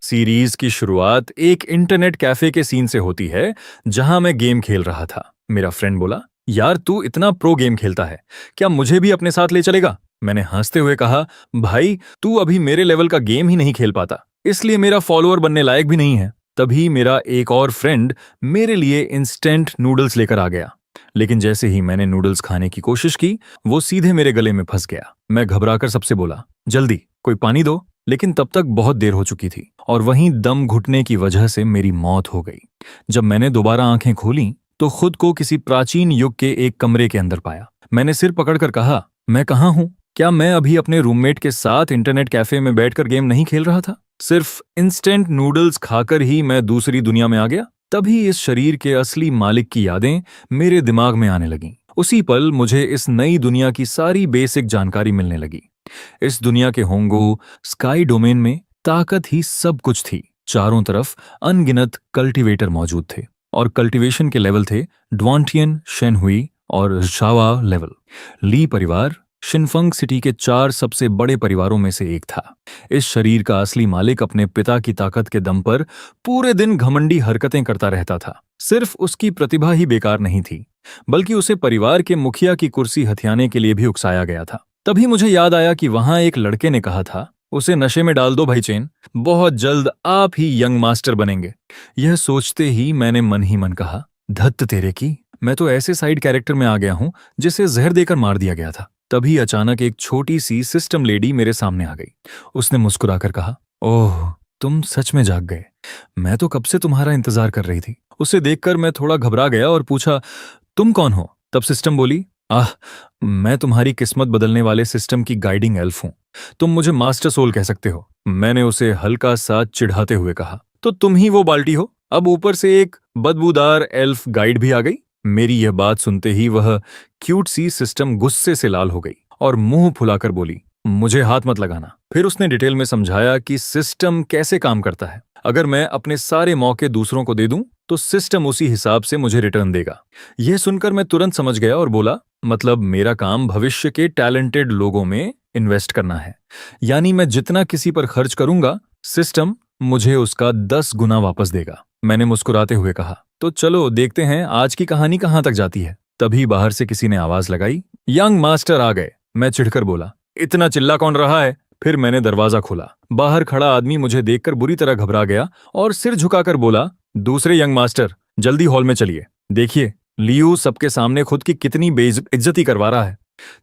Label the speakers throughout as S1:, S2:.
S1: Series की शुरुआत एक इंटरनेट कैफे के सीन से होती है जहां मैं गेम खेल रहा था। मेरा फ्रेंड बोला, यार तू इतना प्रो गेम खेलता है, क्या मुझे भी अपने साथ ले चलेगा? मैंने हंसते हुए कहा, भाई तू अभी मेरे लेवल का गेम ही नहीं खेल पाता, इसलिए मेरा फॉलोअर बनने लायक भी नहीं है। तभी मेरा एक और फ्रेंड मेरे लिए इंस्टेंट नूडल्स लेकर आ गया, लेकिन जैसे ही मैंने नूडल्स खाने की कोशिश की, वो सीधे मेरे गले में फंस गया। मैं घबराकर सबसे बोला, जल्दी कोई पानी दो, लेकिन तब तक बहुत देर हो चुकी थी और वहीं दम घुटने की वजह से मेरी मौत हो गई। जब मैंने दोबारा आंखें खोली तो खुद को किसी प्राचीन युग के एक कमरे के अंदर पाया। मैंने सिर पकड़कर कहा, मैं कहाँ हूँ? क्या मैं अभी अपने रूममेट के साथ इंटरनेट कैफे में बैठकर गेम नहीं खेल रहा था? सिर्फ इंस्टेंट नूडल्स खाकर ही मैं दूसरी दुनिया में आ गया। तभी इस शरीर के असली मालिक की यादें मेरे दिमाग में आने लगीं। उसी पल मुझे इस नई दुनिया की सारी बेसिक जानकारी मिलने लगी। इस दुनिया के होंगो स्काई डोमेन में ताकत ही सब कुछ थी। चारों तरफ अनगिनत कल्टीवेटर मौजूद थे और कल्टीवेशन के लेवल थे ड्वांटियन, शेनहुई और शावा लेवल। ली परिवार शिनफंग सिटी के 4 सबसे बड़े परिवारों में से एक था। इस शरीर का असली मालिक अपने पिता की ताकत के दम पर पूरे दिन घमंडी हरकतें करता रहता था। सिर्फ उसकी प्रतिभा ही बेकार नहीं थी, बल्कि उसे परिवार के मुखिया की कुर्सी हथियाने के लिए भी उकसाया गया था। तभी मुझे याद आया कि वहां एक लड़के ने कहा था, उसे नशे में डाल दो भाई चेन, बहुत जल्द आप ही यंग मास्टर बनेंगे। यह सोचते ही मैंने मन ही मन कहा, धत्त तेरे की, मैं तो ऐसे साइड कैरेक्टर में आ गया हूं जिसे जहर देकर मार दिया गया था। तभी अचानक एक छोटी सी सिस्टम लेडी मेरे सामने आ गई। उसने मुस्कुराकर कहा, ओह तुम सच में जाग गए, मैं तो कब से तुम्हारा इंतजार कर रही थी। उसे देखकर मैं थोड़ा घबरा गया और पूछा, तुम कौन हो? तब सिस्टम बोली, आह, मैं तुम्हारी किस्मत बदलने वाले सिस्टम की गाइडिंग एल्फ हूं, तुम मुझे मास्टर सोल कह सकते हो। मैंने उसे हल्का सा चिढ़ाते हुए कहा, तो तुम ही वो बाल्टी हो? अब ऊपर से एक बदबूदार एल्फ गाइड भी आ गई। मेरी यह बात सुनते ही वह क्यूट सी सिस्टम गुस्से से लाल हो गई और मुंह फुलाकर बोली, मुझे हाथ मत लगाना। फिर उसने डिटेल में समझाया कि सिस्टम कैसे काम करता है। अगर मैं अपने सारे मौके दूसरों को दे दूं तो सिस्टम उसी हिसाब से मुझे रिटर्न देगा। यह सुनकर मैं तुरंत समझ गया और बोला, मतलब मेरा काम भविष्य के टैलेंटेड लोगों में इन्वेस्ट करना है, यानी मैं जितना किसी पर खर्च करूंगा, सिस्टम मुझे उसका 10 गुना वापस देगा। मैंने मुस्कुराते हुए कहा, तो चलो देखते हैं आज की कहानी कहां तक जाती है। तभी बाहर से किसी ने आवाज लगाई, यंग मास्टर आ गए। मैं चिढ़कर बोला, इतना चिल्ला कौन रहा है? फिर मैंने दरवाजा खोला। बाहर खड़ा आदमी मुझे देखकर बुरी तरह घबरा गया और सिर झुकाकर बोला, दूसरे यंग मास्टर जल्दी हॉल में चलिए, देखिए लियू सबके सामने खुद की कितनी बेइज्जती करवा रहा है।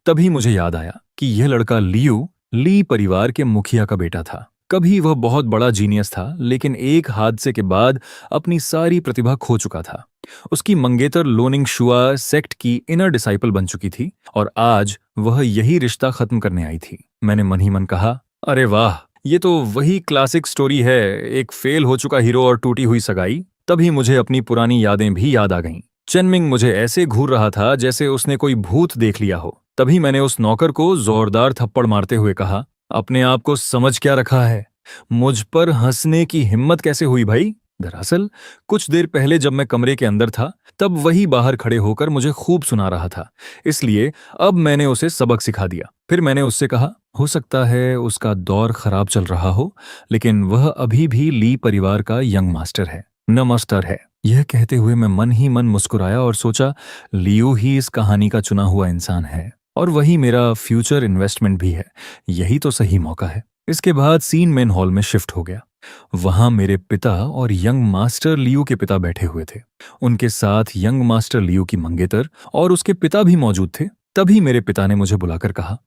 S1: तभी मुझे याद आया कि यह लड़का लियू ली परिवार के मुखिया का बेटा था। कभी वह बहुत बड़ा जीनियस था, लेकिन एक हादसे के बाद अपनी सारी प्रतिभा खो चुका था। उसकी मंगेतर लोनिंग शुआ सेक्ट की इनर डिसाइपल बन चुकी थी और आज वह यही रिश्ता खत्म करने आई थी। मैंने मन ही मन कहा, अरे वाह, ये तो वही क्लासिक स्टोरी है, एक फेल हो चुका हीरो और टूटी हुई सगाई। तभी मुझे अपनी पुरानी यादें भी याद आ गईं। चेनमिंग मुझे ऐसे घूर रहा था जैसे उसने कोई भूत देख लिया हो। तभी मैंने उस नौकर को जोरदार थप्पड़ मारते हुए कहा, अपने आप को समझ क्या रखा है? मुझ पर हंसने की हिम्मत कैसे हुई भाई? दरअसल कुछ देर पहले जब मैं कमरे के अंदर था, तब वही बाहर खड़े होकर मुझे खूब सुना रहा था, इसलिए अब मैंने उसे सबक सिखा दिया। फिर मैंने उससे कहा, हो सकता है उसका दौर खराब चल रहा हो, लेकिन वह अभी भी ली परिवार का यंग मास्टर है, न मास्टर है। यह कहते हुए मैं मन ही मन मुस्कुराया और सोचा, लियो ही इस कहानी का चुना हुआ इंसान है और वही मेरा फ्यूचर इन्वेस्टमेंट भी है। यही तो सही मौका है। इसके बाद सीन मेन हॉल में शिफ्ट हो गया। वहां मेरे पिता और यंग मास्टर लियू के पिता बैठे हुए थे। उनके साथ यंग मास्टर लियू की मंगेतर और उसके पिता भी मौजूद थे। तभी मेरे पिता ने मुझे बुलाकर कहा,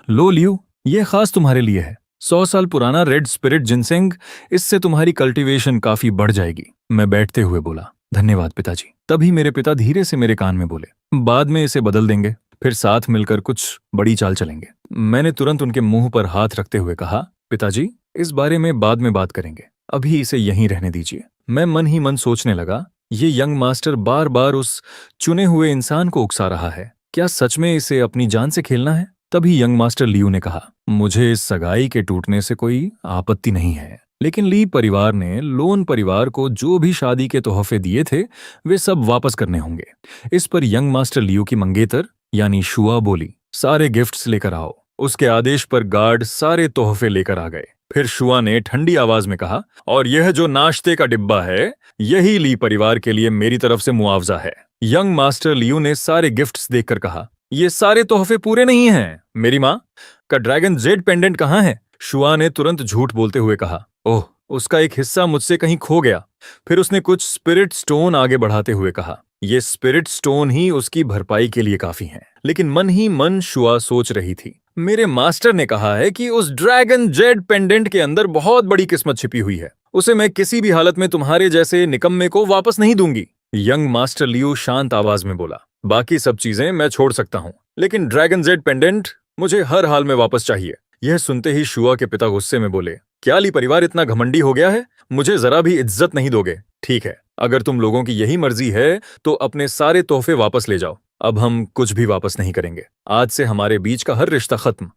S1: लो लियू, यह खास तुम्हारे लिए है, 100 साल पुराना रेड स्पिरिट जिनसेंग, इससे तुम्हारी कल्टीवेशन काफी बढ़ जाएगी। मैं बैठते हुए बोला, धन्यवाद पिताजी। तभी मेरे पिता धीरे से मेरे कान में बोले, बाद में इसे बदल देंगे, फिर साथ मिलकर कुछ बड़ी चाल चलेंगे। मैंने तुरंत उनके मुंह पर हाथ रखते हुए कहा, पिताजी इस बारे में बाद में बात करेंगे, अभी इसे यहीं रहने दीजिए। मैं मन ही मन सोचने लगा, ये यंग मास्टर बार बार उस चुने हुए इंसान को उकसा रहा है, क्या सच में इसे अपनी जान से खेलना है? तभी यंग मास्टर लियू ने कहा, मुझे इस सगाई के टूटने से कोई आपत्ति नहीं है, लेकिन ली परिवार ने लोन परिवार को जो भी शादी के तोहफे दिए थे वे सब वापस करने होंगे। इस पर यंग मास्टर लियू की मंगेतर यानी शुआ बोली, सारे गिफ्ट्स लेकर आओ। उसके आदेश पर गार्ड सारे तोहफे लेकर आ गए। फिर शुआ ने ठंडी आवाज में कहा, और यह जो नाश्ते का डिब्बा है, यही ली परिवार के लिए मेरी तरफ से मुआवजा है। यंग मास्टर लियू ने सारे गिफ्ट्स देखकर कहा, ये सारे तोहफे पूरे नहीं हैं। मेरी माँ का ड्रैगन जेड पेंडेंट कहाँ है? शुआ ने तुरंत झूठ बोलते हुए कहा, ओह, उसका एक हिस्सा मुझसे कहीं खो गया। फिर उसने कुछ स्पिरिट स्टोन आगे बढ़ाते हुए कहा, ये स्पिरिट स्टोन ही उसकी भरपाई के लिए काफी हैं। लेकिन मन ही मन शुआ सोच रही थी, मेरे मास्टर ने कहा है कि उस ड्रैगन जेड पेंडेंट के अंदर बहुत बड़ी किस्मत छिपी हुई है। उसे मैं किसी भी हालत में तुम्हारे जैसे निकम्मे को वापस नहीं दूंगी। यंग मास्टर लियू शांत आवाज में बोला, बाकी सब चीजें मैं छोड़ सकता हूँ, लेकिन ड्रैगन जेड पेंडेंट मुझे हर हाल में वापस चाहिए। यह सुनते ही शुआ के पिता गुस्से में बोले, क्या ली परिवार इतना घमंडी हो गया है? मुझे जरा भी इज्जत नहीं दोगे? ठीक है, अगर तुम लोगों की यही मर्जी है तो अपने सारे तोहफे वापस ले जाओ। अब हम कुछ भी वापस नहीं करेंगे। आज से हमारे बीच का हर रिश्ता खत्म।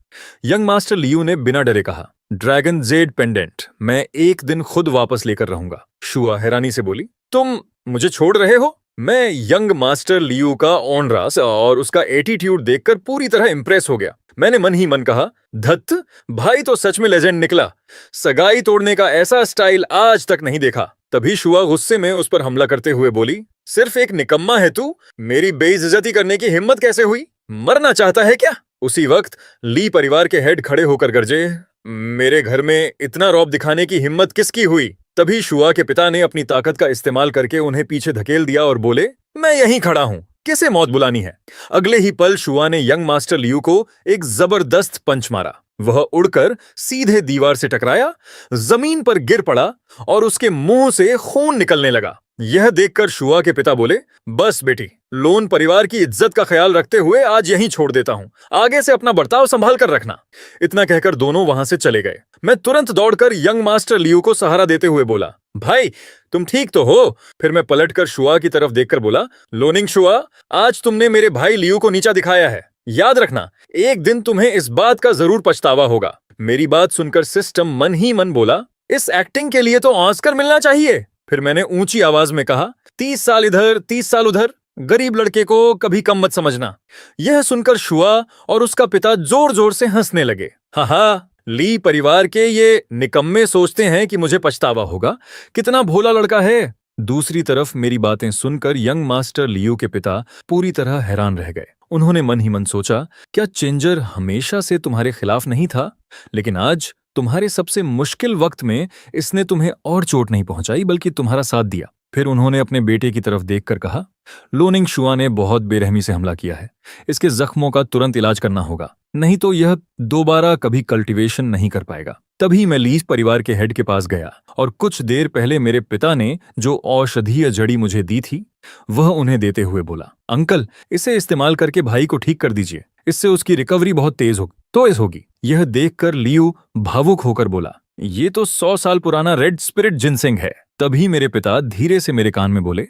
S1: यंग मास्टर लियू ने बिना डरे कहा, ड्रैगन जेड पेंडेंट मैं एक दिन खुद वापस लेकर रहूंगा। शुआ हैरानी से बोली, तुम मुझे छोड़ रहे हो? मैं यंग मास्टर लियू का ऑनरास और उसका एटीट्यूड देखकर पूरी तरह इंप्रेस हो गया। मैंने मन ही मन कहा, धत, भाई तो सच में लेजेंड निकला। सगाई तोड़ने का ऐसा स्टाइल आज तक नहीं देखा। तभी शुआ गुस्से में उस पर हमला करते हुए बोली, सिर्फ एक निकम्मा है तू? मेरी बेइज्जती करने की हिम्मत कैसे हुई? मरना चाहता है क्या? उसी वक्त ली परिवार के हेड खड़े होकर गरजे, मेरे घर में इतना रौब दिखाने की हिम्मत किसकी हुई? तभी शुआ के पिता ने अपनी ताकत का इस्तेमाल करके उन्हें पीछे धकेल दिया और बोले, मैं यहीं खड़ा हूं, किसे मौत बुलानी है? अगले ही पल शुआ ने यंग मास्टर लियू को एक जबरदस्त पंच मारा। वह उड़कर सीधे दीवार से टकराया, जमीन पर गिर पड़ा और उसके मुंह से खून निकलने लगा। यह देखकर शुआ के पिता बोले, बस बेटी, लोन परिवार की इज्जत का ख्याल रखते हुए आज यहीं छोड़ देता हूं। आगे से अपना बर्ताव संभाल कर रखना। इतना कहकर दोनों वहां से चले गए। मैं तुरंत दौड़कर यंग मास्टर लियू को सहारा देते हुए बोला, भाई तुम ठीक तो हो? फिर मैं पलटकर शुआ की तरफ देखकर बोला, लोनिंग शुआ, आज तुमने मेरे भाई लियू को नीचा दिखाया है। याद रखना, एक दिन तुम्हें इस बात का जरूर पछतावा होगा। मेरी बात सुनकर सिस्टम मन ही मन बोला, इस एक्टिंग के लिए तो ऑस्कर मिलना चाहिए। फिर मैंने ऊंची आवाज में कहा, 30 साल इधर 30 साल उधर, गरीब लड़के को कभी कम मत समझना। यह सुनकर शुआ और उसका पिता जोर जोर से हंसने लगे। हा, ली परिवार के ये निकम्मे सोचते हैं कि मुझे पछतावा होगा। कितना भोला लड़का है। दूसरी तरफ मेरी बातें सुनकर यंग मास्टर लियू के पिता पूरी तरह हैरान रह गए। उन्होंने मन ही मन सोचा, क्या चेंजर हमेशा से तुम्हारे खिलाफ नहीं था? लेकिन आज तुम्हारे सबसे मुश्किल वक्त में इसने तुम्हें और चोट नहीं पहुंचाई बल्कि तुम्हारा साथ दिया। फिर उन्होंने अपने बेटे की तरफ देखकर कहा, लोनिंग शुआ ने बहुत बेरहमी से हमला किया है। इसके जख्मों का तुरंत इलाज करना होगा, नहीं तो यह दोबारा कभी कल्टीवेशन नहीं कर पाएगा। तभी मैं लीफ परिवार के हेड के पास गया और कुछ देर पहले मेरे पिता ने जो औषधीय जड़ी मुझे दी थी वह उन्हें देते हुए बोला, अंकल इसे इस्तेमाल करके भाई को ठीक कर दीजिए, इससे उसकी रिकवरी बहुत तेज होगी। यह देखकर लियू भावुक होकर बोला, ये तो 100 साल पुराना रेड स्पिरिट जिनसिंग है। तभी मेरे पिता धीरे से मेरे कान में बोले,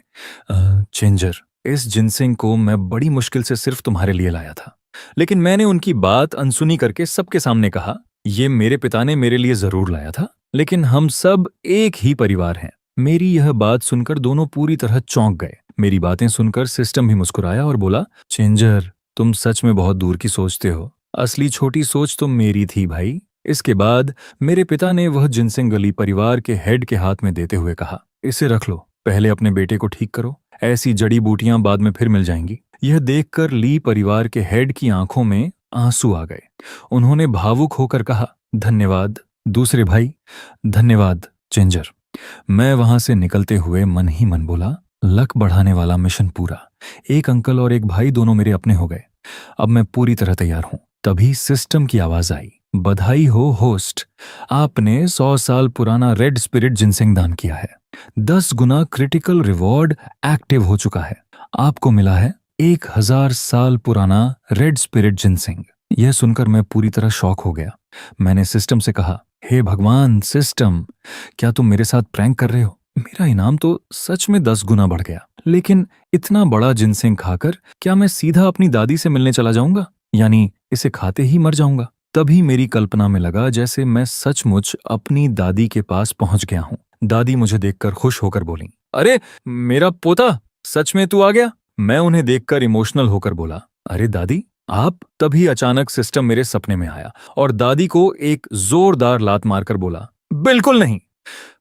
S1: चेंजर, इस जिनसिंग को मैं बड़ी मुश्किल से सिर्फ तुम्हारे लिए लाया था। लेकिन मैंने उनकी बात अनसुनी करके सबके सामने कहा, ये मेरे पिता ने मेरे लिए जरूर लाया था, लेकिन हम सब एक ही परिवार हैं। मेरी यह बात सुनकर दोनों पूरी तरह चौंक गए। मेरी बातें सुनकर सिस्टम भी मुस्कुराया और बोला, चेंजर, तुम सच में बहुत दूर की सोचते हो। असली छोटी सोच तो मेरी थी भाई। इसके बाद मेरे पिता ने वह जिनसिंग गली परिवार के हेड के हाथ में देते हुए कहा, इसे रख लो, पहले अपने बेटे को ठीक करो, ऐसी जड़ी बूटियां बाद में फिर मिल जाएंगी। यह देखकर ली परिवार के हेड की आंखों में आंसू आ गए। उन्होंने भावुक होकर कहा, धन्यवाद दूसरे भाई, धन्यवाद चेंजर। मैं वहां से निकलते हुए मन ही मन बोला, लक बढ़ाने वाला मिशन पूरा। एक अंकल और एक भाई दोनों मेरे अपने हो गए। अब मैं पूरी तरह तैयार हूं। तभी सिस्टम की आवाज आई, बधाई हो होस्ट, आपने 100 साल पुराना रेड स्पिरिट जिनसिंग दान किया है। 10 गुना क्रिटिकल रिवॉर्ड एक्टिव हो चुका है। आपको मिला है 1000 साल पुराना रेड स्पिरिट जिनसिंग। यह सुनकर मैं पूरी तरह शॉक हो गया। मैंने सिस्टम से कहा, हे भगवान सिस्टम, क्या तुम मेरे साथ प्रैंक कर रहे हो? मेरा इनाम तो सच में 10 गुना बढ़ गया, लेकिन इतना बड़ा जिनसिंग खाकर क्या मैं सीधा अपनी दादी से मिलने चला जाऊंगा? यानी इसे खाते ही मर जाऊंगा। तभी मेरी कल्पना में लगा जैसे मैं सचमुच अपनी दादी के पास पहुंच गया हूं। दादी मुझे देखकर खुश होकर बोली, अरे मेरा पोता, सच में तू आ गया? मैं उन्हें देखकर इमोशनल होकर बोला, अरे दादी, आप? तभी अचानक सिस्टम मेरे सपने में आया और दादी को एक जोरदार लात मारकर बोला, बिल्कुल नहीं।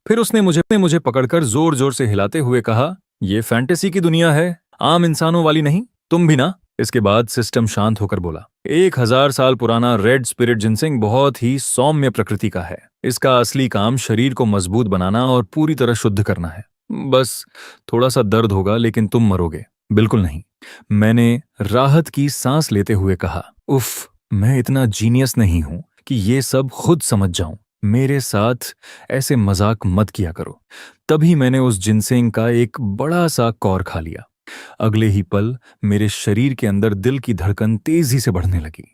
S1: फिर उसने मुझे पकड़कर जोर जोर से हिलाते हुए कहा, ये फैंटेसी की दुनिया है, आम इंसानों वाली नहीं, तुम भी ना। इसके बाद सिस्टम शांत होकर बोला, 1000 साल पुराना रेड स्पिरिट जिनसिंग बहुत ही सौम्य प्रकृति का है। इसका असली काम शरीर को मजबूत बनाना और पूरी तरह शुद्ध करना है। बस थोड़ा सा दर्द होगा, लेकिन तुम मरोगे बिल्कुल नहीं। मैंने राहत की सांस लेते हुए कहा, उफ, मैं इतना जीनियस नहीं हूं कि ये सब खुद समझ जाऊं। मेरे साथ ऐसे मजाक मत किया करो। तभी मैंने उस जिनसेंग का एक बड़ा सा कौर खा लिया। अगले ही पल मेरे शरीर के अंदर दिल की धड़कन तेजी से बढ़ने लगी।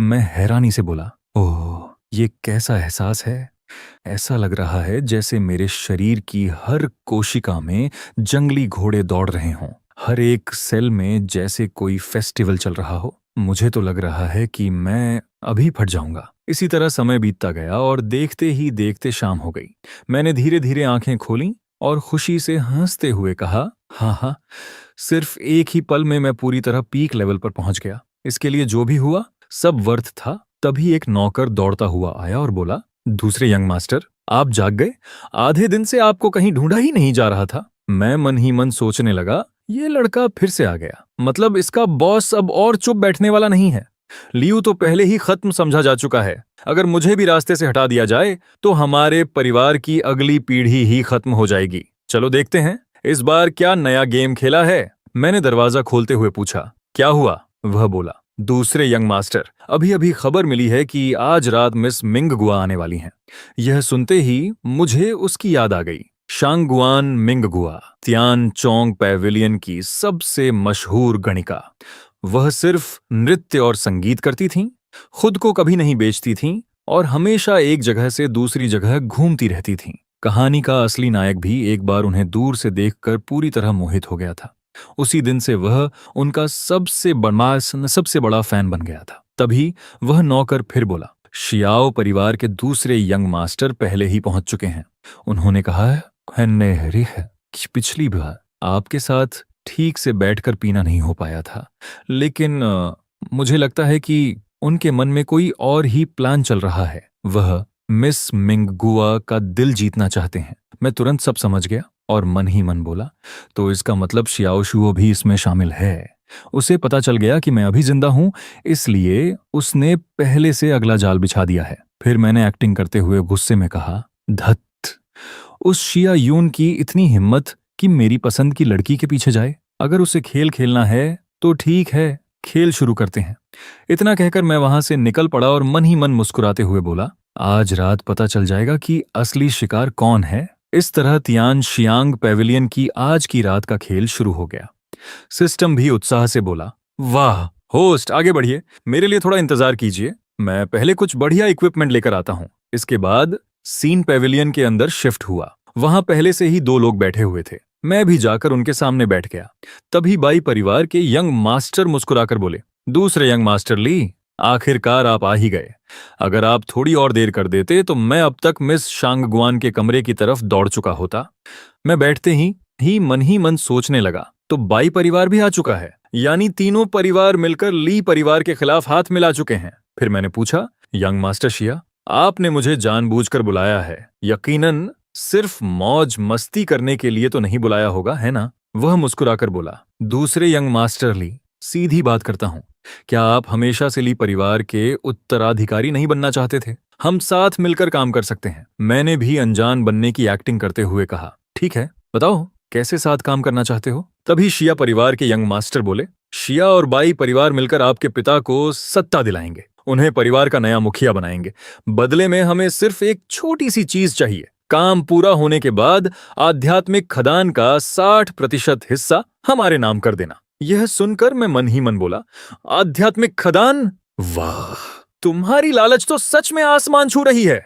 S1: मैं हैरानी से बोला, ओह, ये कैसा एहसास है? ऐसा लग रहा है जैसे मेरे शरीर की हर कोशिका में जंगली घोड़े दौड़ रहे हों, हर एक सेल में जैसे कोई फेस्टिवल चल रहा हो। मुझे तो लग रहा है कि मैं अभी फट जाऊंगा। इसी तरह समय बीतता गया और देखते ही देखते शाम हो गई। मैंने धीरे धीरे आंखें खोलीं और खुशी से हंसते हुए कहा, हाँ हाँ, सिर्फ एक ही पल में मैं पूरी तरह पीक लेवल पर पहुंच गया। इसके लिए जो भी हुआ सब वर्थ था। तभी एक नौकर दौड़ता हुआ आया और बोला, दूसरे यंग मास्टर, आप जाग गए? आधे दिन से आपको कहीं ढूंढा ही नहीं जा रहा था। मैं मन ही मन सोचने लगा, ये लड़का फिर से आ गया, मतलब इसका बॉस अब और चुप बैठने वाला नहीं है। लियू तो पहले ही खत्म समझा जा चुका है। अगर मुझे भी रास्ते से हटा दिया जाए तो हमारे परिवार की अगली पीढ़ी ही खत्म हो जाएगी। चलो देखते हैं इस बार क्या नया गेम खेला है। मैंने दरवाजा खोलते हुए पूछा, क्या हुआ? वह बोला, दूसरे यंग मास्टर, अभी अभी खबर मिली है कि आज रात मिस मिंगगुआ आने वाली हैं। यह सुनते ही मुझे उसकी याद आ गई। शांगगुआन मिंगगुआ, तियान चोंग पैविलियन की सबसे मशहूर गणिका। वह सिर्फ नृत्य और संगीत करती थीं, खुद को कभी नहीं बेचती थीं और हमेशा एक जगह से दूसरी जगह घूमती रहती थीं। कहानी का असली नायक भी एक बार उन्हें दूर से देखकर पूरी तरह मोहित हो गया था। उसी दिन से वह उनका सबसे बड़ा फैन बन गया था। तभी वह नौकर फिर बोला, शियाओ परिवार के दूसरे यंग मास्टर पहले ही पहुंच चुके हैं। उन्होंने कहा है कि पिछली बार आपके साथ ठीक से बैठकर पीना नहीं हो पाया था, लेकिन मुझे लगता है कि उनके मन में कोई और ही प्लान चल रहा है। वह मिस मिंगगुआ का दिल जीतना चाहते हैं। मैं तुरंत सब समझ गया और मन ही मन बोला, तो इसका मतलब शियाओ शुओ भी इसमें शामिल है। उसे पता चल गया कि मैं अभी जिंदा हूं, इसलिए उसने पहले से अगला जाल बिछा दिया है। फिर मैंने एक्टिंग करते हुए गुस्से में कहा, धत, उस शिया यून की इतनी हिम्मत कि मेरी पसंद की लड़की के पीछे जाए। अगर उसे खेल खेलना है तो ठीक है, खेल शुरू करते हैं। इतना कहकर मैं वहां से निकल पड़ा और मन ही मन मुस्कुराते हुए बोला, आज रात पता चल जाएगा कि असली शिकार कौन है। इस तरह तियान शियांग पैविलियन की आज की रात का खेल शुरू हो गया। सिस्टम भी उत्साह से बोला, वाह होस्ट, आगे बढ़िए, मेरे लिए थोड़ा इंतजार कीजिए, मैं पहले कुछ बढ़िया इक्विपमेंट लेकर आता हूं। इसके बाद सीन पैविलियन के अंदर शिफ्ट हुआ। वहां पहले से ही 2 लोग बैठे हुए थे। मैं भी जाकर उनके सामने बैठ गया। तभी बाई परिवार के यंग मास्टर मुस्कुराकर बोले, दूसरे यंग मास्टर ली, आखिरकार आप आ ही गए। अगर आप थोड़ी और देर कर देते तो मैं अब तक मिस शांगगुआन के कमरे की तरफ दौड़ चुका होता। मैं बैठते ही मन सोचने लगा, तो बाई परिवार भी आ चुका है, यानी तीनों परिवार मिलकर ली परिवार के खिलाफ हाथ मिला चुके हैं। फिर मैंने पूछा, यंग मास्टर शिया, आपने मुझे जानबूझकर बुलाया है, यकीनन सिर्फ मौज मस्ती करने के लिए तो नहीं बुलाया होगा, है ना? वह मुस्कुराकर बोला, दूसरे यंग मास्टर ली, सीधी बात करता हूं, क्या आप हमेशा से ली परिवार के उत्तराधिकारी नहीं बनना चाहते थे? हम साथ मिलकर काम कर सकते हैं। मैंने भी अनजान बनने की एक्टिंग करते हुए कहा, ठीक है, बताओ कैसे साथ काम करना चाहते हो? तभी शिया परिवार के यंग मास्टर बोले, शिया और बाई परिवार मिलकर आपके पिता को सत्ता दिलाएंगे, उन्हें परिवार का नया मुखिया बनाएंगे। बदले में हमें सिर्फ एक छोटी सी चीज चाहिए। काम पूरा होने के बाद आध्यात्मिक खदान का 60% हिस्सा हमारे नाम कर देना। यह सुनकर मैं मन ही मन बोला, आध्यात्मिक खदान? वाह, तुम्हारी लालच तो सच में आसमान छू रही है।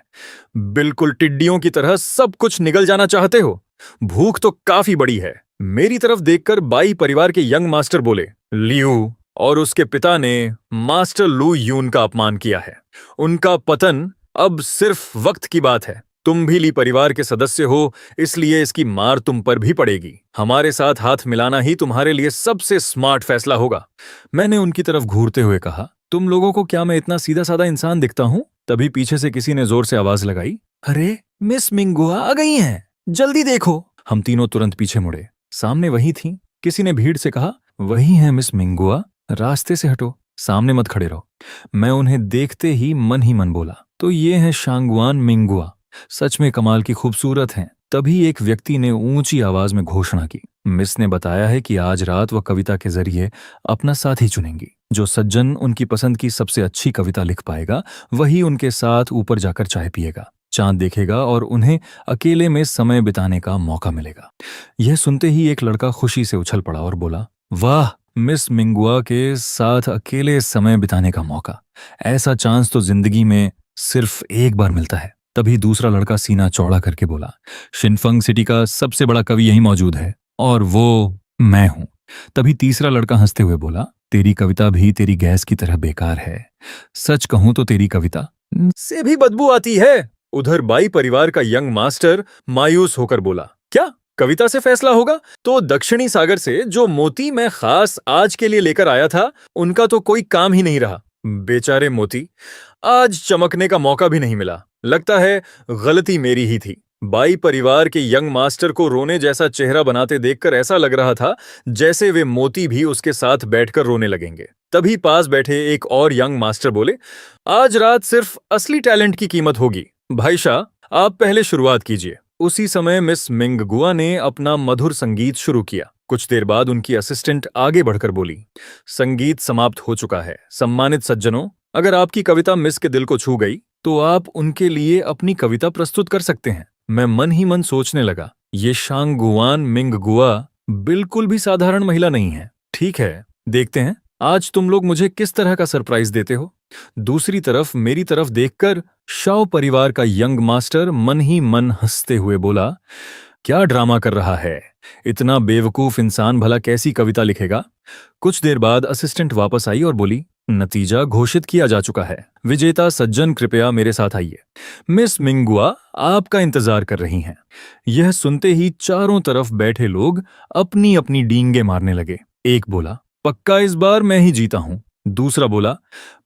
S1: बिल्कुल टिड्डियों की तरह सब कुछ निगल जाना चाहते हो। भूख तो काफी बड़ी है। मेरी तरफ देखकर बाई परिवार के यंग मास्टर बोले, लियू और उसके पिता ने मास्टर लू यून का अपमान किया है। उनका पतन अब सिर्फ वक्त की बात है। तुम भी ली परिवार के सदस्य हो, इसलिए इसकी मार तुम पर भी पड़ेगी। हमारे साथ हाथ मिलाना ही तुम्हारे लिए सबसे स्मार्ट फैसला होगा। मैंने उनकी तरफ घूरते हुए कहा, तुम लोगों को क्या मैं इतना सीधा साधा इंसान दिखता हूँ? तभी पीछे से किसी ने जोर से आवाज लगाई, अरे मिस मिंगुआ आ गई हैं, जल्दी देखो। हम तीनों तुरंत पीछे मुड़े। सामने वही थी। किसी ने भीड़ से कहा, वही है मिस मिंगुआ, रास्ते से हटो, सामने मत खड़े रहो। मैं उन्हें देखते ही मन बोला, तो ये है शांगवान मिंगुआ, सच में कमाल की खूबसूरत हैं। तभी एक व्यक्ति ने ऊंची आवाज में घोषणा की, मिस ने बताया है कि आज रात वह कविता के जरिए अपना साथी चुनेंगी। जो सज्जन उनकी पसंद की सबसे अच्छी कविता लिख पाएगा वही उनके साथ ऊपर जाकर चाय पिएगा, चांद देखेगा और उन्हें अकेले में समय बिताने का मौका मिलेगा। यह सुनते ही एक लड़का खुशी से उछल पड़ा और बोला, वाह, मिस मिंगुआ के साथ अकेले समय बिताने का मौका, ऐसा चांस तो जिंदगी में सिर्फ एक बार मिलता है। तभी दूसरा लड़का सीना चौड़ा करके बोला, शिनफंग सिटी का सबसे बड़ा कवि यहीं मौजूद है और वो मैं हूं। तभी तीसरा लड़का हंसते हुए बोला, तेरी कविता भी तेरी गैस की तरह बेकार है। सच कहूं तो तेरी कविता से भी बदबू आती है। उधर बाई परिवार का यंग मास्टर मायूस होकर बोला, क्या कविता से फैसला होगा? तो दक्षिणी सागर से जो मोती मैं खास आज के लिए लेकर आया था, उनका तो कोई काम ही नहीं रहा। बेचारे मोती, आज चमकने का मौका भी नहीं मिला। लगता है गलती मेरी ही थी। बाई परिवार के यंग मास्टर को रोने जैसा चेहरा बनाते देखकर ऐसा लग रहा था जैसे वे मोती भी उसके साथ बैठकर रोने लगेंगे। तभी पास बैठे एक और यंग मास्टर बोले, आज रात सिर्फ असली टैलेंट की कीमत होगी। भाई शाह, आप पहले शुरुआत कीजिए। उसी समय मिस मिंगगुआ ने अपना मधुर संगीत शुरू किया। कुछ देर बाद उनकी असिस्टेंट आगे बढ़कर बोली, संगीत समाप्त हो चुका है। सम्मानित सज्जनों, अगर आपकी कविता मिस के दिल को छू गई तो आप उनके लिए अपनी कविता प्रस्तुत कर सकते हैं। मैं मन ही मन सोचने लगा, ये शांगुआन मिंगगुआ बिल्कुल भी साधारण महिला नहीं है। ठीक है, देखते हैं आज तुम लोग मुझे किस तरह का सरप्राइज देते हो। दूसरी तरफ मेरी तरफ देखकर शाओ परिवार का यंग मास्टर मन ही मन हंसते हुए बोला, क्या ड्रामा कर रहा है? इतना बेवकूफ इंसान भला कैसी कविता लिखेगा? कुछ देर बाद असिस्टेंट वापस आई और बोली, नतीजा घोषित किया जा चुका है। विजेता सज्जन कृपया मेरे साथ आइए। मिस मिंगुआ आपका इंतजार कर रही हैं। यह सुनते ही चारों तरफ बैठे लोग अपनी अपनी डींगे मारने लगे। एक बोला, पक्का इस बार मैं ही जीता हूं। दूसरा बोला,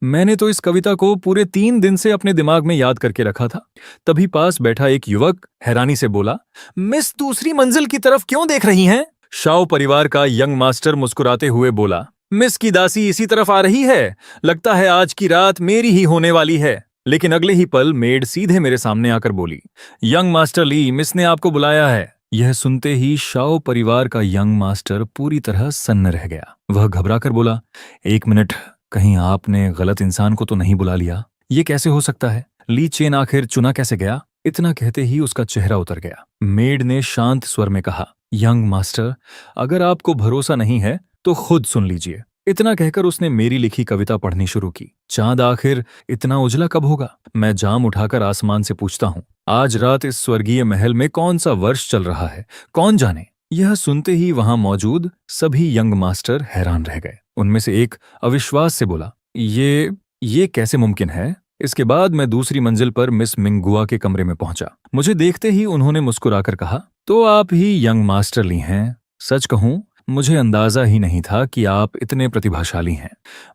S1: मैंने तो इस कविता को पूरे 3 दिन से अपने दिमाग में याद करके रखा था। तभी पास बैठा एक युवक हैरानी से बोला, मिस दूसरी मंजिल की तरफ क्यों देख रही हैं? शाओ परिवार का यंग मास्टर मुस्कुराते हुए बोला, मिस की दासी इसी तरफ आ रही है। लगता है आज की रात मेरी ही होने वाली है। लेकिन अगले ही पल मेड सीधे मेरे सामने आकर बोली, यंग मास्टर ली, मिस ने आपको बुलाया है। यह सुनते ही शाओ परिवार का यंग मास्टर पूरी तरह सन्न रह गया। वह घबराकर बोला, एक मिनट, कहीं आपने गलत इंसान को तो नहीं बुला लिया? ये कैसे हो सकता है? ली चेन आखिर चुना कैसे गया? इतना कहते ही उसका चेहरा उतर गया। मेड ने शांत स्वर में कहा, यंग मास्टर, अगर आपको भरोसा नहीं है तो खुद सुन लीजिए। इतना कहकर उसने मेरी लिखी कविता पढ़नी शुरू की। चांद आखिर इतना उजला कब होगा? मैं जाम उठाकर आसमान से पूछता हूँ, आज रात इस स्वर्गीय महल में कौन सा वर्ष चल रहा है, कौन जाने। यह सुनते ही वहां मौजूद सभी यंग मास्टर हैरान रह गए। उनमें से एक अविश्वास से बोला, ये कैसे मुमकिन है? इसके बाद मैं दूसरी मंजिल पर मिस मिंगुआ के कमरे में पहुंचा। मुझे देखते ही उन्होंने मुस्कुराकर कहा, तो आप ही यंग मास्टर ली हैं। सच कहूं, मुझे अंदाजा ही नहीं था कि आप इतने प्रतिभाशाली हैं।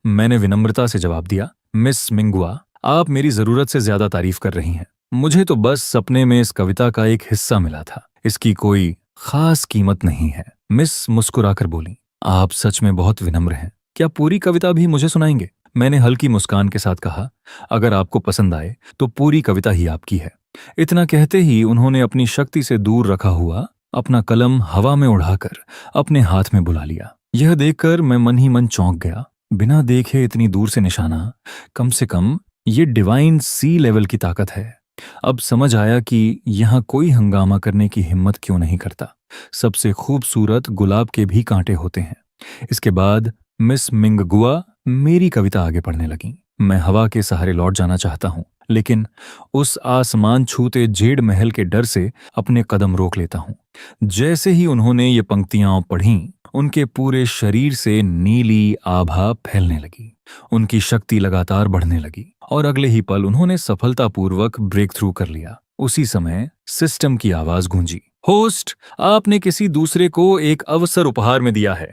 S1: मैंने विनम्रता से जवाब दिया, मिस मिंगुआ, आप मेरी जरूरत से ज्यादा तारीफ कर रही हैं। मुझे तो बस सपने में इस कविता का एक हिस्सा मिला था, इसकी कोई खास कीमत नहीं है। मिस मुस्कुराकर बोली, आप सच में बहुत विनम्र हैं। क्या पूरी कविता भी मुझे सुनाएंगे? मैंने हल्की मुस्कान के साथ कहा, अगर आपको पसंद आए तो पूरी कविता ही आपकी है। इतना कहते ही उन्होंने अपनी शक्ति से दूर रखा हुआ अपना कलम हवा में उड़ाकर अपने हाथ में बुला लिया। यह देखकर मैं मन ही मन चौंक गया। बिना देखे इतनी दूर से निशाना, कम से कम ये डिवाइन सी लेवल की ताकत है। अब समझ आया कि यहाँ कोई हंगामा करने की हिम्मत क्यों नहीं करता। सबसे खूबसूरत गुलाब के भी कांटे होते हैं। इसके बाद मिस मिंगगुआ मेरी कविता आगे पढ़ने लगी। मैं हवा के सहारे लौट जाना चाहता हूँ, लेकिन उस आसमान छूते जेड महल के डर से अपने कदम रोक लेता हूँ। जैसे ही उन्होंने ये पंक्तियां पढ़ीं, उनके पूरे शरीर से नीली आभा फैलने लगी। उनकी शक्ति लगातार बढ़ने लगी और अगले ही पल उन्होंने सफलतापूर्वक ब्रेक थ्रू कर लिया। उसी समय सिस्टम की आवाज गूंजी, होस्ट, आपने किसी दूसरे को एक अवसर उपहार में दिया है।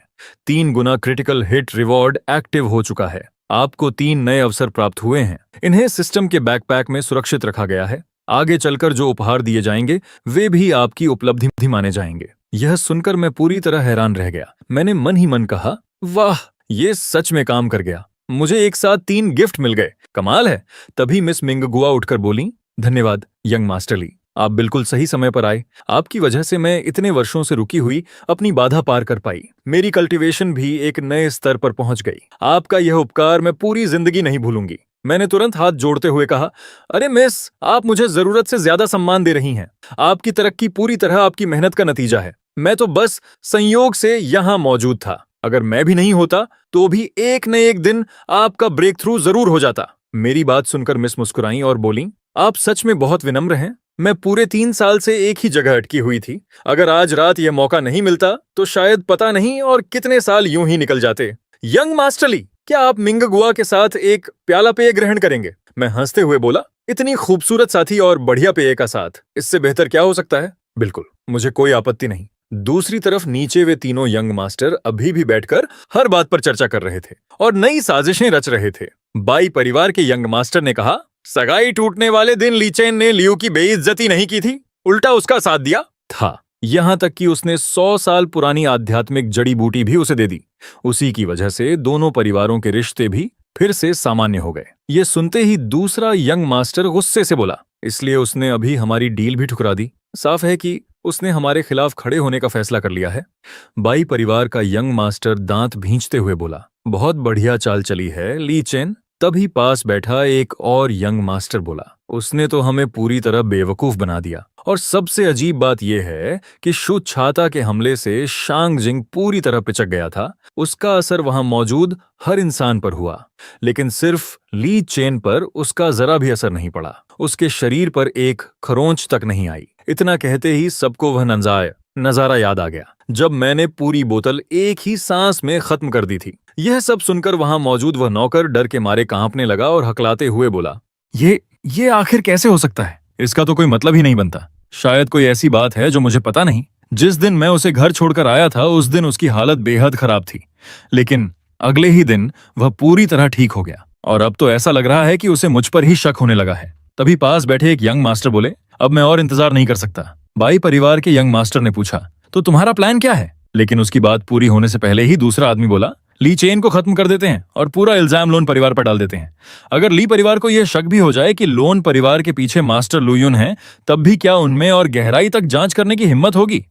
S1: 3 गुना क्रिटिकल हिट रिवॉर्ड एक्टिव हो चुका है। आपको 3 नए अवसर प्राप्त हुए हैं। इन्हें सिस्टम के बैकपैक में सुरक्षित रखा गया है। आगे चलकर जो उपहार दिए जाएंगे वे भी आपकी उपलब्धि माने जाएंगे। यह सुनकर मैं पूरी तरह हैरान रह गया। मैंने मन ही मन कहा, वाह, ये सच में काम कर गया। मुझे एक साथ 3 गिफ्ट मिल गए, कमाल है। तभी मिस मिंगगुआ उठकर बोली, धन्यवाद यंग मास्टर ली, आप बिल्कुल सही समय पर आए। आपकी वजह से मैं इतने वर्षों से रुकी हुई अपनी बाधा पार कर पाई। मेरी कल्टीवेशन भी एक नए स्तर पर पहुंच गई। आपका यह उपकार मैं पूरी जिंदगी नहीं भूलूंगी। मैंने तुरंत हाथ जोड़ते हुए कहा, अरे मिस, आप मुझे जरूरत से ज्यादा सम्मान दे रही हैं। आपकी तरक्की पूरी तरह आपकी मेहनत का नतीजा है। मैं तो बस संयोग से यहां मौजूद था। अगर मैं भी नहीं होता तो भी एक न एक दिन आपका ब्रेक थ्रू जरूर हो जाता। मेरी बात सुनकर मिस मुस्कुराई और बोली, आप सच में बहुत विनम्र हैं। मैं पूरे 3 साल से एक ही जगह अटकी हुई थी। अगर आज रात यह मौका नहीं मिलता तो शायद पता नहीं और कितने साल यूं ही निकल जाते। यंग मास्टर ली, क्या आप मिंगगुआ के साथ एक प्याला पेय ग्रहण करेंगे? मैं हंसते हुए बोला, इतनी खूबसूरत साथी और बढ़िया पेय का साथ, इससे बेहतर क्या हो सकता है? बिल्कुल, मुझे कोई आपत्ति नहीं। दूसरी तरफ नीचे वे तीनों यंग मास्टर अभी भी बैठकर हर बात पर चर्चा कर रहे थे और नई साजिशें रच रहे थे। बाई परिवार के यंग मास्टर ने कहा, सगाई टूटने वाले दिन ली चेन ने लियू की बेइज्जती नहीं की थी, उल्टा उसका साथ दिया था। यहां तक कि उसने 100 साल पुरानी आध्यात्मिक जड़ी बूटी भी उसे दे दी। उसी की वजह से दोनों परिवारों के रिश्ते भी फिर से सामान्य हो गए। ये सुनते ही दूसरा यंग मास्टर गुस्से से बोला, इसलिए उसने अभी हमारी डील भी ठुकरा दी। साफ है कि उसने हमारे खिलाफ खड़े होने का फैसला कर लिया है। बाई परिवार का यंग मास्टर दांत भींचते हुए बोला, बहुत बढ़िया चाल चली है ली चेन। तभी पास बैठा एक और यंग मास्टर बोला, उसने तो हमें पूरी तरह बेवकूफ बना दिया। और सबसे अजीब बात यह है कि शु छाता के हमले से शांग जिंग पूरी तरह पिचक गया था। उसका असर वहां मौजूद हर इंसान पर हुआ, लेकिन सिर्फ ली चेन पर उसका जरा भी असर नहीं पड़ा। उसके शरीर पर एक खरोंच तक नहीं आई। इतना कहते ही सबको वह नजारा याद आ गया जब मैंने पूरी बोतल एक ही सांस में खत्म कर दी थी। यह सब सुनकर वहां मौजूद वह नौकर डर के मारे कांपने लगा और हकलाते हुए बोला, ये आखिर कैसे हो सकता है? इसका तो कोई मतलब ही नहीं बनता। शायद कोई ऐसी बात है जो मुझे पता नहीं। जिस दिन मैं उसे घर छोड़कर आया था उस दिन उसकी हालत बेहद खराब थी, लेकिन अगले ही दिन वह पूरी तरह ठीक हो गया और अब तो ऐसा लग रहा है कि उसे मुझ पर ही शक होने लगा है। तभी पास बैठे एक यंग मास्टर बोले, अब मैं और इंतजार नहीं कर सकता। बाई परिवार के यंग मास्टर ने पूछा, तो तुम्हारा प्लान क्या है? लेकिन उसकी बात पूरी होने से पहले ही दूसरा आदमी बोला, ली चेन को खत्म कर देते हैं और पूरा इल्जाम लोन परिवार पर डाल देते हैं। अगर ली परिवार को यह शक भी हो जाए कि लोन परिवार के पीछे मास्टर लुयुन है, तब भी क्या उनमें और गहराई तक जांच करने की हिम्मत होगी?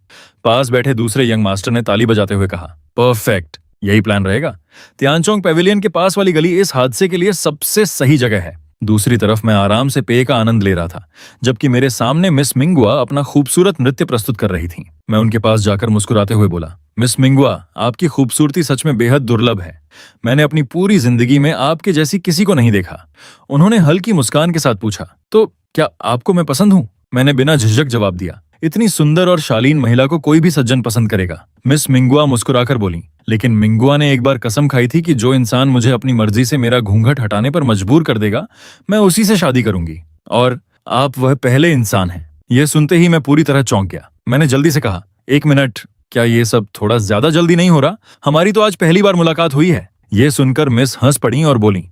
S1: पास बैठे दूसरे यंग मास्टर ने ताली बजाते हुए कहा, परफेक्ट, यही प्लान रहेगा। तियानचोंग पेविलियन के पास वाली गली इस हादसे के लिए सबसे सही जगह है। दूसरी तरफ मैं आराम से पेय का आनंद ले रहा था, जबकि मेरे सामने मिस मिंगुआ अपना खूबसूरत नृत्य प्रस्तुत कर रही थी। मैं उनके पास जाकर मुस्कुराते हुए बोला, मिस मिंगुआ, आपकी खूबसूरती सच में बेहद दुर्लभ है। मैंने अपनी पूरी जिंदगी में आपके जैसी किसी को नहीं देखा। उन्होंने हल्की मुस्कान के साथ पूछा, तो क्या आपको मैं पसंद हूं? मैंने बिना झिझक जवाब दिया, इतनी सुंदर और शालीन महिला को कोई भी सज्जन पसंद करेगा। मिस मिंगुआ मुस्कुराकर बोली, लेकिन मिंगुआ ने एक बार कसम खाई थी कि जो इंसान मुझे अपनी मर्जी से मेरा घूंघट हटाने पर मजबूर कर देगा, मैं उसी से शादी करूंगी, और आप वह पहले इंसान हैं। यह सुनते ही मैं पूरी तरह चौंक गया। मैंने जल्दी से कहा, एक मिनट, क्या ये सब थोड़ा ज्यादा जल्दी नहीं हो रहा? हमारी तो आज पहली बार मुलाकात हुई है। यह सुनकर मिस हंस पड़ी और बोली,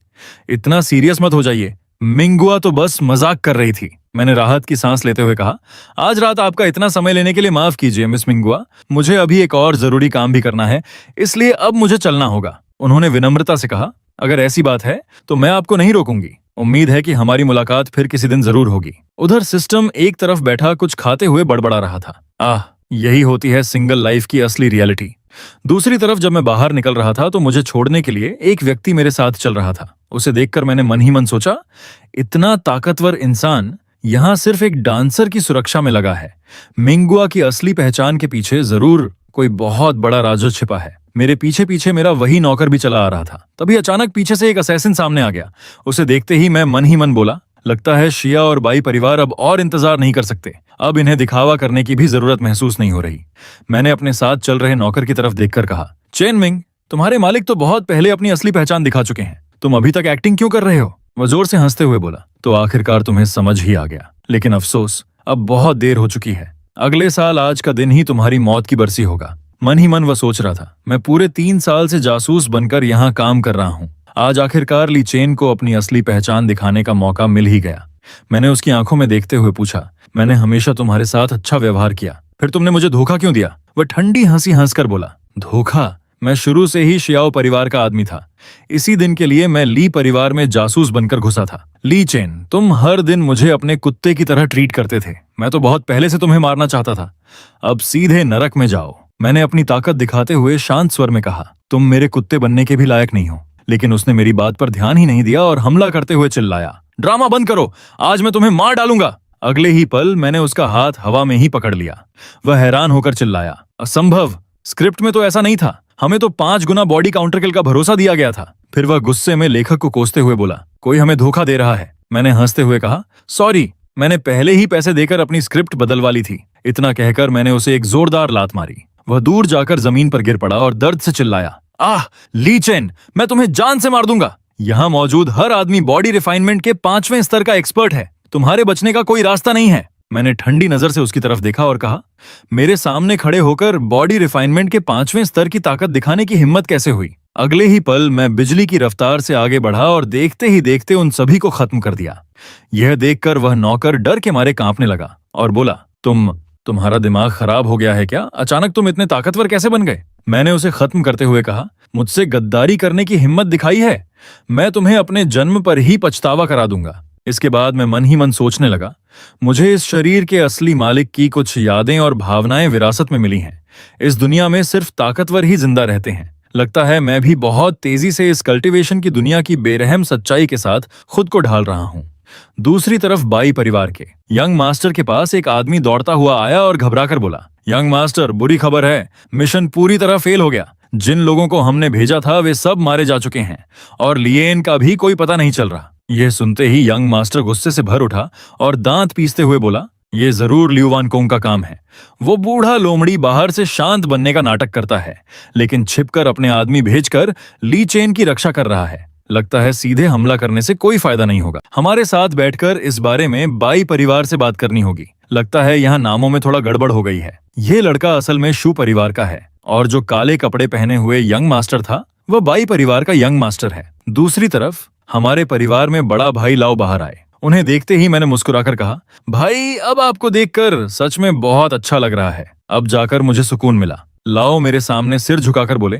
S1: इतना सीरियस मत हो जाइए, मिंगुआ तो बस मजाक कर रही थी। मैंने राहत की सांस लेते हुए कहा, आज रात आपका इतना समय लेने के लिए माफ कीजिए मिस मिंगुआ, मुझे अभी एक और जरूरी काम भी करना है, इसलिए अब मुझे चलना होगा। उन्होंने विनम्रता से कहा, अगर ऐसी बात है तो मैं आपको नहीं रोकूंगी। उम्मीद है कि हमारी मुलाकात फिर किसी दिन जरूर होगी। उधर सिस्टम एक तरफ बैठा कुछ खाते हुए बड़बड़ा रहा था। यही होती है सिंगल लाइफ की असली रियलिटी। दूसरी तरफ जब मैं बाहर निकल रहा था तो मुझे छोड़ने के लिए एक व्यक्ति मेरे साथ चल रहा था। उसे देखकर मैंने मन ही मन सोचा, इतना ताकतवर इंसान यहाँ सिर्फ एक डांसर की सुरक्षा में लगा है। मिंगुआ की असली पहचान के पीछे जरूर कोई बहुत बड़ा राज छिपा है। मेरे पीछे पीछे मेरा वही नौकर भी चला आ रहा था। तभी अचानक पीछे से एक असैसिन सामने आ गया। उसे देखते ही मैं मन ही मन बोला, लगता है शिया और बाई परिवार अब और इंतजार नहीं कर सकते। अब इन्हें दिखावा करने की भी जरूरत महसूस नहीं हो रही। मैंने अपने साथ चल रहे नौकर की तरफ देखकर कहा, चेन मिंग, तुम्हारे मालिक तो बहुत पहले अपनी असली पहचान दिखा चुके हैं, तुम अभी तक एक्टिंग क्यों कर रहे हो? वह जोर से हंसते हुए बोला, तो आखिरकार तुम्हें समझ ही आ गया, लेकिन अफसोस अब बहुत देर हो चुकी है। अगले साल आज का दिन ही तुम्हारी मौत की बरसी होगा। मन ही मन वह सोच रहा था, मैं पूरे 3 साल से जासूस बनकर यहाँ काम कर रहा हूँ। आज आखिरकार ली चेन को अपनी असली पहचान दिखाने का मौका मिल ही गया। मैंने उसकी आंखों में देखते हुए पूछा, मैंने हमेशा तुम्हारे साथ अच्छा व्यवहार किया, फिर तुमने मुझे धोखा क्यों दिया? वह ठंडी हंसी हंसकर बोला, धोखा? मैं शुरू से ही शियाओ परिवार का आदमी था। इसी दिन के लिए मैं ली परिवार में जासूस बनकर घुसा था। ली चेन, तुम हर दिन मुझे अपने कुत्ते की तरह ट्रीट करते थे। मैं तो बहुत पहले से तुम्हें मारना चाहता था। अब सीधे नरक में जाओ। मैंने अपनी ताकत दिखाते हुए शांत स्वर में कहा, तुम मेरे कुत्ते बनने के भी लायक नहीं हो। लेकिन उसने मेरी बात पर ध्यान ही नहीं दिया और हमला करते हुए चिल्लाया, ड्रामा बंद करो, आज मैं तुम्हें मार डालूंगा। अगले ही पल मैंने उसका हाथ हवा में ही पकड़ लिया। वह हैरान होकर चिल्लाया, असंभव, स्क्रिप्ट में तो ऐसा नहीं था। हमें तो 5 गुना बॉडी काउंटर किल का भरोसा दिया गया था। फिर वह गुस्से में लेखक को कोसते हुए बोला, कोई हमें धोखा दे रहा है। मैंने हंसते हुए कहा, सॉरी, मैंने पहले ही पैसे देकर अपनी स्क्रिप्ट बदलवा ली थी। इतना कहकर मैंने उसे एक जोरदार लात मारी। वह दूर जाकर जमीन पर गिर पड़ा और दर्द से चिल्लाया, आह ली चेन, मैं तुम्हें जान से मार दूंगा। यहाँ मौजूद हर आदमी बॉडी रिफाइनमेंट के 5वें स्तर का एक्सपर्ट है। तुम्हारे बचने का कोई रास्ता नहीं है। मैंने ठंडी नजर से उसकी तरफ देखा और कहा, मेरे सामने खड़े होकर बॉडी रिफाइनमेंट के 5वें स्तर की ताकत दिखाने की हिम्मत कैसे हुई? अगले ही पल मैं बिजली की रफ्तार से आगे बढ़ा और देखते ही देखते उन सभी को खत्म कर दिया। यह देखकर वह नौकर डर के मारे कांपने लगा और बोला, तुम्हारा दिमाग खराब हो गया है क्या? अचानक तुम इतने ताकतवर कैसे बन गए? मैंने उसे खत्म करते हुए कहा, मुझसे गद्दारी करने की हिम्मत दिखाई है, मैं तुम्हें अपने जन्म पर ही पछतावा करा दूंगा। इसके बाद मैं मन ही मन सोचने लगा, मुझे इस शरीर के असली मालिक की कुछ यादें और भावनाएं विरासत में मिली हैं। इस दुनिया में सिर्फ ताकतवर ही जिंदा रहते हैं। लगता है मैं भी बहुत तेजी से इस कल्टीवेशन की दुनिया की बेरहम सच्चाई के साथ खुद को ढाल रहा हूँ। दूसरी तरफ बाई परिवार के यंग मास्टर के पास एक आदमी दौड़ता हुआ आया और घबराकर बोला, यंग मास्टर, बुरी खबर है, मिशन पूरी तरह फेल हो गया। जिन लोगों को हमने भेजा था वे सब मारे जा चुके हैं और लिएन का भी कोई पता नहीं चल रहा। यह सुनते ही यंग मास्टर गुस्से से भर उठा और दांत पीसते हुए बोला, ये जरूर लियू वान कोंग का काम है। वो बूढ़ा लोमड़ी बाहर से शांत बनने का नाटक करता है, लेकिन छिपकर अपने आदमी भेजकर ली चेन की रक्षा कर रहा है। लगता है सीधे हमला करने से कोई फायदा नहीं होगा। हमारे साथ बैठकर इस बारे में बाई परिवार से बात करनी होगी। लगता है यहाँ नामों में थोड़ा गड़बड़ हो गई है। ये लड़का असल में शू परिवार का है और जो काले कपड़े पहने हुए यंग मास्टर था वह बाई परिवार का यंग मास्टर है। दूसरी तरफ हमारे परिवार में बड़ा भाई लाओ बाहर आए। उन्हें देखते ही मैंने मुस्कुराकर कहा, भाई अब आपको देखकर सच में बहुत अच्छा लग रहा है। अब जाकर मुझे सुकून मिला। लाओ मेरे सामने सिर झुकाकर बोले,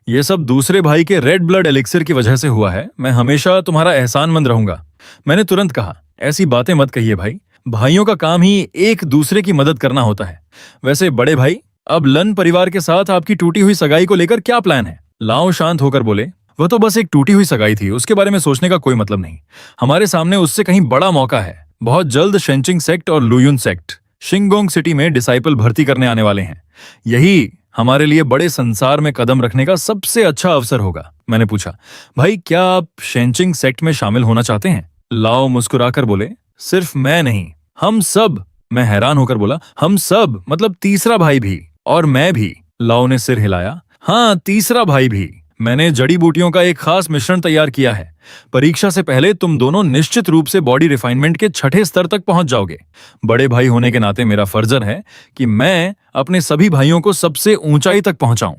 S1: ये सब दूसरे भाई के रेड ब्लड एलिक्सिर की वजह से हुआ है। मैं हमेशा तुम्हारा एहसानमंद रहूंगा। मैंने तुरंत कहा, ऐसी बातें मत कहिए भाई, भाइयों का काम ही एक दूसरे की मदद करना होता है। वैसे बड़े भाई, अब लन परिवार के साथ आपकी टूटी हुई सगाई को लेकर क्या प्लान है? लाओ शांत होकर बोले, वह तो बस एक टूटी हुई सगाई थी, उसके बारे में सोचने का कोई मतलब नहीं। हमारे सामने उससे कहीं बड़ा मौका है। बहुत जल्द शेंचिंग सेक्ट और लुयुन सेक्ट शिंगोंग सिटी में डिसाइपल भर्ती करने आने वाले हैं। यही हमारे लिए बड़े संसार में कदम रखने का सबसे अच्छा अवसर होगा। मैंने पूछा, भाई क्या आप शेंचिंग सेक्ट में शामिल होना चाहते हैं? लाओ मुस्कुराकर बोले, सिर्फ मैं नहीं, हम सब। मैं हैरान होकर बोला, हम सब मतलब तीसरा भाई भी और मैं भी? लाओ ने सिर हिलाया, हाँ तीसरा भाई भी। मैंने जड़ी बूटियों का एक खास मिश्रण तैयार किया है। परीक्षा से पहले तुम दोनों निश्चित रूप से बॉडी रिफाइनमेंट के 6ठे स्तर तक पहुंच जाओगे। बड़े भाई होने के नाते मेरा फर्ज है कि मैं अपने सभी भाइयों को सबसे ऊंचाई तक पहुंचाऊं।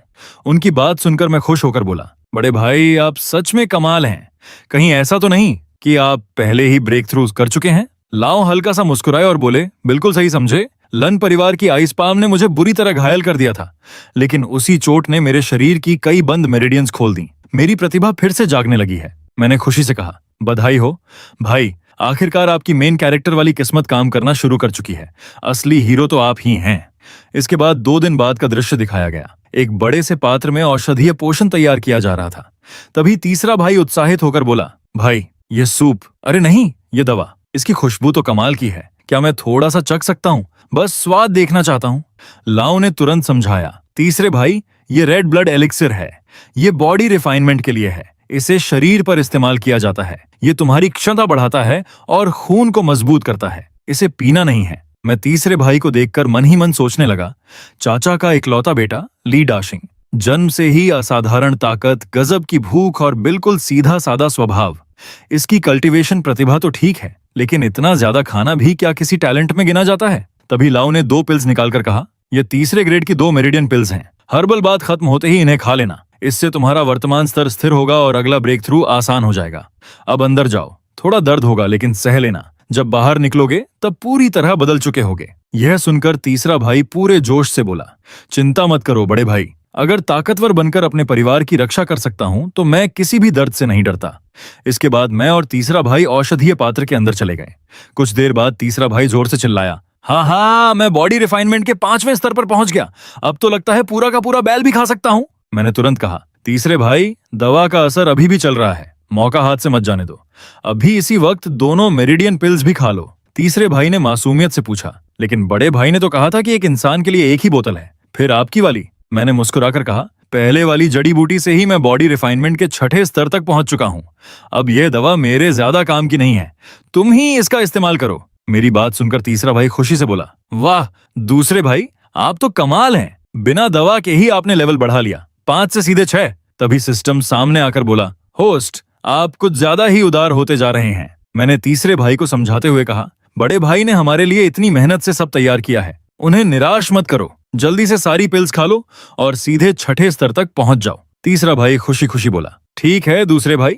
S1: उनकी बात सुनकर मैं खुश होकर बोला, बड़े भाई आप सच में कमाल हैं। कहीं ऐसा तो नहीं कि आप पहले ही ब्रेक थ्रू कर चुके हैं? लाओ हल्का सा मुस्कुराए और बोले, बिल्कुल सही समझे। लन परिवार की आइस पाम ने मुझे बुरी तरह घायल कर दिया था, लेकिन उसी चोट ने मेरे शरीर की कई बंद मेरिडियंस खोल दी। मेरी प्रतिभा फिर से जागने लगी है। मैंने खुशी से कहा, बधाई हो भाई, आखिरकार आपकी मेन कैरेक्टर वाली किस्मत काम करना शुरू कर चुकी है। असली हीरो तो आप ही हैं। इसके बाद 2 दिन बाद का दृश्य दिखाया गया। एक बड़े से पात्र में औषधीय पोषण तैयार किया जा रहा था। तभी तीसरा भाई उत्साहित होकर बोला, भाई ये सूप, अरे नहीं ये दवा, इसकी खुशबू तो कमाल की है। क्या मैं थोड़ा सा चख सकता हूँ? बस स्वाद देखना चाहता हूँ। लाओ ने तुरंत समझाया, तीसरे भाई ये रेड ब्लड एलिक्सिर है। ये बॉडी रिफाइनमेंट के लिए है। इसे शरीर पर इस्तेमाल किया जाता है। ये तुम्हारी क्षमता बढ़ाता है और खून को मजबूत करता है। इसे पीना नहीं है। मैं तीसरे भाई को देखकर मन ही मन सोचने लगा, चाचा का इकलौता बेटा ली डाशिंग, जन्म से ही असाधारण ताकत, गजब की भूख और बिल्कुल सीधा सादा स्वभाव। इसकी कल्टीवेशन प्रतिभा तो ठीक है, लेकिन इतना ज्यादा खाना भी क्या किसी टैलेंट में गिना जाता है? तभी लाओ ने 2 पिल्स निकालकर कहा, ये तीसरे ग्रेड की 2 मेरिडियन पिल्स हैं। हर्बल बात खत्म होते ही इन्हें खा लेना। इससे तुम्हारा वर्तमान स्तर स्थिर होगा और अगला ब्रेक थ्रू आसान हो जाएगा। अब अंदर जाओ, थोड़ा दर्द होगा लेकिन सह लेना। जब बाहर निकलोगे तब पूरी तरह बदल चुके होगे। यह सुनकर तीसरा भाई पूरे जोश से बोला, चिंता मत करो बड़े भाई, अगर ताकतवर बनकर अपने परिवार की रक्षा कर सकता हूं तो मैं किसी भी दर्द से नहीं डरता। इसके बाद मैं और तीसरा भाई औषधीय पात्र के अंदर चले गए। कुछ देर बाद तीसरा भाई जोर से चिल्लाया, हाँ हाँ, मैं बॉडी रिफाइनमेंट के 5वें स्तर पर पहुंच गया। अब तो लगता है पूरा का पूरा बैल भी खा सकता हूं। मैंने तुरंत कहा, तीसरे भाई, दवा का असर अभी भी चल रहा है, मौका हाथ से मत जाने दो। अभी इसी वक्त दोनों मेरिडियन पिल्स भी खा लो। तीसरे भाई ने मासूमियत से पूछा, लेकिन बड़े भाई ने तो कहा था कि एक इंसान के लिए एक ही बोतल है, फिर आपकी वाली? मैंने मुस्कुराकर कहा, पहले वाली जड़ी बूटी से ही मैं बॉडी रिफाइनमेंट के 6ठे स्तर तक पहुंच चुका हूं। अब यह दवा मेरे ज्यादा काम की नहीं है, तुम ही इसका इस्तेमाल करो। मेरी बात सुनकर तीसरा भाई खुशी से बोला, वाह दूसरे भाई, आप तो कमाल हैं, बिना दवा के ही आपने लेवल बढ़ा लिया, 5 से सीधे 6। तभी सिस्टम सामने आकर बोला, होस्ट, आप कुछ ज्यादा ही उदार होते जा रहे हैं। मैंने तीसरे भाई को समझाते हुए कहा, बड़े भाई ने हमारे लिए इतनी मेहनत से सब तैयार किया है, उन्हें निराश मत करो, जल्दी से सारी पिल्स खा लो और सीधे 6ठे स्तर तक पहुंच जाओ। तीसरा भाई खुशी खुशी बोला, ठीक है दूसरे भाई।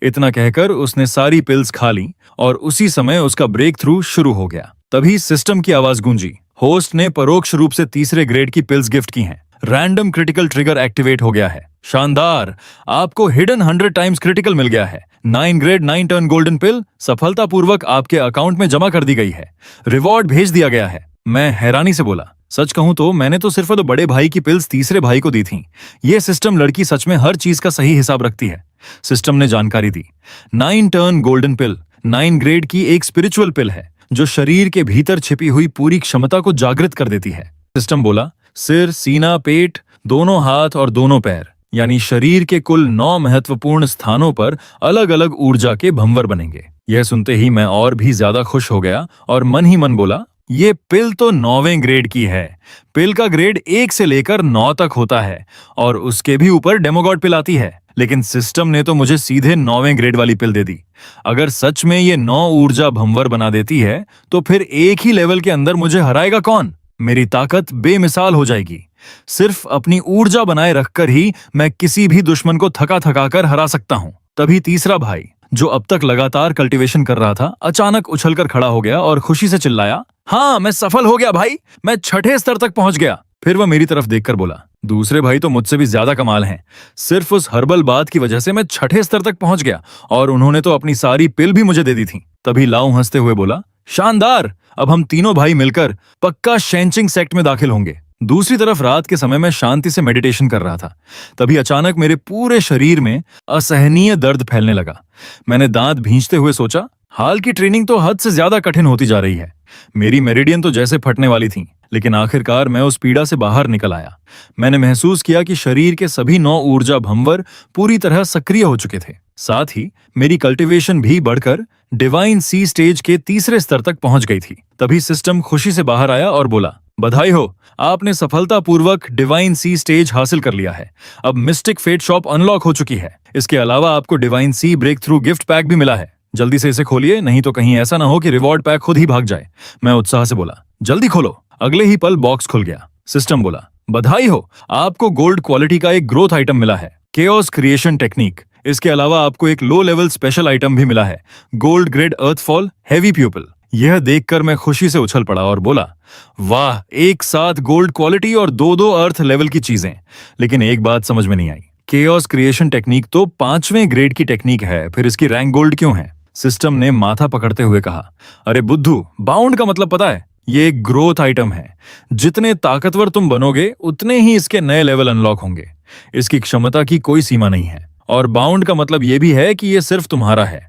S1: इतना कहकर उसने सारी पिल्स खा ली और उसी समय उसका ब्रेक थ्रू शुरू हो गया। तभी सिस्टम की आवाज गूंजी, होस्ट ने परोक्ष रूप से तीसरे ग्रेड की पिल्स गिफ्ट की हैं। रैंडम क्रिटिकल ट्रिगर एक्टिवेट हो गया है। शानदार, आपको हिडन 100 टाइम्स क्रिटिकल मिल गया है। 9 ग्रेड 9 टर्न गोल्डन पिल सफलतापूर्वक आपके अकाउंट में जमा कर दी गई है। रिवॉर्ड भेज दिया गया है। मैं हैरानी से बोला, सच कहूं तो मैंने तो सिर्फ बड़े भाई की पिल्स तीसरे भाई को दी थी। ये सिस्टम लड़की सच में हर चीज का सही हिसाब रखती है। सिस्टम ने जानकारी दी, 9 टर्न गोल्डन पिल 9 ग्रेड की एक स्पिरिचुअल पिल है जो शरीर के भीतर छिपी हुई पूरी क्षमता को जागृत कर देती है। सिस्टम बोला, सिर, सीना, पेट, दोनों हाथ और दोनों पैर, यानी शरीर के कुल 9 महत्वपूर्ण स्थानों पर अलग अलग ऊर्जा के भंवर बनेंगे। यह सुनते ही मैं और भी ज्यादा खुश हो गया और मन ही मन बोला, ये पिल तो 9वें ग्रेड की है। पिल का ग्रेड 1 से लेकर 9 तक होता है और उसके भी ऊपर डेमोगॉड पिल आती है, लेकिन सिस्टम ने तो मुझे सीधे 9वें ग्रेड वाली पिल दे दी। अगर सच में ये 9 ऊर्जा भंवर बना देती है तो फिर एक ही लेवल के अंदर मुझे हराएगा कौन? मेरी ताकत बेमिसाल हो जाएगी। सिर्फ अपनी ऊर्जा बनाए रखकर ही मैं किसी भी दुश्मन को थका थका कर हरा सकता हूँ। तभी तीसरा भाई, जो अब तक लगातार कल्टीवेशन कर रहा था, अचानक उछलकर खड़ा हो गया और खुशी से चिल्लाया, हाँ मैं सफल हो गया भाई, मैं 6ठे स्तर तक पहुंच गया। फिर वह मेरी तरफ देखकर बोला, दूसरे भाई तो मुझसे भी ज्यादा कमाल हैं। सिर्फ उस हर्बल बात की वजह से मैं 6ठे स्तर तक पहुंच गया और उन्होंने तो अपनी सारी पिल भी मुझे दे दी थी। तभी लाओ हंसते हुए बोला, शानदार, अब हम तीनों भाई मिलकर पक्का शेंचिंग सेक्ट में दाखिल होंगे। दूसरी तरफ रात के समय मैं शांति से मेडिटेशन कर रहा था। तभी अचानक मेरे पूरे शरीर में असहनीय दर्द फैलने लगा। मैंने दांत भींचते हुए सोचा, हाल की ट्रेनिंग तो हद से ज्यादा कठिन होती जा रही है। मेरी मेरिडियन तो जैसे फटने वाली थी, लेकिन आखिरकार मैं उस पीड़ा से बाहर निकल आया। मैंने महसूस किया कि शरीर के सभी 9 ऊर्जा भंवर पूरी तरह सक्रिय हो चुके थे। साथ ही मेरी कल्टीवेशन भी बढ़कर डिवाइन सी स्टेज के 3रे स्तर तक पहुंच गई थी। तभी सिस्टम खुशी से बाहर आया और बोला, बधाई हो, आपने सफलतापूर्वक डिवाइन सी स्टेज हासिल कर लिया है। अब मिस्टिक फेट शॉप अनलॉक हो चुकी है। इसके अलावा आपको डिवाइन सी ब्रेक थ्रू गिफ्ट पैक भी मिला है। जल्दी से इसे खोलिए, नहीं तो कहीं ऐसा ना हो कि रिवॉर्ड पैक खुद ही भाग जाए। मैं उत्साह से बोला, जल्दी खोलो। अगले ही पल बॉक्स खुल गया। सिस्टम बोला, बधाई हो, आपको गोल्ड क्वालिटी का एक ग्रोथ आइटम मिला है, केओस क्रिएशन टेक्निक। इसके अलावा आपको एक लो लेवल स्पेशल आइटम भी मिला है, गोल्ड ग्रेड अर्थफॉल हेवी प्यूपल। यह देखकर मैं खुशी से उछल पड़ा और बोला, वाह, एक साथ गोल्ड क्वालिटी और 2-2 अर्थ लेवल की चीजें। लेकिन एक बात समझ में नहीं आई, केओस क्रिएशन टेक्निक तो 5वें ग्रेड की टेक्निक है, फिर इसकी रैंक गोल्ड क्यों है? सिस्टम ने माथा पकड़ते हुए कहा, अरे बुद्धू, बाउंड का मतलब पता है? ये एक ग्रोथ आइटम है। जितने ताकतवर तुम बनोगे उतने ही इसके नए लेवल अनलॉक होंगे। इसकी क्षमता की कोई सीमा नहीं है। और बाउंड का मतलब ये भी है कि ये सिर्फ तुम्हारा है,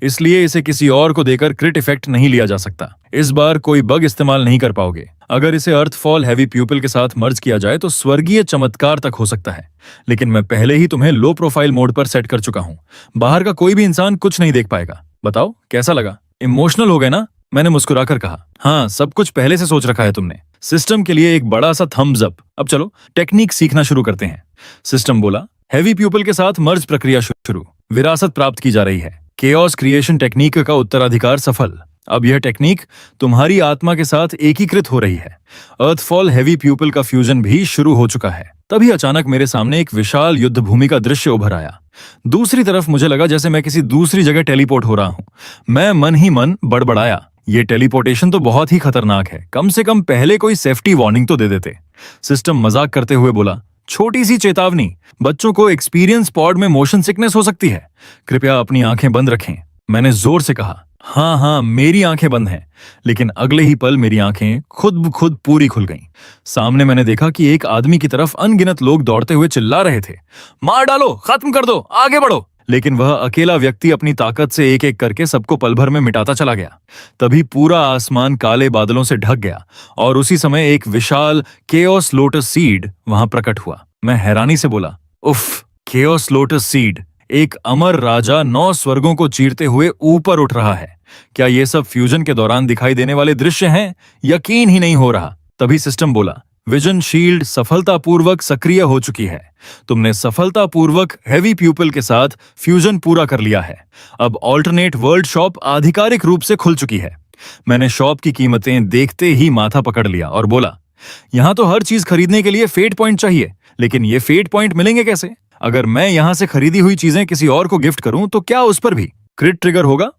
S1: इसलिए इसे किसी और को देकर क्रिट इफेक्ट नहीं लिया जा सकता। इस बार कोई बग इस्तेमाल नहीं कर पाओगे। अगर इसे अर्थफॉल हैवी प्यूपिल के साथ मर्ज किया जाए तो स्वर्गीय चमत्कार तक हो सकता है, लेकिन मैं पहले ही तुम्हें लो प्रोफाइल मोड पर सेट कर चुका हूं। बाहर का कोई भी इंसान कुछ नहीं देख पाएगा। बताओ कैसा लगा? इमोशनल हो गए ना? मैंने मुस्कुराकर कहा, हाँ, सब कुछ पहले से सोच रखा है तुमने। सिस्टम के लिए एक बड़ा सा थम्स अप। अब चलो टेक्निक सीखना शुरू करते हैं। सिस्टम बोला, हैवी प्यूपल के साथ मर्ज प्रक्रिया शुरू, विरासत प्राप्त की जा रही है, केओस क्रिएशन टेक्निक का उत्तराधिकार सफल। अब यह टेक्निक तुम्हारी आत्मा के साथ एकीकृत हो रही है। अर्थफॉल हैवी प्यूपल का फ्यूजन भी शुरू हो चुका है। तभी अचानक मेरे सामने एक विशाल युद्ध भूमि का दृश्य उभर आया। दूसरी तरफ मुझे लगा जैसे मैं किसी दूसरी जगह टेलीपोर्ट हो रहा हूं। मैं मन ही मन बड़बड़ाया, ये टेलीपोर्टेशन तो बहुत ही खतरनाक है, कम से कम पहले कोई सेफ्टी वार्निंग तो दे देते। सिस्टम मजाक करते हुए बोला, छोटी सी चेतावनी, बच्चों को एक्सपीरियंस पॉड में मोशन सिकनेस हो सकती है, कृपया अपनी आंखें बंद रखें। मैंने जोर से कहा, हाँ हाँ मेरी आंखें बंद हैं। लेकिन अगले ही पल मेरी आंखें खुद ब खुद पूरी खुल गईं। सामने मैंने देखा कि एक आदमी की तरफ अनगिनत लोग दौड़ते हुए चिल्ला रहे थे, मार डालो, खत्म कर दो, आगे बढ़ो। लेकिन वह अकेला व्यक्ति अपनी ताकत से एक एक करके सबको पल भर में मिटाता चला गया। तभी पूरा आसमान काले बादलों से ढक गया और उसी समय एक विशाल केओस लोटस सीड वहां प्रकट हुआ। मैं हैरानी से बोला, उफ, केओस लोटस सीड, एक अमर राजा 9 स्वर्गों को चीरते हुए ऊपर उठ रहा है। क्या ये सब फ्यूजन के दौरान दिखाई देने वाले दृश्य हैं? यकीन ही नहीं हो रहा। तभी सिस्टम बोला, विजन शील्ड सफलतापूर्वक सक्रिय हो चुकी है। तुमने सफलतापूर्वक हैवी प्यूपल के साथ फ्यूजन पूरा कर लिया है। अब ऑल्टरनेट वर्ल्ड शॉप आधिकारिक रूप से खुल चुकी है। मैंने शॉप की कीमतें देखते ही माथा पकड़ लिया और बोला, यहां तो हर चीज खरीदने के लिए फेट पॉइंट चाहिए, लेकिन ये फेट पॉइंट मिलेंगे कैसे? अगर मैं यहां से खरीदी हुई चीजें किसी और को गिफ्ट करूं तो क्या उस पर भी क्रिट ट्रिगर होगा?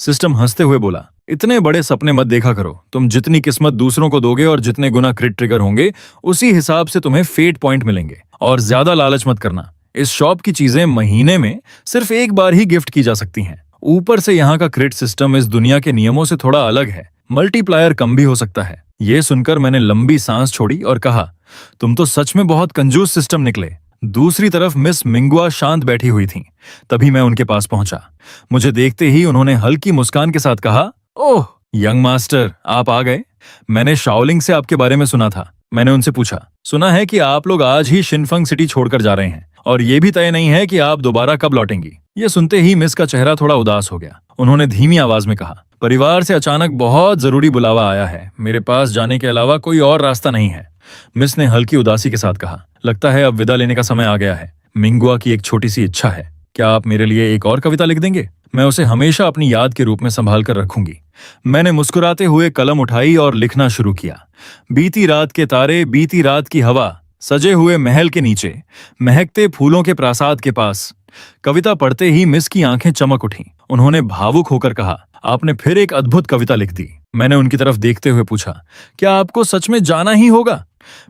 S1: सिस्टम हंसते हुए बोला, इतने बड़े सपने मत देखा करो। तुम जितनी किस्मत दूसरों को दोगे और जितने गुना क्रिट ट्रिगर होंगे, उसी हिसाब से तुम्हें फेट पॉइंट मिलेंगे। और ज्यादा लालच मत करना। इस शॉप की चीजें महीने में सिर्फ एक बार ही गिफ्ट की जा सकती हैं। ऊपर से यहाँ का क्रिट सिस्टम इस दुनिया के नियमों से थोड़ा अलग है। मल्टीप्लायर कम भी हो सकता है। ये सुनकर मैंने लंबी सांस छोड़ी और कहा, तुम तो सच में बहुत कंजूस सिस्टम निकले। दूसरी तरफ मिस मिंगुआ शांत बैठी हुई थीं। तभी मैं उनके पास पहुंचा। मुझे देखते ही उन्होंने हल्की मुस्कान के साथ कहा, ओह यंग मास्टर, आप आ गए। मैंने शाओलिंग से आपके बारे में सुना था। मैंने उनसे पूछा, सुना है कि आप लोग आज ही शिनफंग सिटी छोड़कर जा रहे हैं और ये भी तय नहीं है कि आप दोबारा कब लौटेंगी। ये सुनते ही मिस का चेहरा थोड़ा उदास हो गया। उन्होंने धीमी आवाज में कहा, परिवार से अचानक बहुत जरूरी बुलावा आया है। मेरे पास जाने के अलावा कोई और रास्ता नहीं है। मिस ने हल्की उदासी के साथ कहा, लगता है अब विदा लेने का समय आ गया है। मिंगुआ की एक छोटी सी इच्छा है, क्या आप मेरे लिए एक और कविता लिख देंगे? मैं उसे हमेशा अपनी याद के रूप में संभाल कर रखूंगी। मैंने मुस्कुराते हुए कलम उठाई और लिखना शुरू किया। बीती रात के तारे, बीती रात की हवा, सजे हुए महल के नीचे, महकते फूलों के प्रासाद के पास। कविता पढ़ते ही मिस की आंखें चमक उठीं। उन्होंने भावुक होकर कहा, आपने फिर एक अद्भुत कविता लिख दी। मैंने उनकी तरफ देखते हुए पूछा, क्या आपको सच में जाना ही होगा?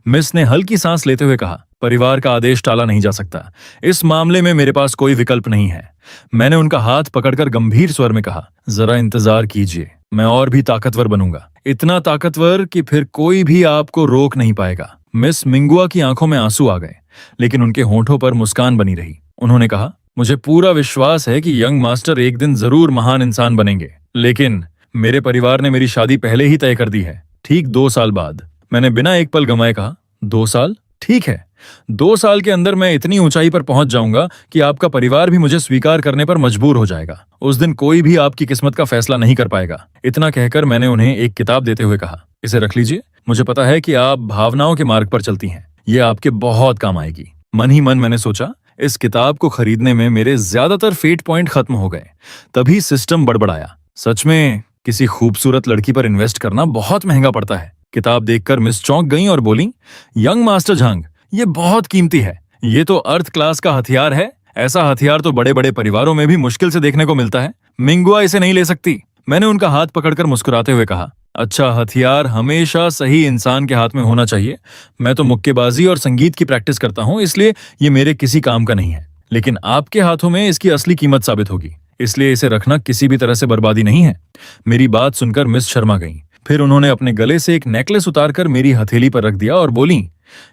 S1: मिस ने हल्की सांस लेते हुए कहा, परिवार का आदेश टाला नहीं जा सकता। इस मामले में मेरे पास कोई विकल्प नहीं है। मैंने उनका हाथ पकड़कर गंभीर स्वर में कहा, जरा इंतजार कीजिए, मैं और भी ताकतवर बनूंगा। इतना ताकतवर कि फिर कोई भी आपको रोक नहीं पाएगा। मिस मिंगुआ की आंखों में आंसू आ गए, लेकिन उनके होंठों पर मुस्कान बनी रही। उन्होंने कहा, मुझे पूरा विश्वास है कि यंग मास्टर एक दिन जरूर महान इंसान बनेंगे, लेकिन मेरे परिवार ने मेरी शादी पहले ही तय कर दी है, ठीक 2 साल बाद। मैंने बिना एक पल गंवाए कहा, 2 साल? ठीक है, 2 साल के अंदर मैं इतनी ऊंचाई पर पहुंच जाऊंगा कि आपका परिवार भी मुझे स्वीकार करने पर मजबूर हो जाएगा। उस दिन कोई भी आपकी किस्मत का फैसला नहीं कर पाएगा। इतना कहकर मैंने उन्हें एक किताब देते हुए कहा, इसे रख लीजिए। मुझे पता है कि आप भावनाओं के मार्ग पर चलती हैं, ये आपके बहुत काम आएगी। मन ही मन मैंने सोचा, इस किताब को खरीदने में मेरे ज्यादातर फेट पॉइंट खत्म हो गए। तभी सिस्टम बड़बड़ाया, सच में किसी खूबसूरत लड़की पर इन्वेस्ट करना बहुत महंगा पड़ता है। किताब देखकर मिस चौंक गईं और बोली, यंग मास्टर झांग, ये बहुत कीमती है। ये तो अर्थ क्लास का हथियार है। ऐसा हथियार तो बड़े बड़े परिवारों में भी मुश्किल से देखने को मिलता है। मिंगुआ इसे नहीं ले सकती। मैंने उनका हाथ पकड़कर मुस्कुराते हुए कहा, अच्छा हथियार हमेशा सही इंसान के हाथ में होना चाहिए। मैं तो मुक्केबाजी और संगीत की प्रैक्टिस करता हूँ, इसलिए ये मेरे किसी काम का नहीं है। लेकिन आपके हाथों में इसकी असली कीमत साबित होगी, इसलिए इसे रखना किसी भी तरह से बर्बादी नहीं है। मेरी बात सुनकर मिस शर्मा गईं। फिर उन्होंने अपने गले से एक नेकलेस उतारकर मेरी हथेली पर रख दिया और बोली,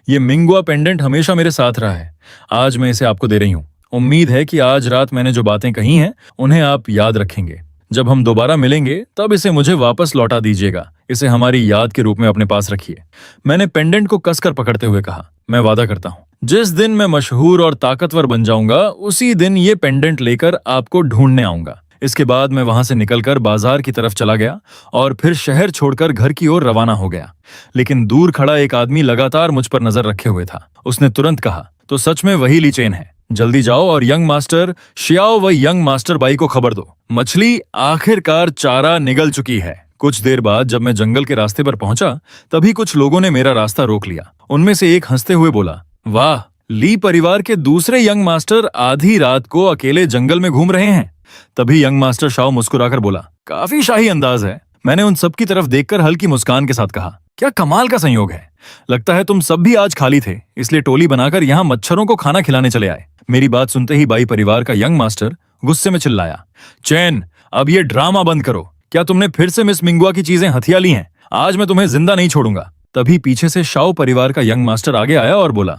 S1: ये मिंगुआ पेंडेंट हमेशा मेरे साथ रहा है। आज मैं इसे आपको दे रही हूँ। उम्मीद है कि आज रात मैंने जो बातें कही हैं उन्हें आप याद रखेंगे। जब हम दोबारा मिलेंगे तब इसे मुझे वापस लौटा दीजिएगा। इसे हमारी याद के रूप में अपने पास रखिए। मैंने पेंडेंट को कसकर पकड़ते हुए कहा, मैं वादा करता हूँ, जिस दिन मैं मशहूर और ताकतवर बन जाऊंगा उसी दिन ये पेंडेंट लेकर आपको ढूंढने आऊंगा। इसके बाद मैं वहां से निकलकर बाजार की तरफ चला गया और फिर शहर छोड़कर घर की ओर रवाना हो गया। लेकिन दूर खड़ा एक आदमी लगातार मुझ पर नजर रखे हुए था। उसने तुरंत कहा, तो सच में वही ली चेन है। जल्दी जाओ और यंग मास्टर शियाओ व यंग मास्टर बाई को खबर दो। मछली आखिरकार चारा निगल चुकी है। कुछ देर बाद जब मैं जंगल के रास्ते पर पहुंचा, तभी कुछ लोगों ने मेरा रास्ता रोक लिया। उनमें से एक हंसते हुए बोला, वाह, ली परिवार के दूसरे यंग मास्टर आधी रात को अकेले जंगल में घूम रहे हैं। तभी यंग मास्टर शाओ मुस्कुराकर बोला, काफी शाही अंदाज है। मैंने उन सब की तरफ देखकर हल्की मुस्कान के साथ कहा, क्या कमाल का संयोग है। लगता है तुम सब भी आज खाली थे, इसलिए टोली बनाकर यहाँ मच्छरों को खाना खिलाने चले आए। मेरी बात सुनते ही बाई परिवार का यंग मास्टर गुस्से में चिल्लाया, चैन, अब ये ड्रामा बंद करो। क्या तुमने फिर से मिस मिंगुआ की चीजें हथिया ली हैं? आज मैं तुम्हें जिंदा नहीं छोड़ूंगा। तभी पीछे से शाओ परिवार का यंग मास्टर आगे आया और बोला,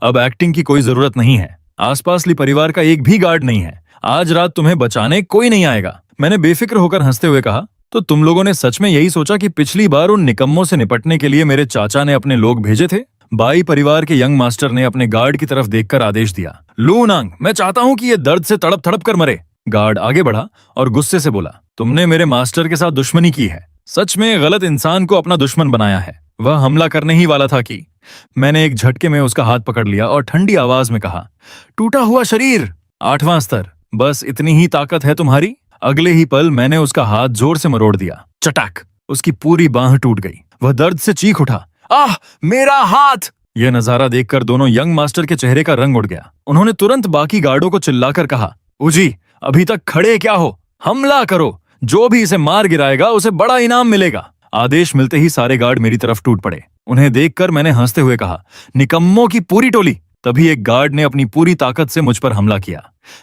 S1: अब एक्टिंग की कोई जरूरत नहीं है। आसपास ली परिवार का एक भी गार्ड नहीं है। आज रात तुम्हें बचाने कोई नहीं आएगा। मैंने बेफिक्र होकर हंसते हुए कहा, तो तुम लोगों ने सच में यही सोचा कि पिछली बार उन निकम्मों से निपटने के लिए मेरे चाचा ने अपने लोग भेजे थे? बाई परिवार के यंग मास्टर ने अपने गार्ड की तरफ देखकर आदेश दिया, लूनांग, मैं चाहता हूं कि ये दर्द से तड़प तड़प कर मरे। गार्ड आगे बढ़ा और गुस्से से बोला, तुमने मेरे मास्टर के साथ दुश्मनी की है। सच में गलत इंसान को अपना दुश्मन बनाया है। वह हमला करने ही वाला था कि। मैंने एक झटके में उसका हाथ पकड़ लिया और ठंडी आवाज में कहा, टूटा हुआ शरीर, 8वां स्तर, बस इतनी ही ताकत है तुम्हारी? अगले ही पल मैंने उसका हाथ जोर से मरोड़ दिया। चटाक, उसकी पूरी बांह टूट गई। वह दर्द से चीख उठा, आह, मेरा हाथ। यह नजारा देखकर दोनों यंग मास्टर के चेहरे का रंग उड़ गया। उन्होंने तुरंत बाकी गार्डों को चिल्लाकर कहा, उजी, अभी तक खड़े क्या हो, हमला करो। जो भी इसे मार गिराएगा उसे बड़ा इनाम मिलेगा। आदेश मिलते ही सारे गार्ड मेरी तरफ टूट पड़े। उन्हें देखकर मैंने हंसते हुए कहा, निकम्मों की पूरी टोली। तभी एक गार्ड ने अपनी पूरी ताकत से मुझ पर हमला किया,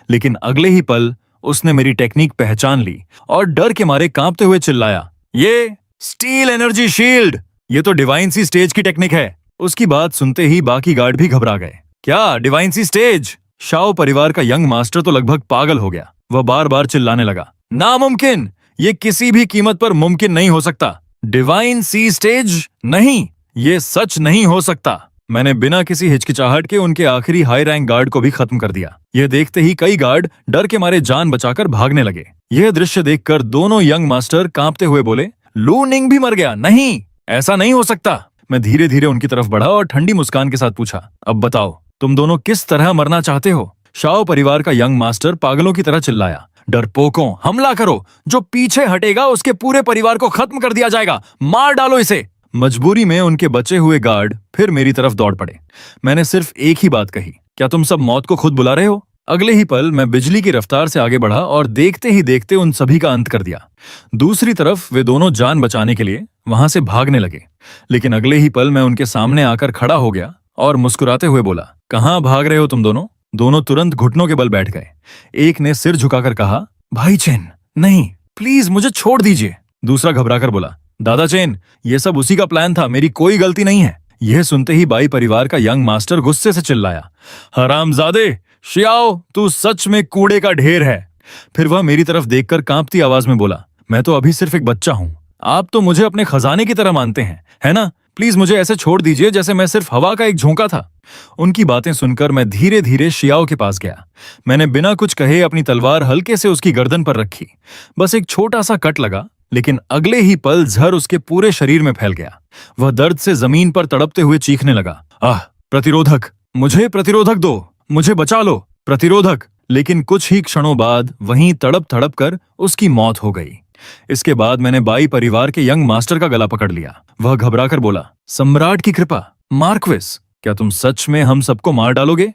S1: लेकिन अगले ही पल उसने मेरी टेक्निक पहचान ली और डर के मारे कांपते हुए चिल्लाया, ये स्टील एनर्जी शील्ड, ये तो डिवाइन सी स्टेज की टेक्निक है। उसकी बात सुनते ही बाकी गार्ड भी घबरा गए। क्या डिवाइन सी स्टेज? शाओ परिवार का यंग मास्टर तो लगभग पागल हो गया। वह बार बार चिल्लाने लगा, नामुमकिन, ये किसी भी कीमत पर मुमकिन नहीं हो सकता। डिवाइन सी स्टेज नहीं, ये सच नहीं हो सकता। मैंने बिना किसी हिचकिचाहट के उनके आखिरी हाई रैंक गार्ड को भी खत्म कर दिया। यह देखते ही कई गार्ड डर के मारे जान बचाकर भागने लगे। यह दृश्य देखकर दोनों यंग मास्टर कांपते हुए बोले, लू निंग भी मर गया? नहीं, ऐसा नहीं हो सकता। मैं धीरे धीरे उनकी तरफ बढ़ा और ठंडी मुस्कान के साथ पूछा, अब बताओ, तुम दोनों किस तरह मरना चाहते हो? शाओ परिवार का यंग मास्टर पागलों की तरह चिल्लाया, डरपोकों, हमला करो। जो पीछे हटेगा उसके पूरे परिवार को खत्म कर दिया जाएगा। मार डालो इसे। मजबूरी में उनके बचे हुए गार्ड फिर मेरी तरफ दौड़ पड़े। मैंने सिर्फ एक ही बात कही, क्या तुम सब मौत को खुद बुला रहे हो? अगले ही पल मैं बिजली की रफ्तार से आगे बढ़ा और देखते ही देखते उन सभी का अंत कर दिया। दूसरी तरफ वे दोनों जान बचाने के लिए वहां से भागने लगे, लेकिन अगले ही पल मैं उनके सामने आकर खड़ा हो गया और मुस्कुराते हुए बोला, कहाँ भाग रहे हो तुम दोनों? दोनों तुरंत घुटनों के बल बैठ गए। एक ने सिर झुकाकर कहा, भाई चेन, नहीं, प्लीज मुझे छोड़ दीजिए। दूसरा घबराकर बोला, दादा चेन, ये सब उसी का प्लान था, मेरी कोई गलती नहीं है। यह सुनते ही बाई परिवार का यंग मास्टर गुस्से से चिल्लाया, हरामजादे, शियाओ, तू सच में कूड़े का ढेर है। फिर वह मेरी तरफ देखकर कांपती आवाज में बोला, मैं तो अभी सिर्फ एक बच्चा हूं, आप तो मुझे अपने खजाने की तरह मानते हैं, है ना? प्लीज मुझे ऐसे छोड़ दीजिए जैसे मैं सिर्फ हवा का एक झोंका था। उनकी बातें सुनकर मैं धीरे धीरे शियाओ के पास गया। मैंने बिना कुछ कहे अपनी तलवार हल्के से उसकी गर्दन पर रखी। बस एक छोटा सा कट लगा, लेकिन अगले ही पल जहर उसके पूरे शरीर में फैल गया। वह दर्द से जमीन पर तड़पते हुए चीखने लगा, आह, प्रतिरोधक, मुझे प्रतिरोधक दो, मुझे बचा लो, प्रतिरोधक। लेकिन कुछ ही क्षणों बाद वहीं तड़प तड़प कर उसकी मौत हो गई। इसके बाद मैंने बाई परिवार के यंग मास्टर का गला पकड़ लिया। वह घबराकर बोला, सम्राट की कृपा, मार्क्विस, क्या तुम सच में हम सबको मार डालोगे?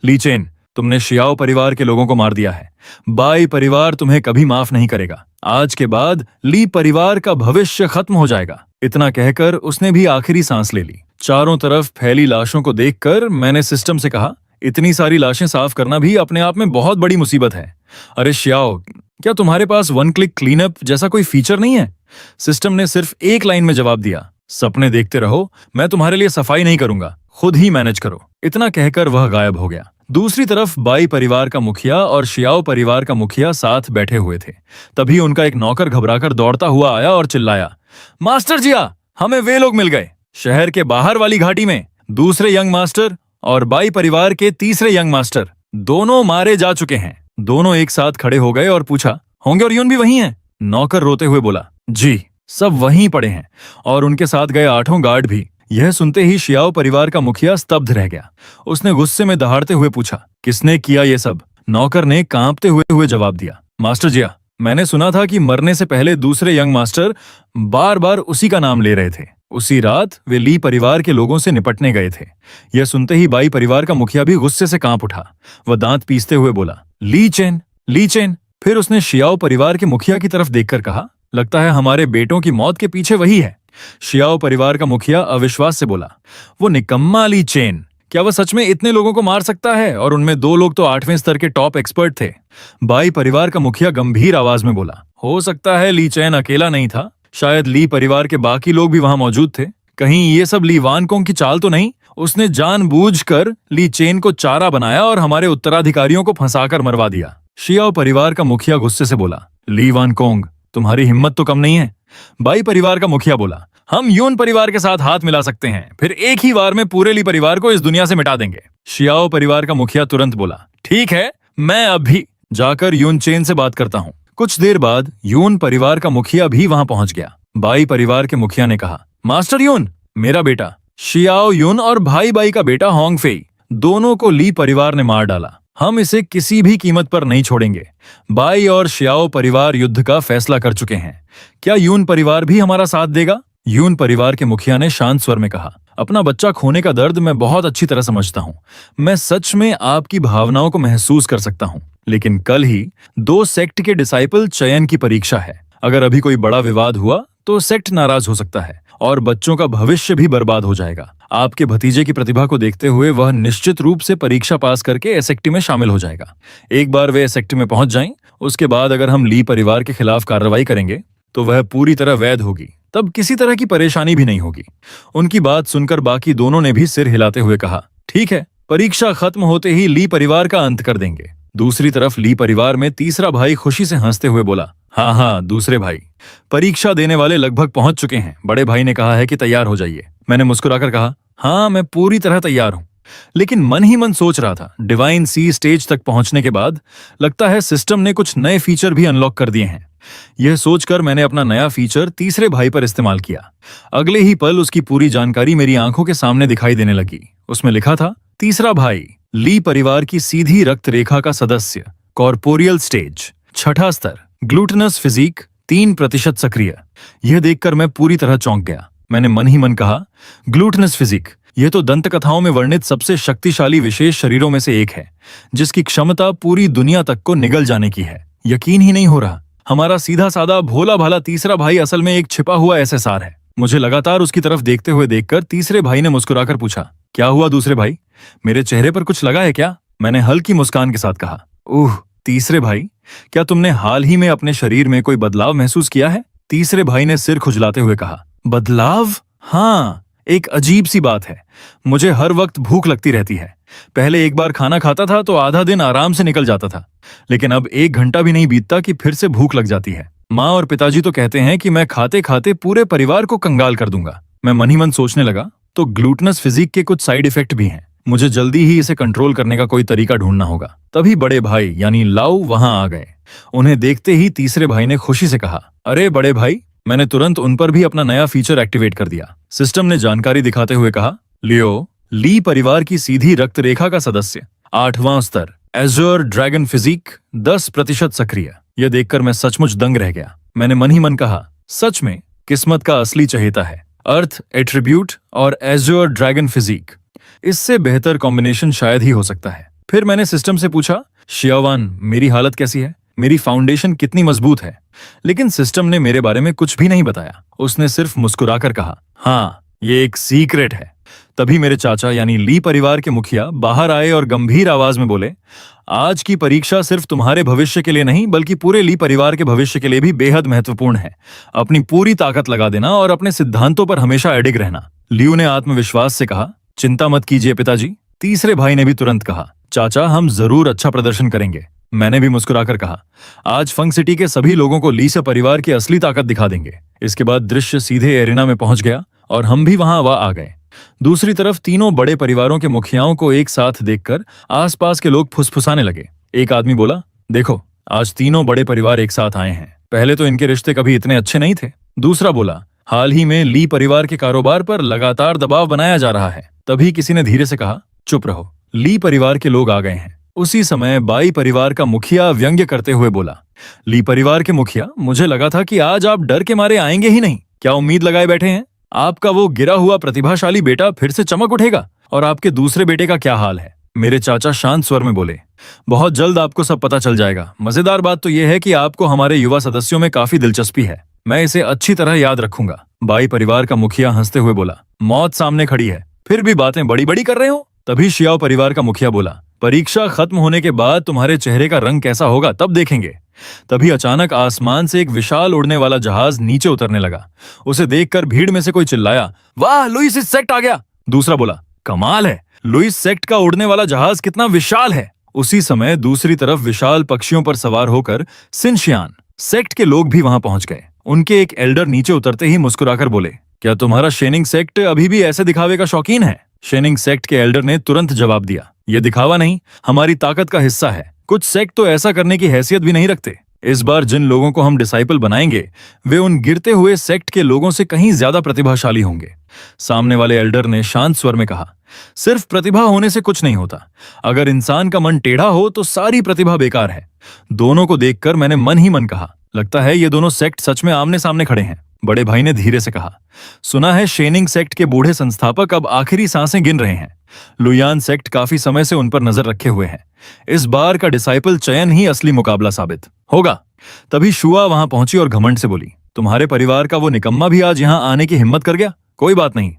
S1: ली चेन, तुमने शियाओ परिवार के लोगों को मार दिया है। बाई परिवार तुम्हें कभी माफ नहीं करेगा। आज के बाद ली परिवार का भविष्य खत्म हो जाएगा। इतना कहकर उसने भी आखिरी सांस ले ली। चारों तरफ फैली लाशों को देखकर मैंने सिस्टम से कहा, इतनी सारी लाशें साफ करना भी अपने आप में बहुत बड़ी मुसीबत है। अरे शियाओ, क्या तुम्हारे पास वन क्लिक क्लीनअप जैसा कोई फीचर नहीं है? सिस्टम ने सिर्फ एक लाइन में जवाब दिया, सपने देखते रहो, मैं तुम्हारे लिए सफाई नहीं करूंगा, खुद ही मैनेज करो। इतना कहकर वह गायब हो गया। दूसरी तरफ बाई परिवार का मुखिया और शियाओ परिवार का मुखिया साथ बैठे हुए थे। तभी उनका एक नौकर घबराकर दौड़ता हुआ आया और चिल्लाया, मास्टर जिया, हमें वे लोग मिल गए। शहर के बाहर वाली घाटी में दूसरे यंग मास्टर और बाई परिवार के तीसरे यंग मास्टर दोनों मारे जा चुके हैं। दोनों एक साथ खड़े हो गए और पूछा, होंगे और यून भी वही हैं? नौकर रोते हुए बोला, जी, सब वहीं पड़े हैं और उनके साथ गए 8 गार्ड भी। यह सुनते ही शियाओ परिवार का मुखिया स्तब्ध रह गया। उसने गुस्से में दहाड़ते हुए पूछा, किसने किया ये सब? नौकर ने कांपते हुए जवाब दिया, मास्टर जिया, मैंने सुना था कि मरने से पहले दूसरे यंग मास्टर बार बार उसी का नाम ले रहे थे। उसी रात वे ली परिवार के लोगों से निपटने गए थे। यह सुनते ही बाई परिवार का मुखिया भी गुस्से से कांप उठा। वह दांत पीसते हुए बोला, ली चेन, ली चेन। फिर उसने शियाओ परिवार के मुखिया की तरफ देखकर कहा, लगता है हमारे बेटों की मौत के पीछे वही है। शियाओ परिवार का मुखिया अविश्वास से बोला, वो निकम्मा ली चेन, क्या वह सच में इतने लोगों को मार सकता है? और उनमें 2 लोग तो 8वें स्तर के टॉप एक्सपर्ट थे। बाई परिवार का मुखिया गंभीर आवाज में बोला, हो सकता है ली चेन अकेला नहीं था, शायद ली परिवार के बाकी लोग भी वहां मौजूद थे। कहीं ये सब ली वानकोंग की चाल तो नहीं? उसने जानबूझकर ली चेन को चारा बनाया और हमारे उत्तराधिकारियों को फंसाकर मरवा दिया। शियाओ परिवार का मुखिया गुस्से से बोला, ली वानकोंग, तुम्हारी हिम्मत तो कम नहीं है। बाई परिवार का मुखिया बोला, हम यून परिवार के साथ हाथ मिला सकते हैं, फिर एक ही वार में पूरे ली परिवार को इस दुनिया से मिटा देंगे। शियाओ परिवार का मुखिया तुरंत बोला, ठीक है, मैं अभी जाकर यून चेन से बात करता हूँ। कुछ देर बाद यून परिवार का मुखिया भी वहां पहुंच गया। बाई परिवार के मुखिया ने कहा, मास्टर यून, मेरा बेटा शियाओ यून और भाई बाई का बेटा होंग फेई, दोनों को ली परिवार ने मार डाला। हम इसे किसी भी कीमत पर नहीं छोड़ेंगे। बाई और शियाओ परिवार युद्ध का फैसला कर चुके हैं। क्या यून परिवार भी हमारा साथ देगा? यून परिवार के मुखिया ने शांत स्वर में कहा, अपना बच्चा खोने का दर्द मैं बहुत अच्छी तरह समझता हूँ। मैं सच में आपकी भावनाओं को महसूस कर सकता हूँ, लेकिन कल ही 2 सेक्ट के डिसाइपल चयन की परीक्षा है। अगर अभी कोई बड़ा विवाद हुआ तो सेक्ट नाराज हो सकता है और बच्चों का भविष्य भी बर्बाद हो जाएगा। आपके भतीजे की प्रतिभा को देखते हुए वह निश्चित रूप से परीक्षा पास करके एसेक्टी में शामिल हो जाएगा। एक बार वे एसेक्टी में पहुंच जाएं, उसके बाद अगर हम ली परिवार के खिलाफ कार्रवाई करेंगे तो वह पूरी तरह वैध होगी। तब किसी तरह की परेशानी भी नहीं होगी। उनकी बात सुनकर बाकी दोनों ने भी सिर हिलाते हुए कहा, ठीक है, परीक्षा खत्म होते ही ली परिवार का अंत कर देंगे। दूसरी तरफ ली परिवार में तीसरा भाई खुशी से हंसते हुए बोला, हाँ, दूसरे भाई, परीक्षा देने वाले लगभग पहुंच चुके हैं। बड़े भाई ने कहा है कि तैयार हो जाइए। मैंने मुस्कुराकर कहा, हाँ, मैं पूरी तरह तैयार हूं। लेकिन मन ही मन सोच रहा था, डिवाइन सी स्टेज तक पहुंचने के बाद लगता है सिस्टम ने कुछ नए फीचर भी अनलॉक कर दिए हैं। यह सोचकर मैंने अपना नया फीचर तीसरे भाई पर इस्तेमाल किया। अगले ही पल उसकी पूरी जानकारी मेरी आंखों के सामने दिखाई देने लगी। उसमें लिखा था, तीसरा भाई, ली परिवार की सीधी रक्त रेखा का सदस्य, कॉर्पोरियल स्टेज, 6ठा स्तर, ग्लूटनस फिजिक, 3% सक्रिय। यह देखकर मैं पूरी तरह चौंक गया। मैंने मन ही मन कहा, ग्लूटनस फिजिक, यह तो दंत कथाओं में वर्णित सबसे शक्तिशाली विशेष शरीरों में से एक है, जिसकी क्षमता पूरी दुनिया तक को निगल जाने की है। यकीन ही नहीं हो रहा, हमारा सीधा साधा भोला भाला तीसरा भाई असल में एक छिपा हुआ एसएसआर है। मुझे लगातार उसकी तरफ देखते हुए देखकर तीसरे भाई ने मुस्कुराकर पूछा, क्या हुआ दूसरे भाई, मेरे चेहरे पर कुछ लगा है क्या? मैंने हल्की मुस्कान के साथ कहा, ओह तीसरे भाई, क्या तुमने हाल ही में अपने शरीर में कोई बदलाव महसूस किया है? तीसरे भाई ने सिर खुजलाते हुए कहा, बदलाव? हाँ, एक अजीब सी बात है। मुझे हर वक्त भूख लगती रहती है। पहले एक बार खाना खाता था तो आधा दिन आराम से निकल जाता था, लेकिन अब 1 घंटा भी नहीं बीतता कि फिर से भूख लग जाती है। माँ और पिताजी तो कहते हैं कि मैं खाते खाते पूरे परिवार को कंगाल कर दूंगा। मैं मन ही मन सोचने लगा, तो ग्लूटनस फिजिक के कुछ साइड इफेक्ट भी हैं। मुझे जल्दी ही इसे कंट्रोल करने का कोई तरीका ढूंढना होगा। तभी बड़े भाई यानी लाऊ वहां आ गए। उन्हें देखते ही तीसरे भाई ने खुशी से कहा, अरे बड़े भाई, मैंने तुरंत उन पर भी अपना नया फीचर एक्टिवेट कर दिया। सिस्टम ने जानकारी दिखाते हुए कहा, लियो, ली परिवार की सीधी रक्त रेखा का सदस्य, 8वां स्तर, एज़्योर ड्रैगन फिजिक, 10% सक्रिय। यह देखकर मैं सचमुच दंग रह गया। मैंने मन ही मन कहा, सच में किस्मत का असली चहेता है। अर्थ एट्रीब्यूट और एज़्योर ड्रैगन फिजिक, इससे बेहतर कॉम्बिनेशन शायद ही हो सकता है। फिर मैंने सिस्टम से पूछा, शियावान, मेरी हालत कैसी है? मेरी फाउंडेशन कितनी मजबूत है? लेकिन सिस्टम ने मेरे बारे में कुछ भी नहीं बताया। उसने सिर्फ मुस्कुराकर कहा, हाँ, ये एक सीक्रेट है। तभी मेरे चाचा यानी ली परिवार के मुखिया बाहर आए और गंभीर आवाज में बोले, आज की परीक्षा सिर्फ तुम्हारे भविष्य के लिए नहीं बल्कि पूरे ली परिवार के भविष्य के लिए भी बेहद महत्वपूर्ण है। अपनी पूरी ताकत लगा देना और अपने सिद्धांतों पर हमेशा अडिग रहना। लियू ने आत्मविश्वास से कहा, चिंता मत कीजिए पिताजी। तीसरे भाई ने भी तुरंत कहा, चाचा, हम जरूर अच्छा प्रदर्शन करेंगे। मैंने भी मुस्कुराकर कहा, आज फंग सिटी के सभी लोगों को लीसा परिवार की असली ताकत दिखा देंगे। इसके बाद दृश्य सीधे एरिना में पहुंच गया और हम भी वहां आ गए। दूसरी तरफ तीनों बड़े परिवारों के मुखियाओं को एक साथ देखकर आसपास के लोग फुसफुसाने लगे। एक आदमी बोला, देखो, आज तीनों बड़े परिवार एक साथ आए हैं। पहले तो इनके रिश्ते कभी इतने अच्छे नहीं थे। दूसरा बोला, हाल ही में ली परिवार के कारोबार पर लगातार दबाव बनाया जा रहा है। तभी किसी ने धीरे से कहा, चुप रहो, ली परिवार के लोग आ गए हैं। उसी समय बाई परिवार का मुखिया व्यंग्य करते हुए बोला, ली परिवार के मुखिया, मुझे लगा था कि आज आप डर के मारे आएंगे ही नहीं। क्या उम्मीद लगाए बैठे हैं? आपका वो गिरा हुआ प्रतिभाशाली बेटा फिर से चमक उठेगा? और आपके दूसरे बेटे का क्या हाल है? मेरे चाचा शांत स्वर में बोले, बहुत जल्द आपको सब पता चल जाएगा। मजेदार बात तो यह है कि आपको हमारे युवा सदस्यों में काफी दिलचस्पी है। मैं इसे अच्छी तरह याद रखूंगा। बाई परिवार का मुखिया हंसते हुए बोला, मौत सामने खड़ी है, फिर भी बातें बड़ी बड़ी कर रहे हो। तभी शियाओ परिवार का मुखिया बोला, परीक्षा खत्म होने के बाद तुम्हारे चेहरे का रंग कैसा होगा तब देखेंगे। तभी अचानक आसमान से एक विशाल उड़ने वाला जहाज नीचे उतरने लगा। उसे देखकर भीड़ में से कोई चिल्लाया, वाह, लुइस सेक्ट आ गया। दूसरा बोला, कमाल है, लुइस सेक्ट का उड़ने वाला जहाज कितना विशाल है। उसी समय दूसरी तरफ विशाल पक्षियों पर सवार होकर सिनशियान सेक्ट के लोग भी वहां पहुंच गए। उनके एक एल्डर नीचे उतरते ही मुस्कुराकर बोले, क्या तुम्हारा शेनिंग सेक्ट अभी भी ऐसे दिखावे का शौकीन है? शेनिंग सेक्ट के एल्डर ने तुरंत जवाब दिया, यह दिखावा नहीं, हमारी ताकत का हिस्सा है। कुछ सेक्ट तो ऐसा करने की हैसियत भी नहीं रखते। इस बार जिन लोगों को हम डिसाइपल बनाएंगे वे उन गिरते हुए सेक्ट के लोगों से कहीं ज्यादा प्रतिभाशाली होंगे। सामने वाले एल्डर ने शांत स्वर में कहा, सिर्फ प्रतिभा होने से कुछ नहीं होता। अगर इंसान का मन टेढ़ा हो तो सारी प्रतिभा बेकार है। दोनों को देखकर मैंने मन ही मन कहा, लगता है ये दोनों सेक्ट सच में आमने सामने खड़े हैं। बड़े भाई ने धीरे से कहा, सुना है शेनिंग सेक्ट के बूढ़े संस्थापक अब आखिरी सांसें गिन रहे हैं। लुयान सेक्ट काफी समय से उन पर नजर रखे हुए हैं। इस बार का डिसाइपल चयन ही असली मुकाबला साबित होगा। तभी शुआ वहां पहुंची और घमंड से बोली, तुम्हारे परिवार का वो निकम्मा भी आज यहां आने की हिम्मत कर गया। कोई बात नहीं,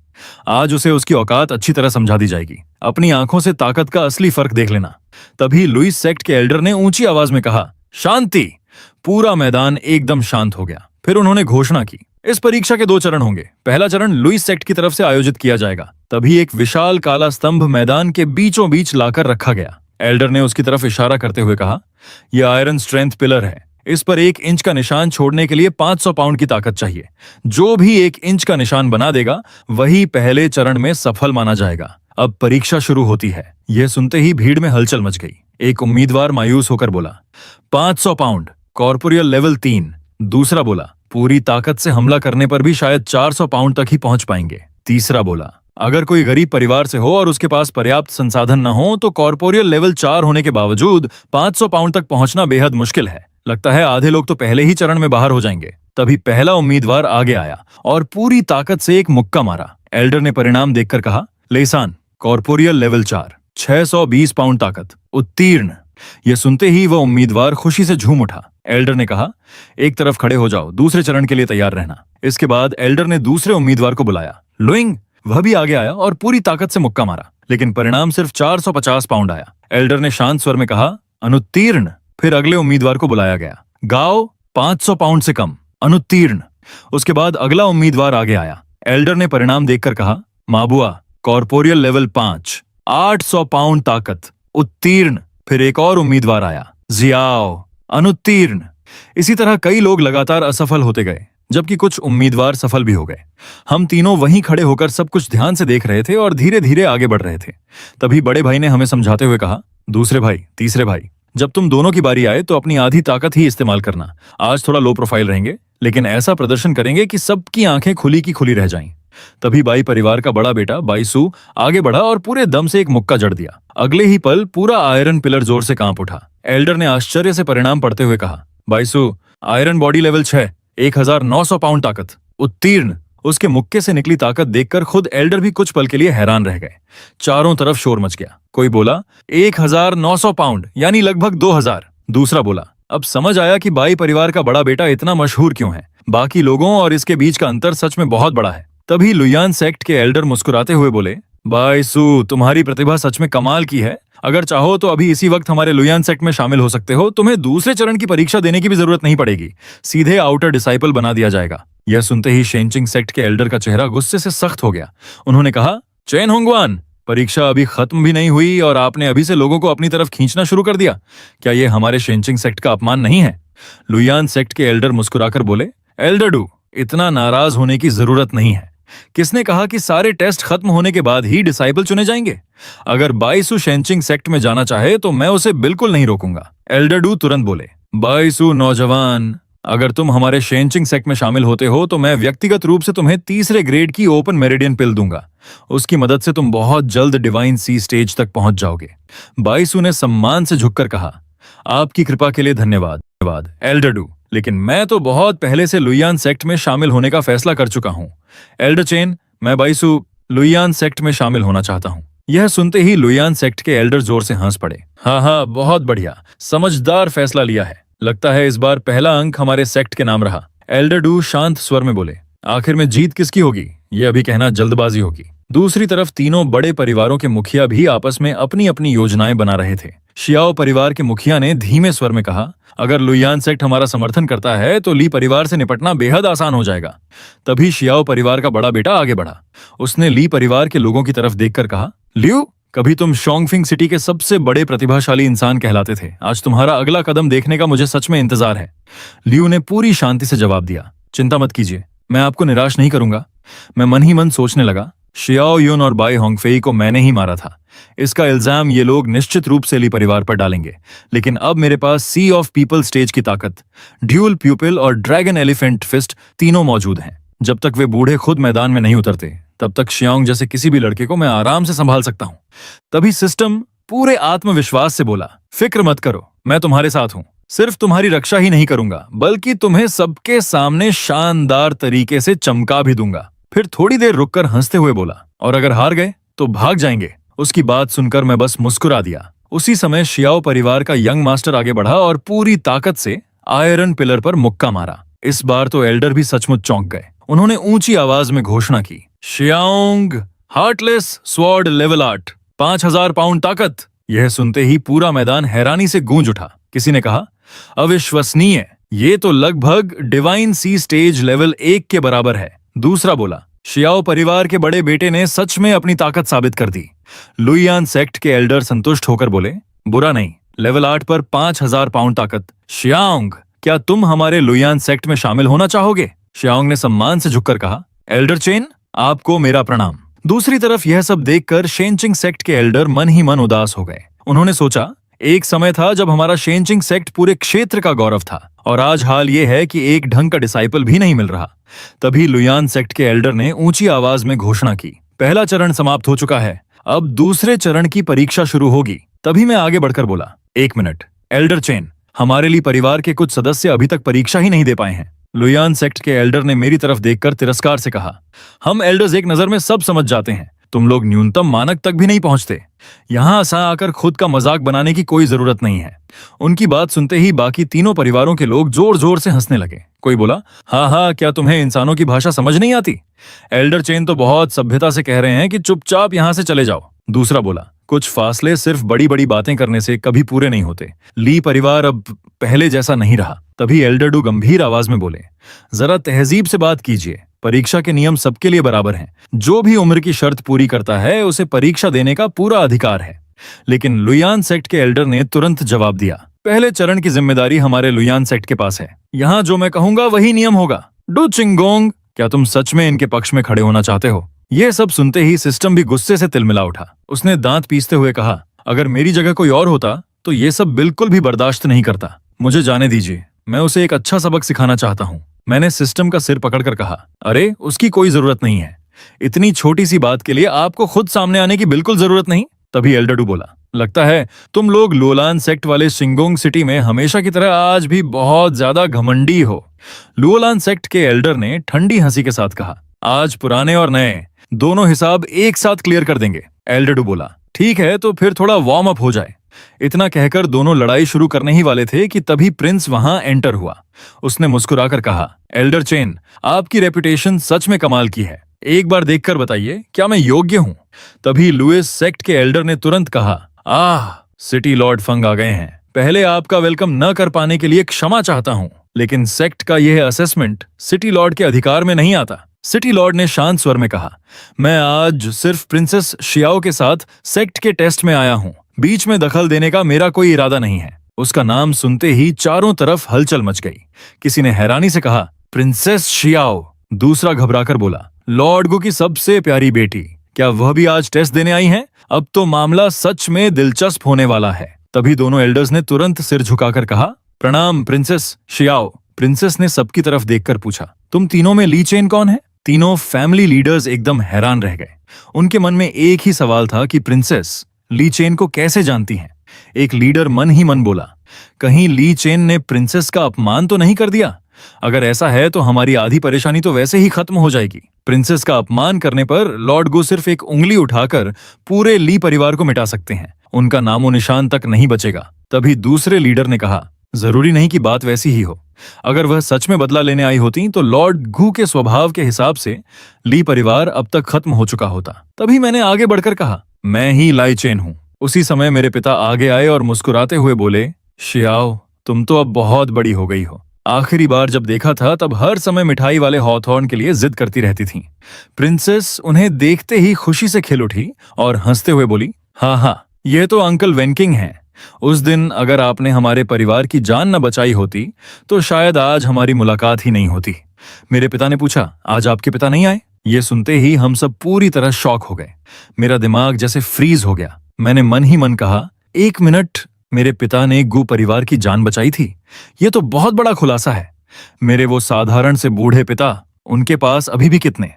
S1: आज उसे उसकी औकात अच्छी तरह समझा दी जाएगी। अपनी आंखों से ताकत का असली फर्क देख लेना। तभी लुइस सेक्ट के एल्डर ने ऊंची आवाज में कहा, शांति। पूरा मैदान एकदम शांत हो गया। फिर उन्होंने घोषणा की, इस परीक्षा के 2 चरण होंगे। पहला चरण लुइस सेक्ट की तरफ से आयोजित किया जाएगा। तभी एक विशाल काला स्तंभ मैदान के बीचों बीच लाकर रखा गया। एल्डर ने उसकी तरफ इशारा करते हुए कहा, यह आयरन स्ट्रेंथ पिलर है। इस पर 1 इंच का निशान छोड़ने के लिए 500 पाउंड की ताकत चाहिए। जो भी 1 इंच का निशान बना देगा वही पहले चरण में सफल माना जाएगा। अब परीक्षा शुरू होती है। यह सुनते ही भीड़ में हलचल मच गई। एक उम्मीदवार मायूस होकर बोला, 500 पाउंड, कॉर्पोरियल लेवल 3। दूसरा बोला, पूरी ताकत से हमला करने पर भी शायद 400 पाउंड तक ही पहुंच पाएंगे। तीसरा बोला, अगर कोई गरीब परिवार से हो और उसके पास पर्याप्त संसाधन न हो तो कॉर्पोरियल लेवल 4 होने के बावजूद 500 पाउंड तक पहुंचना बेहद मुश्किल है। लगता है आधे लोग तो पहले ही चरण में बाहर हो जाएंगे। तभी पहला उम्मीदवार आगे आया और पूरी ताकत से एक मुक्का मारा। एल्डर ने परिणाम देखकर कहा, लेसान, कॉर्पोरियल लेवल 4, 620 पाउंड ताकत, उत्तीर्ण। यह सुनते ही वह उम्मीदवार खुशी से झूम उठा। एल्डर ने कहा, एक तरफ खड़े हो जाओ, दूसरे चरण के लिए तैयार रहना। इसके बाद एल्डर ने दूसरे उम्मीदवार को बुलाया। लुइंग, वह भी आगे आया और पूरी ताकत से मुक्का मारा, लेकिन परिणाम सिर्फ 450 पाउंड आया। एल्डर ने शांत स्वर में कहा, अनुत्तीर्ण। फिर अगले उम्मीदवार को बुलाया गया। गाओ, 500 पाउंड से कम, अनुत्तीर्ण। उसके बाद अगला उम्मीदवार आगे आया। एल्डर ने परिणाम देखकर कहा, माबुआ, कॉर्पोरियल लेवल 5, 800 पाउंड ताकत, उत्तीर्ण। फिर एक और उम्मीदवार आया, जियाओ, अनुत्तीर्ण। इसी तरह कई लोग लगातार असफल होते गए, जबकि कुछ उम्मीदवार सफल भी हो गए। हम तीनों वहीं खड़े होकर सब कुछ ध्यान से देख रहे थे और धीरे धीरे आगे बढ़ रहे थे। तभी बड़े भाई ने हमें समझाते हुए कहा, दूसरे भाई, तीसरे भाई, जब तुम दोनों की बारी आए तो अपनी आधी ताकत ही इस्तेमाल करना। आज थोड़ा लो प्रोफाइल रहेंगे, लेकिन ऐसा प्रदर्शन करेंगे कि सबकी आंखें खुली की खुली रह जाएं। तभी बाई परिवार का बड़ा बेटा बाईसू आगे बढ़ा और पूरे दम से एक मुक्का जड़ दिया। अगले ही पल पूरा आयरन पिलर जोर से कांप उठा। एल्डर ने आश्चर्य से परिणाम पढ़ते हुए कहा, बाईसू, आयरन बॉडी लेवल 6, 1900 पाउंड ताकत, उत्तीर्ण। उसके मुक्के से निकली ताकत देखकर खुद एल्डर भी कुछ पल के लिए हैरान रह गए। चारों तरफ शोर मच गया। कोई बोला, 1900 पाउंड यानी लगभग 2000। दूसरा बोला, अब समझ आया कि बाई परिवार का बड़ा बेटा इतना मशहूर क्यों है। बाकी लोगों और इसके बीच का अंतर सच में बहुत बड़ा है। तभी लुयान सेक्ट के एल्डर मुस्कुराते हुए बोले, बाईसू, तुम्हारी प्रतिभा सच में कमाल की है। अगर चाहो तो अभी इसी वक्त हमारे लुयान सेक्ट में शामिल हो सकते हो। तुम्हें दूसरे चरण की परीक्षा देने की भी जरूरत नहीं पड़ेगी, सीधे आउटर डिसाइपल बना दिया जाएगा। यह सुनते ही शेनचिंग सेक्ट के एल्डर का चेहरा गुस्से से सख्त हो गया। उन्होंने कहा, चेन होंगवान, परीक्षा अभी खत्म भी नहीं हुई और आपने अभी से लोगों को अपनी तरफ खींचना शुरू कर दिया। क्या यह हमारे शेनचिंग सेक्ट का अपमान नहीं है? लुयान सेक्ट के एल्डर मुस्कुराकर बोले, एल्डरडू, इतना नाराज होने की जरूरत नहीं है। किसने कहा कि सारे टेस्ट खत्म होने के बाद ही डिसाइपल चुने जाएंगे? अगर बाईसू शेनचिंग सेक्ट में जाना चाहे तो मैं उसे बिल्कुल नहीं रोकूंगा। एल्डरडू तुरंत बोले, बाईसू नौजवान, अगर तुम हमारे शेंचिंग सेक्ट में शामिल होते हो तो मैं व्यक्तिगत रूप से तुम्हें तीसरे ग्रेड की ओपन मेरिडियन पिल दूंगा। उसकी मदद से तुम बहुत जल्द डिवाइन सी स्टेज तक पहुंच जाओगे। बाईसू ने सम्मान से झुककर कहा, आपकी कृपा के लिए धन्यवाद धन्यवाद एल्डर डू, लेकिन मैं तो बहुत पहले से लुइयान सेक्ट में शामिल होने का फैसला कर चुका हूँ। एल्डर चेन, मैं बाईसू लुइयान सेक्ट में शामिल होना चाहता हूँ। यह सुनते ही लुइयान सेक्ट के एल्डर जोर से हंस पड़े। हाँ हाँ, बहुत बढ़िया, समझदार फैसला लिया है। लगता है इस बार पहला अंक हमारे सेक्ट के नाम रहा। एल्डर डू शांत स्वर में बोले, आखिर में जीत किसकी होगी ये अभी कहना जल्दबाजी होगी। दूसरी तरफ तीनों बड़े परिवारों के मुखिया भी आपस में अपनी अपनी योजनाएं बना रहे थे। शियाओ परिवार के मुखिया ने धीमे स्वर में कहा, अगर लुइयान सेक्ट हमारा समर्थन करता है तो ली परिवार से निपटना बेहद आसान हो जाएगा। तभी शियाओ परिवार का बड़ा बेटा आगे बढ़ा। उसने ली परिवार के लोगों की तरफ देखकर कहा, लियू, कभी तुम शोंगफिंग सिटी के सबसे बड़े प्रतिभाशाली इंसान कहलाते थे। आज तुम्हारा अगला कदम देखने का मुझे सच में इंतजार है। लियू ने पूरी शांति से जवाब दिया, चिंता मत कीजिए, मैं आपको निराश नहीं करूंगा। मैं मन ही मन सोचने लगा, शियाओ युन और बाई होंगफेई को मैंने ही मारा था। इसका इल्जाम ये लोग निश्चित रूप से ली परिवार पर डालेंगे, लेकिन अब मेरे पास सी ऑफ पीपल स्टेज की ताकत, ड्यूल प्यूपिल और ड्रैगन एलिफेंट फिस्ट तीनों मौजूद हैं। जब तक वे बूढ़े खुद मैदान में नहीं उतरते तब तक शियांग जैसे किसी भी लड़के को मैं आराम से संभाल सकता हूं। तभी सिस्टम पूरे आत्मविश्वास से बोला, फिक्र मत करो, मैं तुम्हारे साथ हूं। सिर्फ तुम्हारी रक्षा ही नहीं करूंगा, बल्कि तुम्हें सबके सामने शानदार तरीके से चमका भी दूंगा। फिर थोड़ी देर रुककर हंसते हुए बोला, और अगर हार गए तो भाग जाएंगे। उसकी बात सुनकर मैं बस मुस्कुरा दिया। उसी समय शियाओ परिवार का यंग मास्टर आगे बढ़ा और पूरी ताकत से आयरन पिलर पर मुक्का मारा। इस बार तो एल्डर भी सचमुच चौंक गए। उन्होंने ऊंची आवाज में घोषणा की, Xiang heartless sword level 8, 5000 pound ताकत। यह सुनते ही पूरा मैदान हैरानी से गूंज उठा। किसी ने कहा, अविश्वसनीय, ये तो लगभग डिवाइन सी स्टेज लेवल 1 के बराबर है। दूसरा बोला, शियाओ परिवार के बड़े बेटे ने सच में अपनी ताकत साबित कर दी। लुइयान सेक्ट के एल्डर संतुष्ट होकर बोले, बुरा नहीं, लेवल 8 पर 5000 पाउंड ताकत। शियांग, क्या तुम हमारे लुइयान सेक्ट में शामिल होना चाहोगे? शियांग ने सम्मान से झुककर कहा, एल्डर चेन, आपको मेरा प्रणाम। दूसरी तरफ यह सब देखकर शेंचिंग सेक्ट के एल्डर मन ही मन उदास हो गए। उन्होंने सोचा, एक समय था जब हमारा शेंचिंग सेक्ट पूरे क्षेत्र का गौरव था, और आज हाल ये है कि एक ढंग का डिसाइपल भी नहीं मिल रहा। तभी लुइयान सेक्ट के एल्डर ने ऊंची आवाज में घोषणा की, पहला चरण समाप्त हो चुका है, अब दूसरे चरण की परीक्षा शुरू होगी। तभी मैं आगे बढ़कर बोला, एक मिनट एल्डर चेन, हमारे लिए परिवार के कुछ सदस्य अभी तक परीक्षा ही नहीं दे पाए हैं। लुइयान सेक्ट के एल्डर ने मेरी तरफ देखकर तिरस्कार से कहा, हम एल्डर्स एक नजर में सब समझ जाते हैं, तुम लोग न्यूनतम मानक तक भी नहीं पहुंचते। यहां आकर खुद का मजाक बनाने की कोई जरूरत नहीं है। उनकी बात सुनते ही बाकी तीनों परिवारों के लोग जोर जोर से हंसने लगे। कोई बोला, हाँ हाँ, क्या तुम्हें इंसानों की भाषा समझ नहीं आती? एल्डर चेन तो बहुत सभ्यता से कह रहे हैं कि चुपचाप यहां से चले जाओ। दूसरा बोला, कुछ फासले सिर्फ बड़ी बड़ी बातें करने से कभी पूरे नहीं होते। ली परिवार अब पहले जैसा नहीं रहा। तभी एल्डर डू गंभीर आवाज में बोले, जरा तहजीब से बात कीजिए, परीक्षा के नियम सबके लिए बराबर हैं। जो भी उम्र की शर्त पूरी करता है उसे परीक्षा देने का पूरा अधिकार है। लेकिन लुइयान सेक्ट के एल्डर ने तुरंत जवाब दिया, पहले चरण की जिम्मेदारी हमारे लुइयान सेक्ट के पास है। यहाँ जो मैं कहूंगा वही नियम होगा। डू चिंगोंग, क्या तुम सच में इनके पक्ष में खड़े होना चाहते हो? यह सब सुनते ही सिस्टम भी गुस्से से तिलमिला उठा। उसने दांत पीसते हुए कहा, अगर मेरी जगह कोई और होता तो ये सब बिल्कुल भी बर्दाश्त नहीं करता। मुझे जाने दीजिए, मैं उसे एक अच्छा सबक सिखाना चाहता हूँ। मैंने सिस्टम का सिर पकड़कर कहा, अरे उसकी कोई जरूरत नहीं है, इतनी छोटी सी बात के लिए आपको खुद सामने आने की बिल्कुल जरूरत नहीं। तभी एल्डर डू बोला, लगता है तुम लोग लुओलान सेक्ट वाले शिंगोंग सिटी में हमेशा की तरह आज भी बहुत ज्यादा घमंडी हो। लुओलान सेक्ट के एल्डर ने ठंडी हंसी के साथ कहा, आज पुराने और नए दोनों हिसाब एक साथ क्लियर कर देंगे। एल्डर डू बोला, ठीक है, तो फिर थोड़ा वार्म अप हो जाए। इतना कहकर दोनों लड़ाई शुरू करने ही वाले थे कि तभी प्रिंस वहां एंटर हुआ। उसने मुस्कुराकर कहा, एल्डर चेन, आपकी रेपुटेशन सच में कमाल की है, एक बार देखकर बताइए क्या मैं योग्य हूं? तभी लुइस सेक्ट के एल्डर ने तुरंत कहा, आह, सिटी लॉर्ड फंग आ गए हैं। पहले आपका वेलकम न कर पाने के लिए क्षमा चाहता हूं, लेकिन सेक्ट का यह असेसमेंट सिटी लॉर्ड के अधिकार में नहीं आता। सिटी लॉर्ड ने शांत स्वर में कहा, मैं आज सिर्फ प्रिंसेस शियाओ के साथ सेक्ट के टेस्ट में आया हूं, बीच में दखल देने का मेरा कोई इरादा नहीं है। उसका नाम सुनते ही चारों तरफ हलचल मच गई। किसी ने हैरानी से कहा, प्रिंसेस शियाओ। दूसरा घबराकर बोला, लॉर्ड गु की सबसे प्यारी बेटी, क्या वह भी आज टेस्ट देने आई हैं? अब तो मामला सच में दिलचस्प होने वाला है। तभी दोनों एल्डर्स ने तुरंत सिर झुकाकर कहा, प्रणाम प्रिंसेस शियाओ। प्रिंसेस ने सबकी तरफ देखकर पूछा, तुम तीनों में ली चेन कौन है? तीनों फैमिली लीडर्स एकदम हैरान रह गए। उनके मन में एक ही सवाल था कि प्रिंसेस ली चेन को कैसे जानती हैं। एक लीडर मन ही मन बोला, कहीं ली चेन ने प्रिंसेस का अपमान तो नहीं कर दिया? अगर ऐसा है तो हमारी आधी परेशानी तो वैसे ही खत्म हो जाएगी। प्रिंसेस का अपमान करने पर लॉर्ड गो सिर्फ एक उंगली उठाकर पूरे ली परिवार को मिटा सकते हैं, उनका नामो निशान तक नहीं बचेगा। तभी दूसरे लीडर ने कहा, जरूरी नहीं कि बात वैसी ही हो। अगर वह सच में बदला लेने आई होती तो लॉर्ड गू के स्वभाव के हिसाब से ली परिवार अब तक खत्म हो चुका होता। तभी मैंने आगे बढ़कर कहा, मैं ही लाई चेन हूं। उसी समय मेरे पिता आगे आए और मुस्कुराते हुए बोले, शियाओ तुम तो अब बहुत बड़ी हो गई हो। आखिरी बार जब देखा था तब हर समय मिठाई वाले हॉथॉर्न के लिए जिद करती रहती थी। प्रिंसेस उन्हें देखते ही खुशी से खिल उठी और हंसते हुए बोली, हाँ हाँ, ये तो अंकल वेनकिंग हैं। उस दिन अगर आपने हमारे परिवार की जान न बचाई होती तो शायद आज हमारी मुलाकात ही नहीं होती। मेरे पिता ने पूछा, आज आपके पिता नहीं आए? ये सुनते ही हम सब पूरी तरह शॉक हो गए। मेरा दिमाग जैसे फ्रीज हो गया। मैंने मन ही मन कहा, 1 मिनट, मेरे पिता ने गू परिवार की जान बचाई थी? ये तो बहुत बड़ा खुलासा है। मेरे वो साधारण से बूढ़े पिता, उनके पास अभी भी कितने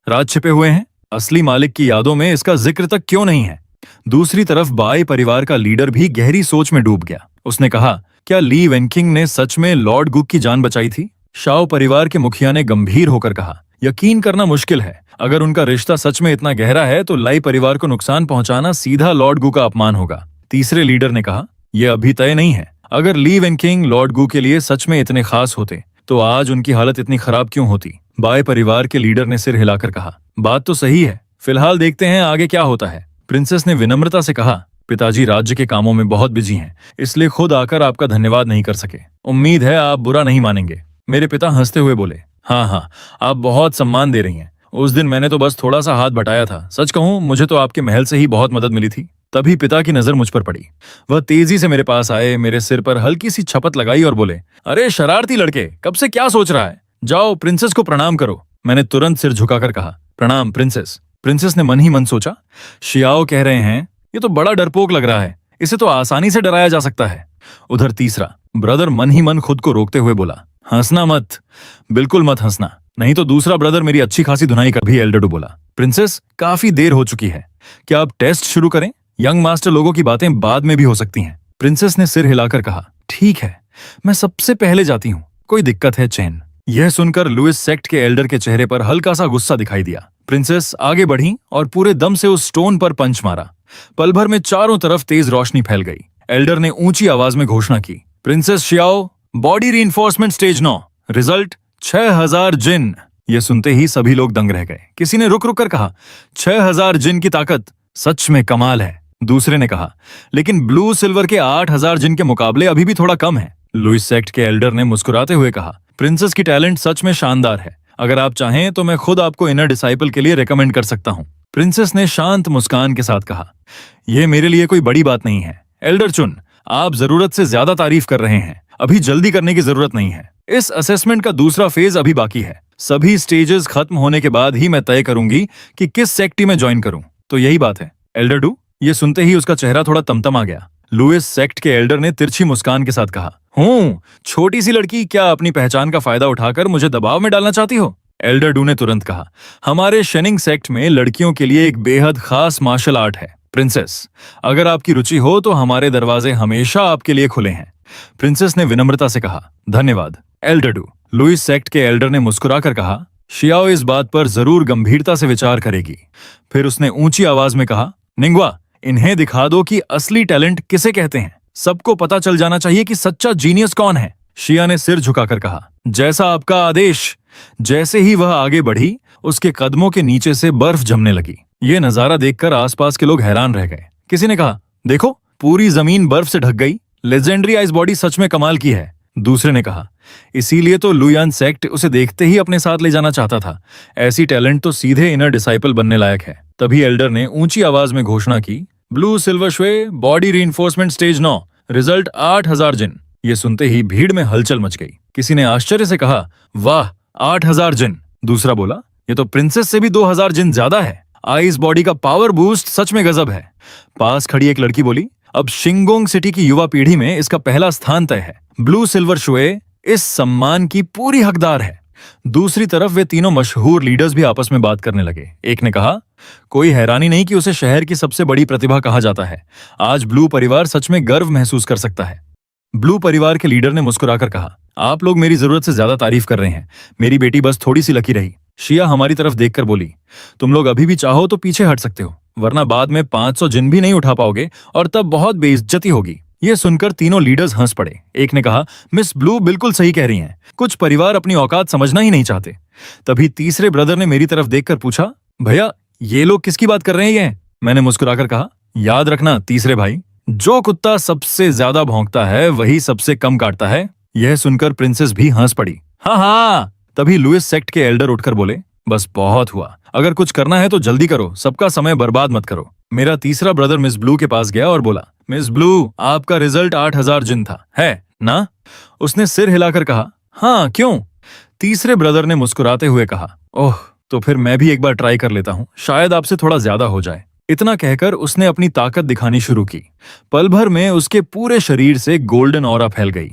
S1: राज छिपे हुए हैं? असली मालिक की यादों में इसका जिक्र तक क्यों नहीं है? दूसरी तरफ बाई परिवार का लीडर भी गहरी सोच में डूब गया। उसने कहा, क्या ली वेनकिंग ने सच में लॉर्ड गुक की जान बचाई थी? शाओ परिवार के मुखिया ने गंभीर होकर कहा, यकीन करना मुश्किल है। अगर उनका रिश्ता सच में इतना गहरा है तो लाई परिवार को नुकसान पहुंचाना सीधा लॉर्ड गू का अपमान होगा। तीसरे लीडर ने कहा, यह अभी तय नहीं है। अगर ली वेनकिंग लॉर्ड गू के लिए सच में इतने खास होते तो आज उनकी हालत इतनी खराब क्यों होती? बाय परिवार के लीडर ने सिर हिलाकर कहा, बात तो सही है, फिलहाल देखते हैं आगे क्या होता है। प्रिंसेस ने विनम्रता से कहा, पिताजी राज्य के कामों में बहुत बिजी हैं, इसलिए खुद आकर आपका धन्यवाद नहीं कर सके। उम्मीद है आप बुरा नहीं मानेंगे। मेरे पिता हंसते हुए बोले, हाँ हाँ, आप बहुत सम्मान दे रही हैं। उस दिन मैंने तो बस थोड़ा सा हाथ बटाया था। सच कहूं, मुझे तो आपके महल से ही बहुत मदद मिली थी। तभी पिता की नजर मुझ पर पड़ी। वह तेजी से मेरे पास आए, मेरे सिर पर हल्की सी छपत लगाई और बोले, अरे शरारती लड़के, कब से क्या सोच रहा है? जाओ प्रिंसेस को प्रणाम करो। मैंने तुरंत सिर झुकाकर कहा, प्रणाम प्रिंसेस। प्रिंसेस ने मन ही मन सोचा, शियाओ कह रहे हैं, ये तो बड़ा डरपोक लग रहा है, इसे तो आसानी से डराया जा सकता है। उधर तीसरा ब्रदर मन ही मन खुद को रोकते हुए बोला, हंसना मत, बिल्कुल मत हंसना, नहीं तो दूसरा ब्रदर मेरी अच्छी खासी धुनाई कर। भी एल्डरडू बोला, प्रिंसेस काफी देर हो चुकी है, क्या आप टेस्ट शुरू करें? यंग मास्टर लोगों की बातें बाद में भी हो सकती हैं। प्रिंसेस ने सिर हिलाकर कहा, ठीक है, मैं सबसे पहले जाती हूँ, कोई दिक्कत है चैन? यह सुनकर लुइस सेक्ट के एल्डर के चेहरे पर हल्का सा गुस्सा दिखाई दिया। प्रिंसेस आगे बढ़ी और पूरे दम से उस स्टोन पर पंच मारा। पल भर में चारों तरफ तेज रोशनी फैल गई। एल्डर ने ऊंची आवाज में घोषणा की, princess Xiao, body reinforcement stage 9, result 6000 जिन। ये सुनते ही सभी लोग दंग रह गए। किसी ने रुक रुक कर कहा, 6000 जिन की ताकत सच में कमाल है। दूसरे ने कहा, लेकिन ब्लू सिल्वर के 8000 जिन के मुकाबले अभी भी थोड़ा कम है। लुइस सेक्ट के एल्डर ने मुस्कुराते हुए कहा, प्रिंसेस की टैलेंट सच में शानदार है। अगर आप चाहें तो मैं खुद आपको इनर डिसाइपल के लिए रेकमेंड कर सकता हूं। प्रिंसेस ने शांत मुस्कान के साथ कहा, यह मेरे लिए कोई बड़ी बात नहीं है। एल्डर चुन, आप जरूरत से ज्यादा तारीफ कर रहे हैं, अभी जल्दी करने की जरूरत नहीं है। इस असेसमेंट का दूसरा फेज अभी बाकी है। सभी स्टेजेस खत्म होने के बाद ही मैं तय करूंगी कि किस सेक्ट में ज्वाइन करूं। तो यही बात है एल्डर डू। ये सुनते ही उसका चेहरा थोड़ा तमतमा गया। लुइस सेक्ट के एल्डर ने तिरछी मुस्कान के साथ कहा, छोटी सी लड़की, क्या अपनी पहचान का फायदा उठाकर मुझे दबाव में डालना चाहती हो? एल्डर डू ने तुरंत कहा, हमारे शेनिंग सेक्ट में लड़कियों के लिए एक बेहद खास मार्शल आर्ट है। प्रिंसेस, अगर आपकी रुचि हो तो हमारे दरवाजे हमेशा आपके लिए खुले हैं। प्रिंसेस ने विनम्रता से कहा, धन्यवाद एल्डर डू। लुइस सेक्ट के एल्डर ने मुस्कुराकर कहा, शियाओ इस बात पर जरूर गंभीरता से विचार करेगी। फिर उसने ऊंची आवाज में कहा, निंगवा, इन्हें दिखा दो कि असली टैलेंट किसे कहते हैं। सबको पता चल जाना चाहिए कि सच्चा जीनियस कौन है। शिया ने सिर झुकाकर कहा, जैसा आपका आदेश। जैसे ही वह आगे बढ़ी, उसके कदमों के नीचे से बर्फ जमने लगी। ये नजारा देखकर आसपास के लोग हैरान रह गए। किसी ने कहा, देखो, पूरी जमीन बर्फ से ढक गई। लेजेंडरी आइस बॉडी सच में कमाल की है। दूसरे ने कहा, इसीलिए तो लुयान सेक्ट उसे देखते ही अपने साथ ले जाना चाहता था। ऐसी टैलेंट तो सीधे इनर डिसाइपल बनने लायक है। तभी एल्डर ने ऊंची आवाज में घोषणा की, ब्लू सिल्वर श्वे, बॉडी रीइंफोर्समेंट स्टेज 9, रिजल्ट 8000 जिन। ये सुनते ही भीड़ में हलचल मच गई। किसी ने आश्चर्य से कहा, वाह, 8000 जिन। दूसरा बोला, ये तो प्रिंसेस से भी 2000 जिन ज्यादा है। आइस बॉडी का पावर बूस्ट सच में गजब है। पास खड़ी एक लड़की बोली, अब शिंगोंग सिटी की युवा पीढ़ी में इसका पहला स्थान तय है। ब्लू सिल्वर शुए इस सम्मान की पूरी हकदार है। दूसरी तरफ वे तीनों मशहूर लीडर्स भी आपस में बात करने लगे। एक ने कहा, कोई हैरानी नहीं कि उसे शहर की सबसे बड़ी प्रतिभा कहा जाता है। आज ब्लू परिवार सच में गर्व महसूस कर सकता है। ब्लू परिवार के लीडर ने मुस्कुराकर कहा, आप लोग मेरी जरूरत से ज्यादा तारीफ कर रहे हैं। मेरी बेटी बस थोड़ी सी लकी रही। शिया हमारी तरफ देखकर बोली, तुम लोग अभी भी चाहो तो पीछे हट सकते हो, वरना बाद में 500 जिन भी नहीं उठा पाओगे और तब बहुत बेइज्जती होगी। ये सुनकर तीनों लीडर्स हंस पड़े। एक ने कहा, मिस ब्लू बिल्कुल सही कह रही हैं। कुछ परिवार अपनी औकात समझना ही नहीं चाहते। तभी तीसरे ब्रदर ने मेरी तरफ देखकर पूछा, भैया ये लोग किसकी बात कर रहे हैं ये? मैंने मुस्कुराकर कहा, याद रखना तीसरे भाई, जो कुत्ता सबसे ज्यादा भौंकता है वही सबसे कम काटता है। यह सुनकर प्रिंसेस भी हंस पड़ी। हाँ हाँ। तभी लुइस सेक्ट के एल्डर उठकर बोले, बस बहुत हुआ, अगर कुछ करना है तो जल्दी करो, सबका समय बर्बाद मत करो। मेरा तीसरा ब्रदर मिस ब्लू के पास गया और बोला, मिस ब्लू आपका रिजल्ट 8000 जिन था, है ना? उसने सिर हिलाकर कहा, हाँ क्यों? तीसरे ब्रदर ने मुस्कुराते हुए कहा, ओह तो फिर मैं भी एक बार ट्राई कर लेता हूँ, शायद आपसे थोड़ा ज्यादा हो जाए। इतना कहकर उसने अपनी ताकत दिखानी शुरू की। पल भर में उसके पूरे शरीर से गोल्डन ऑरा फैल गई।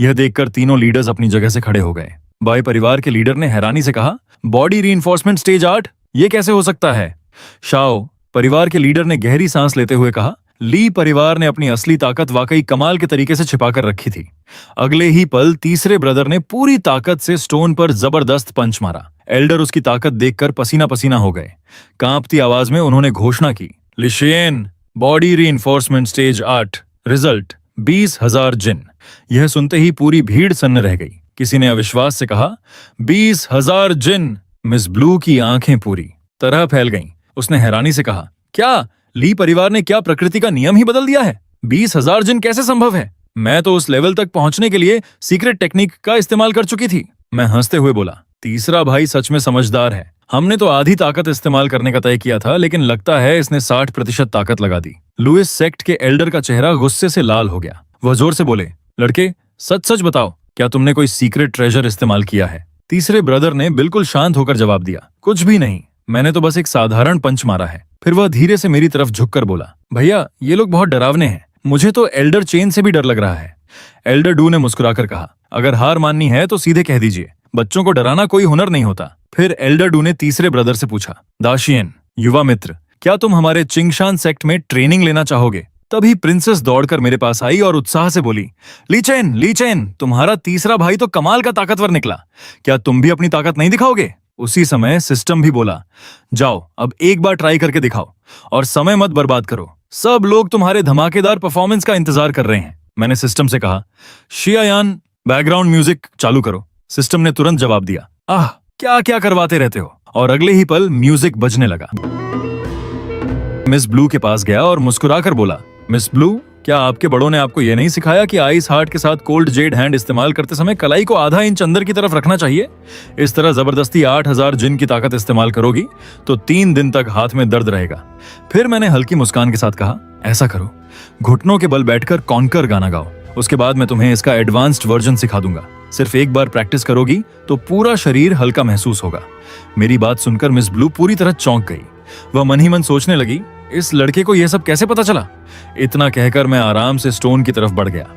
S1: यह देखकर तीनों लीडर्स अपनी जगह से खड़े हो गए। बाई परिवार के लीडर ने हैरानी से कहा, बॉडी रीइंफोर्समेंट स्टेज 8, ये कैसे हो सकता है? शाओ परिवार के लीडर ने गहरी सांस लेते हुए कहा, ली परिवार ने अपनी असली ताकत वाकई कमाल के तरीके से छिपाकर रखी थी। अगले ही पल तीसरे ब्रदर ने पूरी ताकत से स्टोन पर जबरदस्त पंच मारा। एल्डर उसकी ताकत देखकर पसीना पसीना हो गए। कांपती आवाज में उन्होंने घोषणा की, लिशियन बॉडी रीइंफोर्समेंट स्टेज 8, रिजल्ट 20,000 जिन। यह सुनते ही पूरी भीड़ सन्न रह गई। किसी ने अविश्वास से कहा, 20,000 जिन। मिस ब्लू की आंखें पूरी तरह फैल गईं। उसने हैरानी से कहा, क्या ली परिवार ने क्या प्रकृति का नियम ही बदल दिया है? 20,000 जिन कैसे संभव है? मैं तो उस लेवल तक पहुंचने के लिए सीक्रेट टेक्निक का इस्तेमाल कर चुकी थी। मैं हंसते हुए बोला, तीसरा भाई सच में समझदार है। हमने तो आधी ताकत इस्तेमाल करने का तय किया था, लेकिन लगता है इसने 60% ताकत लगा दी। लुइस सेक्ट के एल्डर का चेहरा गुस्से से लाल हो गया। वह जोर से बोले, लड़के सच सच बताओ, क्या तुमने कोई सीक्रेट ट्रेजर इस्तेमाल किया है? तीसरे ब्रदर ने बिल्कुल शांत होकर जवाब दिया, कुछ भी नहीं, मैंने तो बस एक साधारण पंच मारा है। फिर वह धीरे से मेरी तरफ झुककर बोला, भैया ये लोग बहुत डरावने हैं, मुझे तो एल्डर चेन से भी डर लग रहा है। एल्डर डू ने मुस्कुराकर कहा, अगर हार माननी है तो सीधे कह दीजिए, बच्चों को डराना कोई हुनर नहीं होता। फिर एल्डर डू ने तीसरे ब्रदर से पूछा, दाशियन युवा मित्र, क्या तुम हमारे चिंगशान सेक्ट में ट्रेनिंग लेना चाहोगे? तभी प्रिंसेस दौड़कर मेरे पास आई और उत्साह से बोली, लीचेन, तुम्हारा तीसरा भाई तो कमाल का ताकतवर निकला, क्या तुम भी अपनी ताकत नहीं दिखाओगे? उसी समय सिस्टम भी बोला, जाओ अब एक बार ट्राई करके दिखाओ और समय मत बर्बाद करो, सब लोग तुम्हारे धमाकेदार परफॉर्मेंस का इंतजार कर रहे हैं। मैंने सिस्टम से कहा, शियायान बैकग्राउंड म्यूजिक चालू करो। सिस्टम ने तुरंत जवाब दिया, आह क्या क्या करवाते रहते हो, और अगले ही पल म्यूजिक बजने लगा। मिस ब्लू के पास गया और मुस्कुराकर बोला, मिस ब्लू, क्या आपके बड़ों ने आपको यह नहीं सिखाया कि आइस हार्ट के साथ कोल्ड जेड हैंड इस्तेमाल करते समय कलाई को आधा इंच अंदर की तरफ रखना चाहिए? इस तरह जबरदस्ती 8000 जिन की ताकत इस्तेमाल करोगी तो 3 दिन तक हाथ में दर्द रहेगा। फिर मैंने हल्की मुस्कान के साथ कहा, ऐसा करो, घुटनों के बल बैठकर कॉन्कर गाना गाओ, उसके बाद मैं तुम्हें इसका एडवांस्ड वर्जन सिखा दूंगा। सिर्फ एक बार प्रैक्टिस करोगी तो पूरा शरीर हल्का महसूस होगा। मेरी बात सुनकर मिस ब्लू पूरी तरह चौंक गई। वह मन ही मन सोचने लगी, इस लड़के को यह सब कैसे पता चला? इतना कहकर मैं आराम से स्टोन की तरफ बढ़ गया।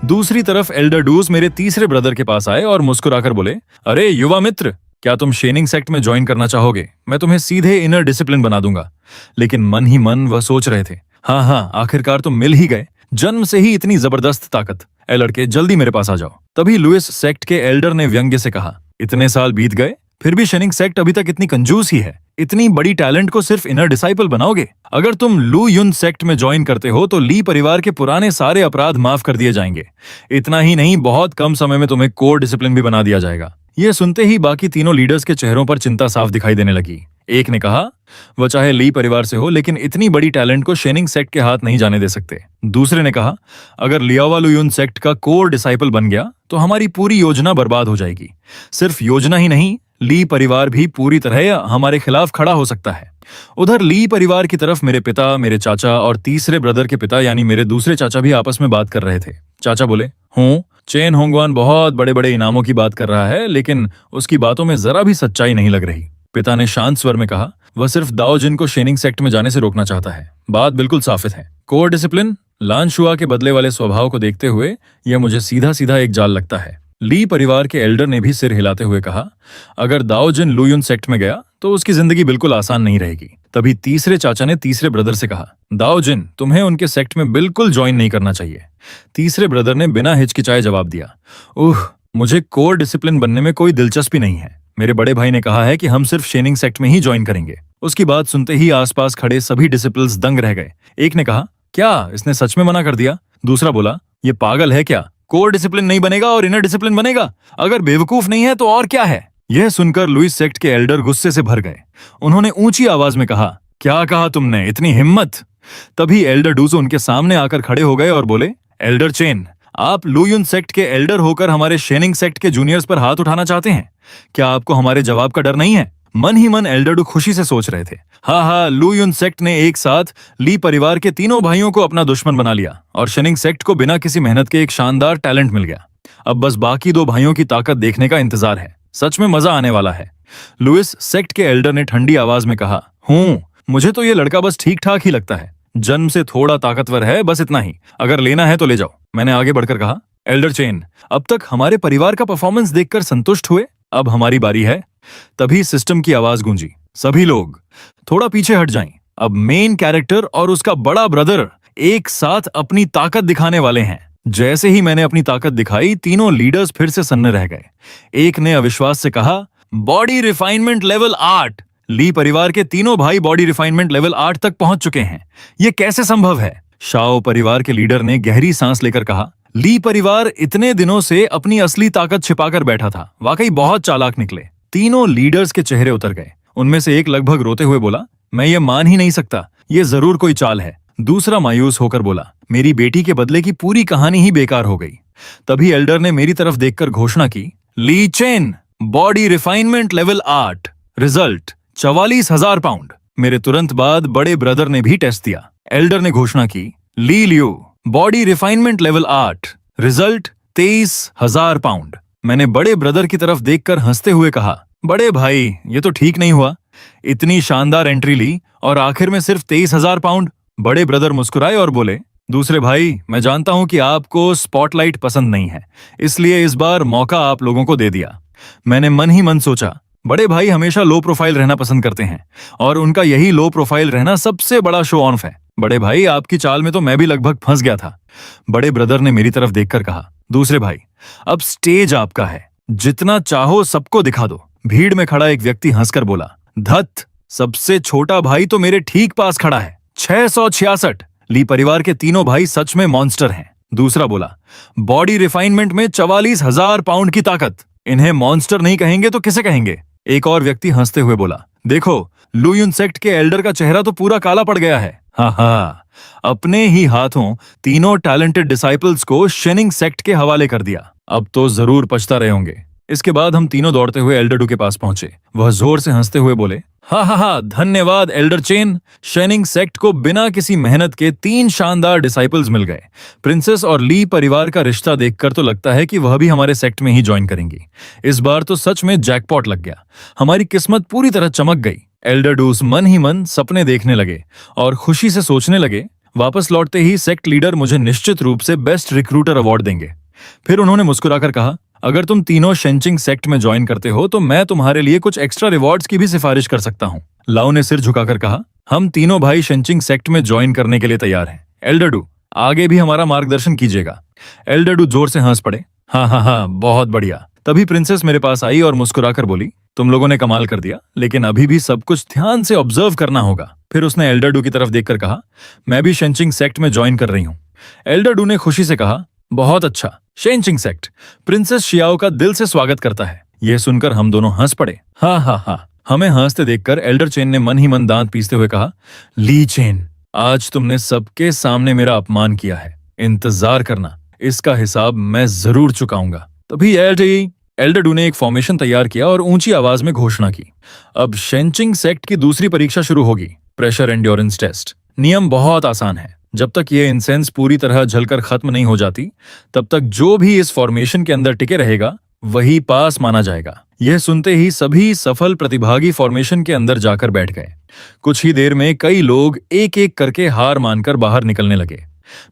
S1: दूसरी तरफ एल्डर डूज मेरे तीसरे ब्रदर के पास आए और मुस्कुराकर बोले, अरे युवा मित्र, क्या तुम शेनिंग सेक्ट में ज्वाइन करना चाहोगे? मैं तुम्हें सीधे इनर डिसिप्लिन बना दूंगा। लेकिन मन ही मन वह सोच रहे थे, हाँ आखिरकार तुम मिल ही गए, जन्म से ही इतनी जबरदस्त ताकत। ए लड़के जल्दी मेरे पास आ जाओ। तभी लुइस सेक्ट के एल्डर ने व्यंग्य से कहा, इतने साल बीत गए फिर भी शेनिंग सेक्ट अभी तक इतनी कंजूस ही है। इतनी बड़ी टैलेंट को सिर्फ इनर डिसाइपल बनाओगे? अगर तुम लू युन सेक्ट में ज्वाइन करते हो तो ली परिवार के पुराने सारे अपराध माफ कर दिए जाएंगे। इतना ही नहीं, बहुत कम समय में तुम्हें कोर डिसिप्लिन भी बना दिया जाएगा। यह सुनते ही बाकी तीनों लीडर्स के चेहरों पर चिंता साफ दिखाई देने लगी। एक ने कहा, वह चाहे ली परिवार से हो लेकिन इतनी बड़ी टैलेंट को शेनिंग सेक्ट के हाथ नहीं जाने दे सकते। दूसरे ने कहा, अगर लियावा लुयुन सेक्ट का कोर डिसाइपल बन गया तो हमारी पूरी योजना बर्बाद हो जाएगी। सिर्फ योजना ही नहीं, ली परिवार भी पूरी तरह हमारे खिलाफ खड़ा हो सकता है। उधर ली परिवार की तरफ मेरे पिता, मेरे चाचा और तीसरे ब्रदर के पिता यानी मेरे दूसरे चाचा भी आपस में बात कर रहे थे। चाचा बोले, हूँ चेन होंगवान बहुत बड़े बड़े इनामों की बात कर रहा है, लेकिन उसकी बातों में जरा भी सच्चाई नहीं लग रही। पिता ने शांत स्वर में कहा, वह सिर्फ दाओ जिन को शेनिंग सेक्ट में जाने से रोकना चाहता है। बात बिल्कुल साफ है, कोर डिसिप्लिन लानशुआ के बदले वाले स्वभाव को देखते हुए यह मुझे सीधा सीधा एक जाल लगता है। ली परिवार के एल्डर ने भी सिर हिलाते हुए कहा, अगर दाओ जिन लुयुन सेक्ट में गया तो उसकी जिंदगी बिल्कुल आसान नहीं रहेगी। तभी तीसरे चाचा ने तीसरे ब्रदर से कहा, दाओ जिन, तुम्हें उनके सेक्ट में बिल्कुल ज्वाइन नहीं करना चाहिए। तीसरे ब्रदर ने बिना हिचकिचाए जवाब दिया, मुझे कोर डिसिप्लिन बनने में कोई दिलचस्पी नहीं है। मेरे बड़े भाई ने कहा है कि हम सिर्फ शेनिंग सेक्ट में ही ज्वाइन करेंगे। उसकी बात सुनते ही आसपास खड़े सभी डिसिपल्स दंग रह गए। एक ने कहा, क्या इसने सच में मना कर दिया? दूसरा बोला, ये पागल है क्या? कोर डिसिप्लिन नहीं बनेगा और इनर डिसिप्लिन बनेगा? अगर बेवकूफ नहीं है तो और क्या है? यह सुनकर लुइस सेक्ट के एल्डर गुस्से से भर गए। उन्होंने ऊंची आवाज में कहा, क्या कहा तुमने? इतनी हिम्मत? तभी एल्डर डूजो उनके सामने आकर खड़े हो गए और बोले, एल्डर चेन, आप लुयुन सेक्ट के एल्डर होकर हमारे शेनिंग सेक्ट के जूनियर्स पर हाथ उठाना चाहते हैं? क्या आपको हमारे जवाब का डर नहीं है? मन ही मन एल्डरडू खुशी से सोच रहे थे, हाँ, लुयुन सेक्ट ने एक साथ ली परिवार के तीनों भाइयों को अपना दुश्मन बना लिया और शेनिंग सेक्ट को बिना किसी मेहनत के एक शानदार टैलेंट मिल गया। अब बस बाकी दो भाइयों की ताकत देखने का इंतजार है। सच में मजा आने वाला है। लुइस सेक्ट के एल्डर ने ठंडी आवाज में कहा, मुझे तो ये लड़का बस ठीक ठाक ही लगता है। जन्म से थोड़ा ताकतवर है, बस इतना ही। अगर लेना है तो ले जाओ। मैंने आगे बढ़कर कहा, एल्डर चेन, अब तक हमारे परिवार का परफॉर्मेंस देखकर संतुष्ट हुए, अब हमारी बारी है। तभी सिस्टम की आवाज गूंजी, सभी लोग थोड़ा पीछे हट जाएं। अब मेन कैरेक्टर और उसका बड़ा ब्रदर एक साथ अपनी ताकत दिखाने वाले हैं। जैसे ही मैंने अपनी ताकत दिखाई, तीनों लीडर्स फिर से सन्ने रह गए। एक ने अविश्वास से कहा, बॉडी रिफाइनमेंट लेवल 8। ली परिवार के तीनों भाई बॉडी रिफाइनमेंट लेवल 8 तक पहुंच चुके हैं। ये कैसे संभव है? शाओ परिवार के लीडर ने गहरी सांस लेकर कहा, ली परिवार इतने दिनों से अपनी असली ताकत छिपाकर बैठा था। वाकई बहुत चालाक निकले। तीनों लीडर्स के चेहरे उतर गए। उनमें से एक लगभग रोते हुए बोला, मैं ये मान ही नहीं सकता, ये जरूर कोई चाल है। दूसरा मायूस होकर बोला, मेरी बेटी के बदले की पूरी कहानी ही बेकार हो गई। तभी एल्डर ने मेरी तरफ देखकर घोषणा की, Li Chen, body refinement level 8, result 44,000 pound. मेरे तुरंत बाद बड़े ब्रदर ने भी टेस्ट दिया। एल्डर ने घोषणा की, Li Leo, body refinement level 8, result 23,000 pound. मैंने बड़े ब्रदर की तरफ देखकर हंसते हुए कहा, बड़े भाई, ये तो ठीक नहीं हुआ। इतनी शानदार एंट्री ली और आखिर में सिर्फ 23,000 पाउंड। बड़े ब्रदर मुस्कुराए और बोले, दूसरे भाई, मैं जानता हूं कि आपको स्पॉटलाइट पसंद नहीं है, इसलिए इस बार मौका आप लोगों को दे दिया। मैंने मन ही मन सोचा, बड़े भाई हमेशा लो प्रोफाइल रहना पसंद करते हैं और उनका यही लो प्रोफाइल रहना सबसे बड़ा शो ऑफ है। बड़े भाई, आपकी चाल में तो मैं भी लगभग फंस गया था। बड़े ब्रदर ने मेरी तरफ देखकर कहा, दूसरे भाई, अब स्टेज आपका है, जितना चाहो सबको दिखा दो। भीड़ में खड़ा एक व्यक्ति हंसकर बोला, धत, सबसे छोटा भाई तो मेरे ठीक पास खड़ा है, 666। ली परिवार के तीनों भाई सच में मॉन्स्टर हैं। दूसरा बोला, बॉडी रिफाइनमेंट में 44,000 पाउंड की ताकत, इन्हें मॉन्स्टर नहीं कहेंगे तो किसे कहेंगे? एक और व्यक्ति हंसते हुए बोला, देखो, लुयुन सेक्ट के एल्डर का चेहरा तो पूरा काला पड़ गया है। हाँ, अपने ही हाथों तीनों टैलेंटेड डिसाइपल्स को शेनिंग सेक्ट के हवाले कर दिया। अब तो जरूर पछता रहे होंगे। इसके बाद हम तीनों दौड़ते हुए एल्डरडू के पास पहुंचे। वह जोर से हंसते हुए बोले, हाँ, धन्यवाद एल्डर चेन। शेनिंग सेक्ट को बिना किसी मेहनत के 3 शानदार डिसाइपल्स मिल गए। प्रिंसेस और ली परिवार का रिश्ता देखकर तो लगता है कि वह भी हमारे सेक्ट में ही ज्वाइन करेंगी। इस बार तो सच में जैकपॉट लग गया। हमारी किस्मत पूरी तरह चमक गई। एल्डरडूस मन ही मन सपने देखने लगे और खुशी से सोचने लगे, वापस लौटते ही सेक्ट लीडर मुझे निश्चित रूप से बेस्ट रिक्रूटर अवार्ड देंगे। फिर उन्होंने मुस्कुराकर कहा, अगर तुम तीनों शेंचिंग सेक्ट में ज्वाइन करते हो तो मैं तुम्हारे लिए कुछ एक्स्ट्रा रिवॉर्ड्स की भी सिफारिश कर सकता हूँ। लाओ ने सिर झुकाकर कहा, हम तीनों भाई शेंचिंग सेक्ट में ज्वाइन करने के लिए तैयार हैं। एल्डरडू, आगे भी हमारा मार्गदर्शन कीजिएगा। एल्डरडू जोर से हंस पड़े, हाँ, बहुत बढ़िया। तभी प्रिंसेस मेरे पास आई और मुस्कुराकर बोली, तुम लोगों ने कमाल कर दिया, लेकिन अभी भी सब कुछ ध्यान से ऑब्जर्व करना होगा। फिर उसने एल्डरडू की तरफ देखकर कहा, मैं भी शेंचिंग सेक्ट में ज्वाइन कर रही हूँ। एल्डरडू ने खुशी से कहा, बहुत अच्छा, शेंचिंग सेक्ट प्रिंसेस शियाओ का दिल से स्वागत करता है। यह सुनकर हम दोनों हंस पड़े। हाँ। हमें हंसते देखकर एल्डर चेन ने मन ही मन दांत पीसते हुए कहा, ली चेन, आज तुमने सबके सामने मेरा अपमान किया है। इंतजार करना, इसका हिसाब मैं जरूर चुकाऊंगा। तभी एल्डरडू ने एक फॉर्मेशन तैयार किया और ऊंची आवाज में घोषणा की, अब शेंचिंग सेक्ट की दूसरी परीक्षा शुरू होगी, प्रेशर एंड्योरेंस टेस्ट। नियम बहुत आसान है। जब तक ये इंसेंस पूरी तरह जलकर खत्म नहीं हो जाती, तब तक जो भी इस फॉर्मेशन के अंदर टिके रहेगा वही पास माना जाएगा। यह सुनते ही सभी सफल प्रतिभागी फॉर्मेशन के अंदर जाकर बैठ गए। कुछ ही देर में कई लोग एक एक करके हार मानकर बाहर निकलने लगे।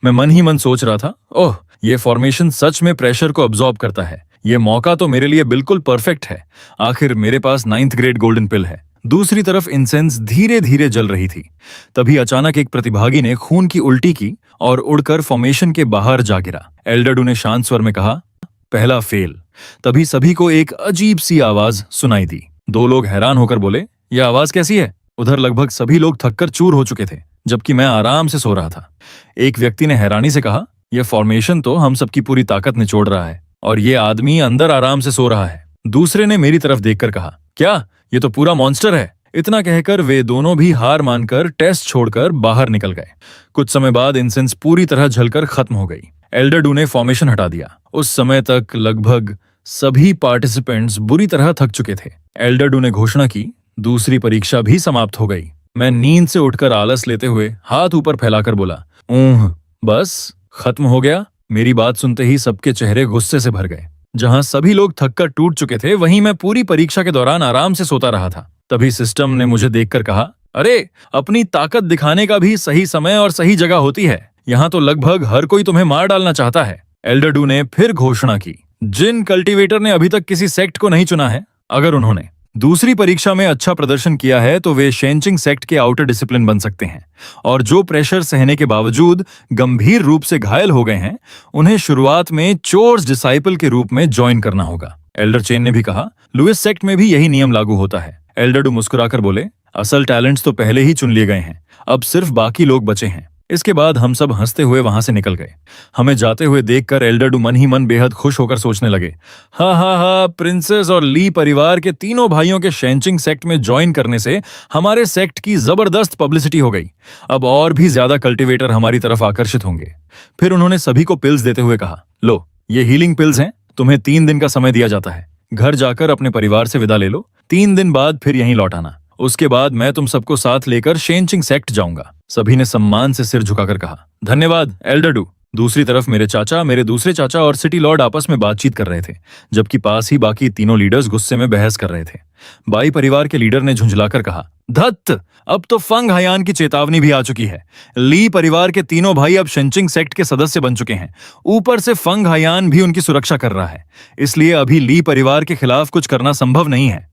S1: मैं मन ही मन सोच रहा था, ओह ये फॉर्मेशन सच में प्रेशर को अब्सॉर्ब करता है। ये मौका तो मेरे लिए बिल्कुल परफेक्ट है। आखिर मेरे पास 9th ग्रेड गोल्डन पिल है। दूसरी तरफ इंसेंस धीरे धीरे जल रही थी। तभी अचानक एक प्रतिभागी ने खून की उल्टी की और उड़कर फॉर्मेशन के बाहर जा गिरा। एल्डरडू ने शांत स्वर में कहा, पहला फेल। तभी सभी को एक अजीब सी आवाज सुनाई दी। दो लोग हैरान होकर बोले, यह आवाज कैसी है? उधर लगभग सभी लोग थककर चूर हो चुके थे, जबकि मैं आराम से सो रहा था। एक व्यक्ति ने हैरानी से कहा, यह फॉर्मेशन तो हम सबकी पूरी ताकत निचोड़ रहा है और ये आदमी अंदर आराम से सो रहा है। दूसरे ने मेरी तरफ देखकर कहा, क्या ये तो पूरा मॉन्स्टर है। इतना कहकर वे दोनों भी हार मानकर टेस्ट छोड़कर बाहर निकल गए। कुछ समय बाद इंसेंस पूरी तरह जलकर खत्म हो गई। एल्डरडू ने फॉर्मेशन हटा दिया। उस समय तक लगभग सभी पार्टिसिपेंट्स बुरी तरह थक चुके थे। एल्डरडू ने घोषणा की, दूसरी परीक्षा भी समाप्त हो गई। मैं नींद से उठकर आलस लेते हुए हाथ ऊपर फैलाकर बोला, ऊह, बस खत्म हो गया। मेरी बात सुनते ही सबके चेहरे गुस्से से भर गए। जहां सभी लोग थककर टूट चुके थे, वहीं मैं पूरी परीक्षा के दौरान आराम से सोता रहा था। तभी सिस्टम ने मुझे देखकर कहा, अरे अपनी ताकत दिखाने का भी सही समय और सही जगह होती है। यहाँ तो लगभग हर कोई तुम्हें मार डालना चाहता है। एल्डरडू ने फिर घोषणा की, जिन कल्टीवेटर ने अभी तक किसी सेक्ट को नहीं चुना है, अगर उन्होंने दूसरी परीक्षा में अच्छा प्रदर्शन किया है तो वे शेंचिंग सेक्ट के आउटर डिसिप्लिन बन सकते हैं। और जो प्रेशर सहने के बावजूद गंभीर रूप से घायल हो गए हैं, उन्हें शुरुआत में चोर्स डिसाइपल के रूप में ज्वाइन करना होगा। एल्डर चेन ने भी कहा, लुइस सेक्ट में भी यही नियम लागू होता है। एल्डरडू मुस्कुराकर बोले, असल टैलेंट्स तो पहले ही चुन लिए गए हैं, अब सिर्फ बाकी लोग बचे हैं। इसके बाद हम सब हंसते हुए वहां से निकल गए। हमें जाते हुए देखकर एल्डरडू मन ही मन बेहद खुश होकर सोचने लगे, हा हा हा, प्रिंसेस और ली परिवार के तीनों भाइयों के शेंचिंग सेक्ट में ज्वाइन करने से हमारे सेक्ट की जबरदस्त पब्लिसिटी हो गई। अब और भी ज्यादा कल्टीवेटर हमारी तरफ आकर्षित होंगे। फिर उन्होंने सभी को पिल्स देते हुए कहा, लो ये हीलिंग पिल्स हैं, तुम्हें 3 दिन का समय दिया जाता है। घर जाकर अपने परिवार से विदा ले लो। 3 दिन बाद फिर यहीं लौट आना। उसके बाद मैं तुम सबको साथ लेकर शेंचिंग सेक्ट जाऊंगा। सभी ने सम्मान से सिर झुकाकर कहा, धन्यवाद एल्डरडू। दूसरी तरफ मेरे चाचा, मेरे दूसरे चाचा और सिटी लॉर्ड आपस में बातचीत कर रहे थे, जबकि पास ही बाकी तीनों लीडर्स गुस्से में बहस कर रहे थे। बाई परिवार के लीडर ने झुंझलाकर कहा, धत्त, अब तो फंग हयान की चेतावनी भी आ चुकी है। ली परिवार के तीनों भाई अब शेंचिंग सेक्ट के सदस्य बन चुके हैं। ऊपर से फंग हयान भी उनकी सुरक्षा कर रहा है, इसलिए अभी ली परिवार के खिलाफ कुछ करना संभव नहीं है।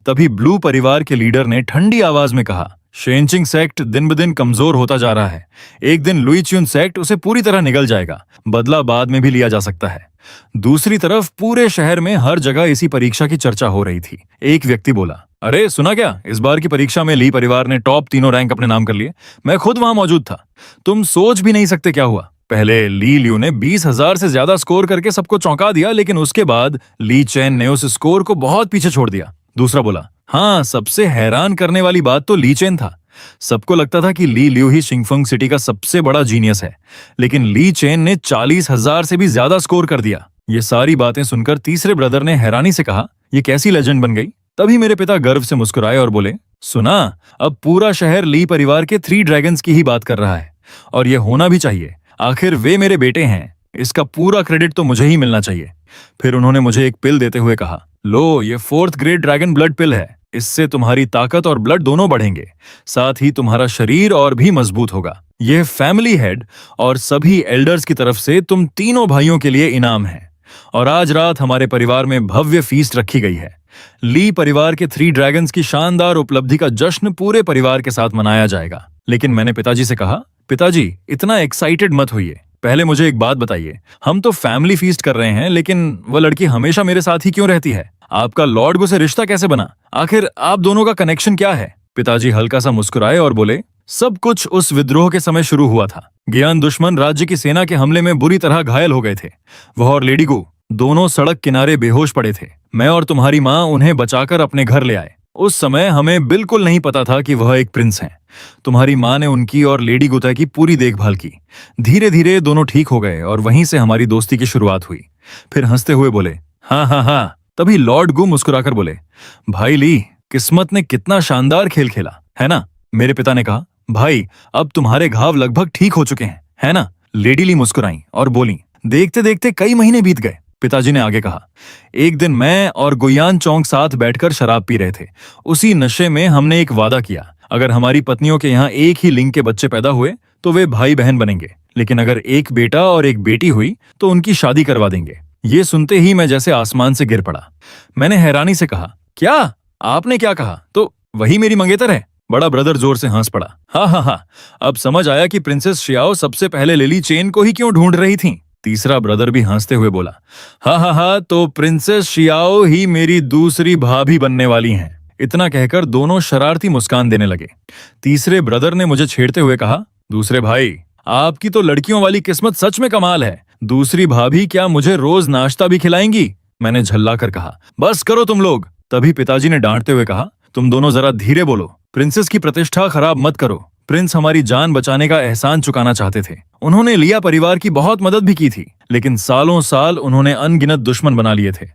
S1: तभी ब्लू परिवार के लीडर ने ठंडी आवाज में कहा, शेंचिंग सेक्ट दिन ब दिन कमजोर होता जा रहा है। एक दिन लुई च्यून सेक्ट उसे पूरी तरह निगल जाएगा। बदला बाद में भी लिया जा सकता है। दूसरी तरफ पूरे शहर में हर जगह इसी परीक्षा की चर्चा हो रही थी। एक व्यक्ति बोला, अरे सुना क्या, इस बार की परीक्षा में ली परिवार ने टॉप तीनों रैंक अपने नाम कर लिए। मैं खुद वहां मौजूद था। तुम सोच भी नहीं सकते क्या हुआ। पहले ली ल्यू ने 20,000 से ज्यादा स्कोर करके सबको चौंका दिया, लेकिन उसके बाद ली चेन ने उस स्कोर को बहुत पीछे छोड़ दिया। दूसरा बोला, हाँ, सबसे हैरान करने वाली बात तो ली चेन था। सबको लगता था कि ली ल्यू ही शिंगफंग सिटी का सबसे बड़ा जीनियस है, लेकिन ली चेन ने 40,000 से भी ज्यादा स्कोर कर दिया। ये सारी बातें सुनकर तीसरे ब्रदर ने हैरानी से कहा, ये कैसी लेजेंड बन गई। तभी मेरे पिता गर्व से मुस्कुराए और बोले, सुना, अब पूरा शहर ली परिवार के 3 ड्रैगन्स की ही बात कर रहा है, और ये होना भी चाहिए। आखिर वे मेरे बेटे हैं, इसका पूरा क्रेडिट तो मुझे ही मिलना चाहिए। फिर उन्होंने मुझे एक पिल देते हुए कहा, लो ये 4th ग्रेड ड्रैगन ब्लड पिल है। इससे तुम्हारी ताकत और ब्लड दोनों बढ़ेंगे, साथ ही तुम्हारा शरीर और भी मजबूत होगा। यह फैमिली हेड और सभी एल्डर्स की तरफ से तुम तीनों भाइयों के लिए इनाम है। और आज रात हमारे परिवार में भव्य फीस्ट रखी गई है। ली परिवार के 3 ड्रैगन्स की शानदार उपलब्धि का जश्न पूरे परिवार के साथ मनाया जाएगा। लेकिन मैंने पिताजी से कहा, पिताजी इतना एक्साइटेड मत होइए, पहले मुझे एक बात बताइए। हम तो फैमिली फीस्ट कर रहे हैं, लेकिन वह लड़की हमेशा मेरे साथ ही क्यों रहती है? आपका लॉर्ड गो से रिश्ता कैसे बना? आखिर आप दोनों का कनेक्शन क्या है? पिताजी हल्का सा मुस्कुराए और बोले, सब कुछ उस विद्रोह के समय शुरू हुआ था। ज्ञान दुश्मन राज्य की सेना के हमले में बुरी तरह घायल हो गए थे। वह और लेडी गो दोनों सड़क किनारे बेहोश पड़े थे। मैं और तुम्हारी माँ उन्हें बचाकर अपने घर ले आए। उस समय हमें बिल्कुल नहीं पता था कि वह एक प्रिंस हैं। तुम्हारी माँ ने उनकी और लेडी गुता की पूरी देखभाल की। धीरे धीरे दोनों ठीक हो गए और वहीं से हमारी दोस्ती की शुरुआत हुई। फिर हंसते हुए बोले, हाँ हाँ हाँ। तभी लॉर्ड गु मुस्कुराकर बोले, भाई ली, किस्मत ने कितना शानदार खेल खेला, है ना? मेरे पिता ने कहा, भाई अब तुम्हारे घाव लगभग ठीक हो चुके हैं, है ना? लेडी ली मुस्कुराई और बोली, देखते देखते कई महीने बीत गए। पिताजी ने आगे कहा, एक दिन मैं और गुयान चौंग साथ बैठकर शराब पी रहे थे। उसी नशे में हमने एक वादा किया, अगर हमारी पत्नियों के यहाँ एक ही लिंग के बच्चे पैदा हुए तो वे भाई बहन बनेंगे, लेकिन अगर एक बेटा और एक बेटी हुई तो उनकी शादी करवा देंगे। ये सुनते ही मैं जैसे आसमान से गिर पड़ा। मैंने हैरानी से कहा, क्या आपने क्या कहा? तो वही मेरी मंगेतर है। बड़ा ब्रदर जोर से हंस पड़ा। हाँ हाँ हाँ, अब समझ आया कि प्रिंसेस शियाओ सबसे पहले लिली चेन को ही क्यों ढूंढ रही थी। तीसरा ब्रदर भी हंसते हुए बोला, हाँ हाँ हाँ, तो प्रिंसेस शियाओ ही मेरी दूसरी भाभी बनने वाली हैं। इतना कहकर दोनों शरारती मुस्कान देने लगे। तीसरे ब्रदर ने मुझे छेड़ते हुए कहा, दूसरे भाई, आपकी तो लड़कियों वाली किस्मत सच में कमाल है। दूसरी भाभी क्या मुझे रोज नाश्ता भी खिलाएंगी? मैंने झल्ला कर कहा, बस करो तुम लोग। तभी पिताजी ने डांटते हुए कहा, तुम दोनों जरा धीरे बोलो, प्रिंसेस की प्रतिष्ठा खराब मत करो। प्रिंस हमारी जान बचाने का एहसान चुकाना चाहते थे। उन्होंने लिया परिवार की बहुत मदद भी की थी, लेकिन सालों साल उन्होंने अनगिनत दुश्मन बना लिए थे।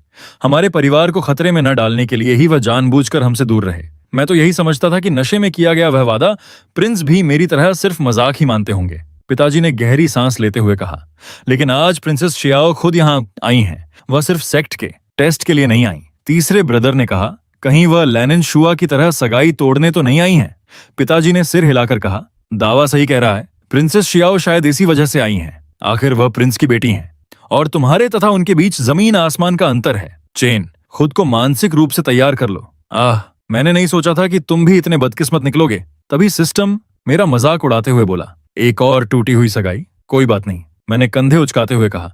S1: हमारे परिवार को खतरे में न डालने के लिए ही वह जानबूझकर हमसे दूर रहे। मैं तो यही समझता था कि नशे में किया गया वह वादा प्रिंस भी मेरी तरह सिर्फ मजाक ही मानते होंगे। पिताजी ने गहरी सांस लेते हुए कहा, लेकिन आज प्रिंसेस शियाओ खुद यहाँ आई हैं। वह सिर्फ सेक्ट के टेस्ट के लिए नहीं आई। तीसरे ब्रदर ने कहा, कहीं वह लेनिन शुआ की तरह सगाई तोड़ने तो नहीं आई हैं? पिताजी ने सिर हिलाकर कहा, दावा सही कह रहा है। प्रिंसेस शियाओ शायद इसी वजह से आई हैं। आखिर वह प्रिंस की बेटी हैं और तुम्हारे तथा उनके बीच जमीन आसमान का अंतर है। चेन, खुद को मानसिक रूप से तैयार कर लो। मैंने नहीं सोचा था कि तुम भी इतने बदकिस्मत निकलोगे। तभी सिस्टम मेरा मजाक उड़ाते हुए बोला, एक और टूटी हुई सगाई? कोई बात नहीं। मैंने कंधे उचकाते हुए कहा,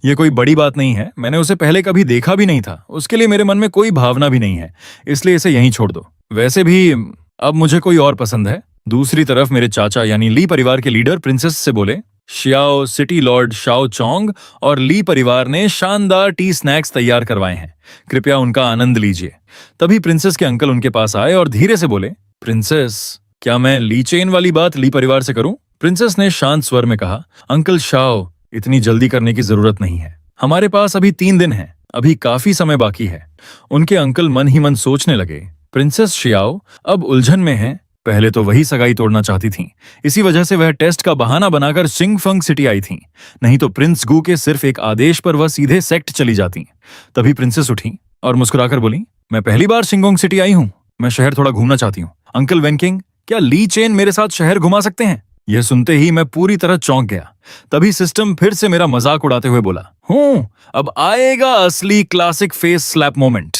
S1: यह कोई बड़ी बात नहीं है। मैंने उसे पहले कभी देखा भी नहीं था। उसके लिए मेरे मन में कोई भावना भी नहीं है, इसलिए इसे यहीं छोड़ दो। वैसे भी अब मुझे कोई और पसंद है। दूसरी तरफ मेरे चाचा यानी ली परिवार के लीडर प्रिंसेस से बोले, शियाओ सिटी लॉर्ड शाओ चोंग और ली परिवार ने शानदार टी स्नैक्स तैयार करवाए हैं, कृपया उनका आनंद लीजिए। तभी प्रिंसेस के अंकल उनके पास आए और धीरे से बोले, प्रिंसेस, क्या मैं ली चेन वाली बात ली परिवार से करूं? प्रिंसेस ने शांत स्वर में कहा, अंकल शाओ, इतनी जल्दी करने की जरूरत नहीं है। हमारे पास अभी 3 दिन है, अभी काफी समय बाकी है। उनके अंकल मन ही मन सोचने लगे, प्रिंसेस शियाओ अब उलझन में है। पहले तो वही सगाई तोड़ना चाहती थीं, इसी वजह से वह टेस्ट का बहाना बनाकर शिंगफंग सिटी आई थीं। नहीं तो प्रिंस गू के सिर्फ एक आदेश पर वह सीधे सेक्ट चली जाती। तभी प्रिंसेस उठी और मुस्कुराकर बोली, मैं पहली बार शिंगोंग सिटी आई हूँ। मैं शहर थोड़ा घूमना चाहती हूँ। अंकल वेनकिंग, क्या ली चेन मेरे साथ शहर घुमा सकते हैं? यह सुनते ही मैं पूरी तरह चौंक गया। तभी सिस्टम फिर से मेरा मजाक उड़ाते हुए बोला, अब आएगा असली क्लासिक फेस स्लैप मोमेंट।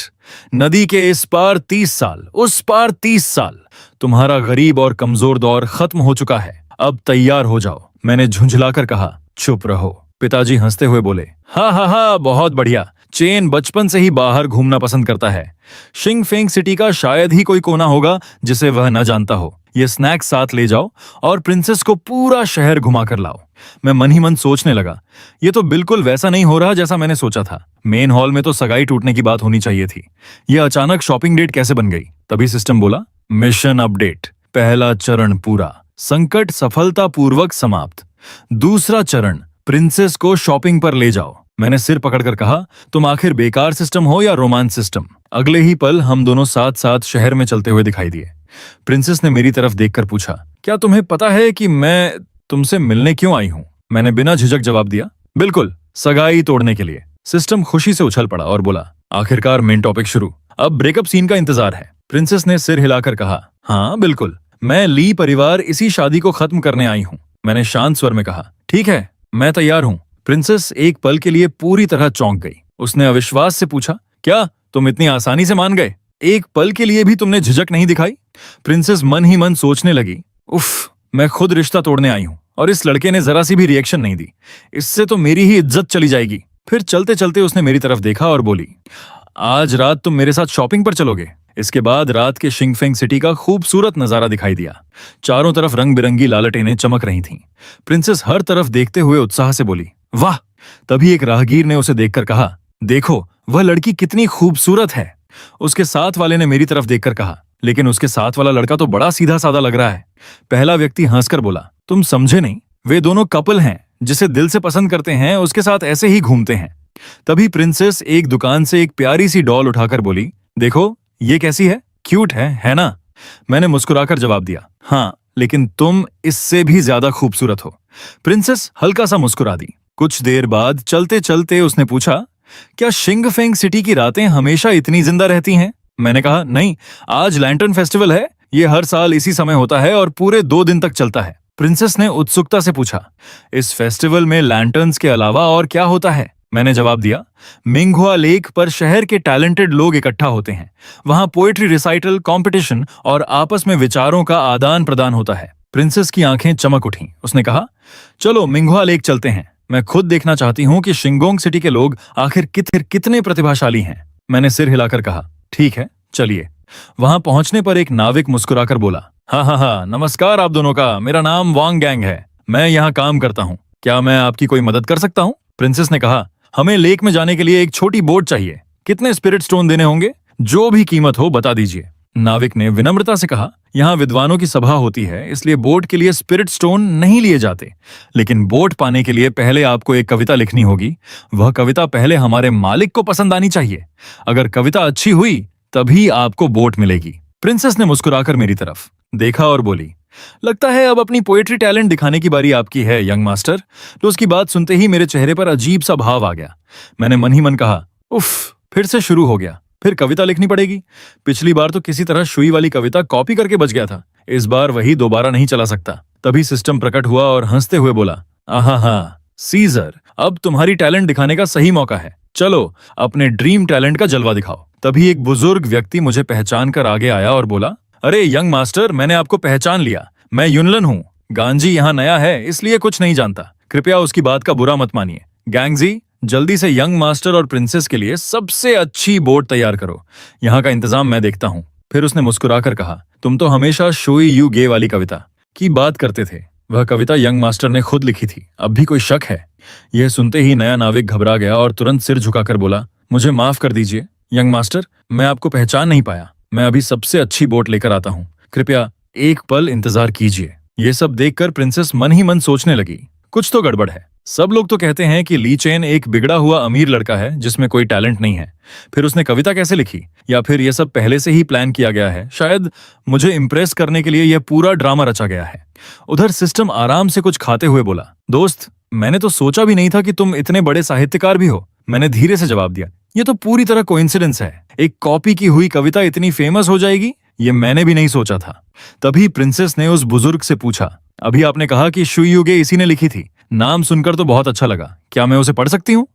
S1: नदी के इस पार 30 साल, उस पार 30 साल। तुम्हारा गरीब और कमजोर दौर खत्म हो चुका है, अब तैयार हो जाओ। मैंने झुंझलाकर कहा, चुप रहो। पिताजी हंसते हुए बोले, हाँ हाँ हाँ, बहुत बढ़िया। चेन बचपन से ही बाहर घूमना पसंद करता है। शिंगफेंग सिटी का शायद ही कोई कोना होगा जिसे वह न जानता हो। ये स्नैक्स साथ ले जाओ और प्रिंसेस को पूरा शहर घुमा कर लाओ। मैं मन ही मन सोचने लगा, ये तो बिल्कुल वैसा नहीं हो रहा जैसा मैंने सोचा था। मेन हॉल में तो सगाई टूटने की बात होनी चाहिए थी। यह अचानक शॉपिंग डेट कैसे बन गई? तभी सिस्टम बोला, मिशन अपडेट, पहला चरण पूरा, संकट सफलतापूर्वक समाप्त। दूसरा चरण, प्रिंसेस को शॉपिंग पर ले जाओ। मैंने सिर पकड़कर कहा, तुम आखिर बेकार सिस्टम हो या रोमांस सिस्टम? अगले ही पल हम दोनों साथ साथ शहर में चलते हुए दिखाई दिए। प्रिंसेस ने मेरी तरफ देखकर पूछा, क्या तुम्हें पता है कि मैं तुमसे मिलने क्यों आई हूं? मैंने बिना झिझक जवाब दिया, बिल्कुल, सगाई तोड़ने के लिए। सिस्टम खुशी से उछल पड़ा और बोला, आखिरकार मेन टॉपिक शुरू, अब ब्रेकअप सीन का इंतजार है। प्रिंसेस ने सिर हिलाकर कहा, हाँ बिल्कुल, मैं ली परिवार इसी शादी को खत्म करने आई हूँ। मैंने शांत स्वर में कहा, ठीक है, मैं तैयार हूँ। प्रिंसेस एक पल के लिए पूरी तरह चौंक गई। उसने अविश्वास से पूछा, क्या तुम इतनी आसानी से मान गए? एक पल के लिए भी तुमने झिझक नहीं दिखाई? प्रिंसेस मन ही मन सोचने लगी, उफ, मैं खुद रिश्ता तोड़ने आई हूँ और इस लड़के ने जरा सी भी रिएक्शन नहीं दी। इससे तो मेरी ही इज्जत चली जाएगी। फिर चलते चलते उसने मेरी तरफ देखा और बोली, आज रात तुम मेरे साथ शॉपिंग पर चलोगे? इसके बाद रात के शिंगफेंग सिटी का खूबसूरत नजारा दिखाई दिया। चारों तरफ रंग बिरंगी लालटेनें चमक रही थीं। प्रिंसेस हर तरफ देखते हुए उत्साह से बोली, वाह। तभी एक राहगीर ने उसे देखकर कहा, देखो वह लड़की कितनी खूबसूरत है। उसके साथ वाले ने मेरी तरफ देखकर कहा, लेकिन उसके साथ वाला लड़का तो बड़ा सीधा साधा लग रहा है। पहला व्यक्ति हंसकर बोला, तुम समझे नहीं, वे दोनों कपल हैं। जिसे दिल से पसंद करते हैं उसके साथ ऐसे ही घूमते हैं। तभी प्रिंसेस एक दुकान से एक प्यारी सी डॉल उठाकर बोली, देखो ये कैसी है, क्यूट है ना? मैंने मुस्कुराकर जवाब दिया, हाँ, लेकिन तुम इससे भी ज्यादा खूबसूरत हो। प्रिंसेस हल्का सा मुस्कुरा दी। कुछ देर बाद चलते चलते उसने पूछा, क्या शिंगफेंग सिटी की रातें हमेशा इतनी जिंदा रहती हैं? मैंने कहा, नहीं, आज लैंटर्न फेस्टिवल है। ये हर साल इसी समय होता है और पूरे 2 दिन तक चलता है। प्रिंसेस ने उत्सुकता से पूछा, इस फेस्टिवल में लैंटर्न्स के अलावा और क्या होता है? मैंने जवाब दिया, मिंघुआ लेक पर शहर के टैलेंटेड लोग इकट्ठा होते हैं। वहां पोएट्री रिसाइटल, कंपटीशन और आपस में विचारों का आदान प्रदान होता है। प्रिंसेस की आंखें चमक उठीं। उसने कहा, चलो मिंघुआ लेक चलते हैं। मैं खुद देखना चाहती हूं कि शिंगोंग सिटी के लोग आखिर कितने प्रतिभाशाली हैं। मैंने सिर हिलाकर कहा, ठीक है, चलिए। वहां पहुंचने पर एक नाविक मुस्कुराकर बोला, हाँ हाँ हाँ, नमस्कार आप दोनों का। मेरा नाम वांग गैंग है। मैं यहाँ काम करता हूँ। क्या मैं आपकी कोई मदद कर सकता हूँ? प्रिंसेस ने कहा, हमें लेक में जाने के लिए एक छोटी बोट चाहिए। कितने स्पिरिट स्टोन देने होंगे? जो भी कीमत हो बता दीजिए। नाविक ने विनम्रता से कहा, यहाँ विद्वानों की सभा होती है, इसलिए बोट के लिए स्पिरिट स्टोन नहीं लिए जाते। लेकिन बोट पाने के लिए पहले आपको एक कविता लिखनी होगी। वह कविता पहले हमारे मालिक को पसंद आनी चाहिए। अगर कविता अच्छी हुई तभी आपको बोट मिलेगी। प्रिंसेस ने मुस्कुराकर मेरी तरफ देखा और बोली, लगता है अब अपनी पोएट्री टैलेंट दिखाने की बारी आपकी है यंग मास्टर। तो उसकी बात सुनते ही मेरे चेहरे पर अजीब सा भाव आ गया। मैंने मन ही मन कहा, उफ, फिर से शुरू हो गया। फिर कविता लिखनी पड़ेगी। पिछली बार तो किसी तरह शुई वाली कविता कॉपी करके बच गया था। इस बार वही दोबारा नहीं चला सकता। तभी सिस्टम प्रकट हुआ और हंसते हुए बोला, आहा हा सीजर, अब तुम्हारी टैलेंट दिखाने का सही मौका है। चलो अपने ड्रीम टैलेंट का जलवा दिखाओ। तभी एक बुजुर्ग व्यक्ति मुझे पहचान कर आगे आया और बोला, अरे यंग मास्टर, मैंने आपको पहचान लिया। मैं युनलन हूँ। गांजी यहाँ नया है, इसलिए कुछ नहीं जानता। कृपया उसकी बात का बुरा मत मानिए। गैंगजी, जल्दी से यंग मास्टर और प्रिंसेस के लिए सबसे अच्छी बोट तैयार करो। यहाँ का इंतजाम मैं देखता हूँ। फिर उसने मुस्कुराकर कहा, तुम तो हमेशा शोई यू गे वाली कविता की बात करते थे। वह कविता यंग मास्टर ने खुद लिखी थी। अब भी कोई शक है? यह सुनते ही नया नाविक घबरा गया और तुरंत सिर झुकाकर बोला, मुझे माफ कर दीजिए यंग मास्टर, मैं आपको पहचान नहीं पाया। मैं अभी सबसे अच्छी बोट लेकर आता हूँ। कृपया एक पल इंतजार कीजिए। ये सब देखकर प्रिंसेस मन ही मन सोचने लगी, कुछ तो गड़बड़ है। सब लोग तो कहते हैं कि ली चेन एक बिगड़ा हुआ अमीर लड़का है जिसमें कोई टैलेंट नहीं है। फिर उसने कविता कैसे लिखी? या फिर यह सब पहले से ही प्लान किया गया है? शायद मुझे इंप्रेस करने के लिए यह पूरा ड्रामा रचा गया है। उधर सिस्टम आराम से कुछ खाते हुए बोला, दोस्त, मैंने तो सोचा भी नहीं था कि तुम इतने बड़े साहित्यकार भी हो। मैंने धीरे से जवाब दिया, ये तो पूरी तरह कोइंसिडेंस है। एक कॉपी की हुई कविता इतनी फेमस हो जाएगी, ये मैंने भी नहीं सोचा था। तभी प्रिंसेस ने उस बुजुर्ग से पूछा, अभी आपने कहा कि शुयुगे इसी ने लिखी थी। नाम सुनकर तो बहुत अच्छा लगा। क्या मैं उसे पढ़ सकती हूँ?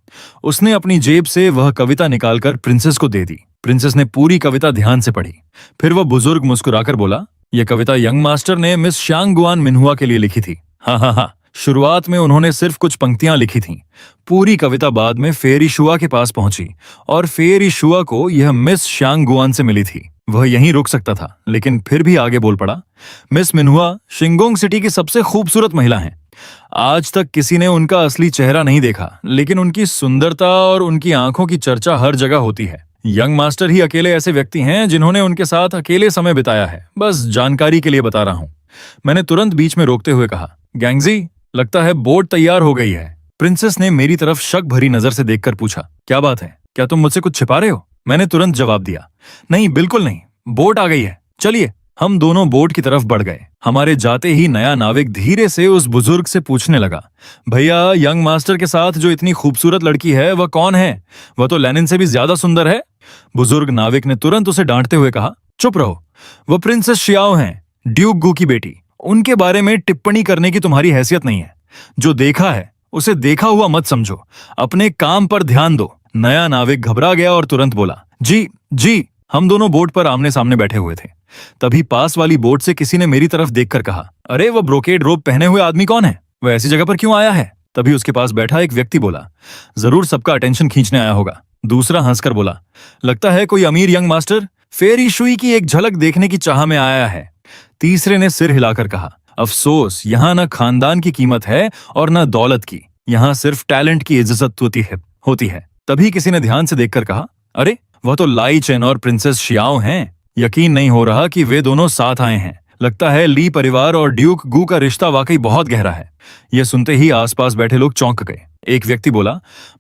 S1: उसने अपनी जेब से वह कविता निकालकर प्रिंसेस को दे दी। प्रिंसेस ने पूरी कविता ध्यान से पढ़ी। फिर वह बुजुर्ग मुस्कुराकर बोला, यह कविता यंग मास्टर ने मिस शांगगुआन मिन्हुआ के लिए लिखी थी। हाँ हाँ हाँ, शुरुआत में उन्होंने सिर्फ कुछ पंक्तियां लिखी थीं। पूरी कविता बाद में फेरी शुआ के पास पहुंची और फेरी शुआ को यह मिस शांगगुआन से मिली थी। वह यहीं रुक सकता था, लेकिन फिर भी आगे बोल पड़ा, मिस मिन्हुआ शिंगोंग सिटी की सबसे खूबसूरत महिला हैं। आज तक किसी ने उनका असली चेहरा नहीं देखा, लेकिन उनकी सुंदरता और उनकी आंखों की चर्चा हर जगह होती है। यंग मास्टर ही अकेले ऐसे व्यक्ति हैं जिन्होंने उनके साथ अकेले समय बिताया है। बस जानकारी के लिए बता रहा हूं। मैंने तुरंत बीच में रोकते हुए कहा, गैंगजी, लगता है बोट तैयार हो गई है। प्रिंसेस ने मेरी तरफ शक भरी नजर से देखकर पूछा, क्या बात है? क्या तुम मुझसे कुछ छिपा रहे हो? मैंने तुरंत जवाब दिया, नहीं, बिल्कुल नहीं, बोट आ गई है। चलिए। हम दोनों बोट की तरफ बढ़ गए। हमारे जाते ही नया नाविक धीरे से उस बुजुर्ग से पूछने लगा, भैया, यंग मास्टर के साथ जो इतनी खूबसूरत लड़की है वह कौन है? वह तो लेनिन से भी ज्यादा सुंदर है। बुजुर्ग नाविक ने तुरंत उसे डांटते हुए कहा, चुप रहो, वह प्रिंसेस शियाओ हैं, ड्यूक गू की बेटी। उनके बारे में टिप्पणी करने की तुम्हारी हैसियत नहीं है। जो देखा है उसे देखा हुआ मत समझो। अपने काम पर ध्यान दो। नया नाविक घबरा गया और तुरंत बोला, जी जी। हम दोनों बोट पर आमने सामने बैठे हुए थे। तभी पास वाली बोट से किसी ने मेरी तरफ देखकर कहा, अरे वह ब्रोकेड रोब पहने हुए आदमी कौन है? वह ऐसी जगह पर क्यों आया है? तभी उसके पास बैठा एक व्यक्ति बोला, जरूर सबका अटेंशन खींचने आया होगा। दूसरा हंसकर बोला, लगता है कोई अमीर यंग मास्टर फेरी शुई की एक झलक देखने की चाह में आया है। तीसरे ने सिर हिलाकर कहा, अफसोस, यहाँ न खानदान की कीमत है और न दौलत की। यहाँ सिर्फ टैलेंट की इज्जत होती है। तभी किसी ने ध्यान से देखकर कहा, अरे वह तो लाई चेन और प्रिंसेस शियाओ हैं। यकीन नहीं हो रहा कि वे दोनों साथ आए हैं। लगता है ली परिवार और ड्यूक गू का रिश्ता वाकई बहुत गहरा है। यह सुनते ही आसपास बैठे लोग चौंक गए। एक व्यक्ति बोला,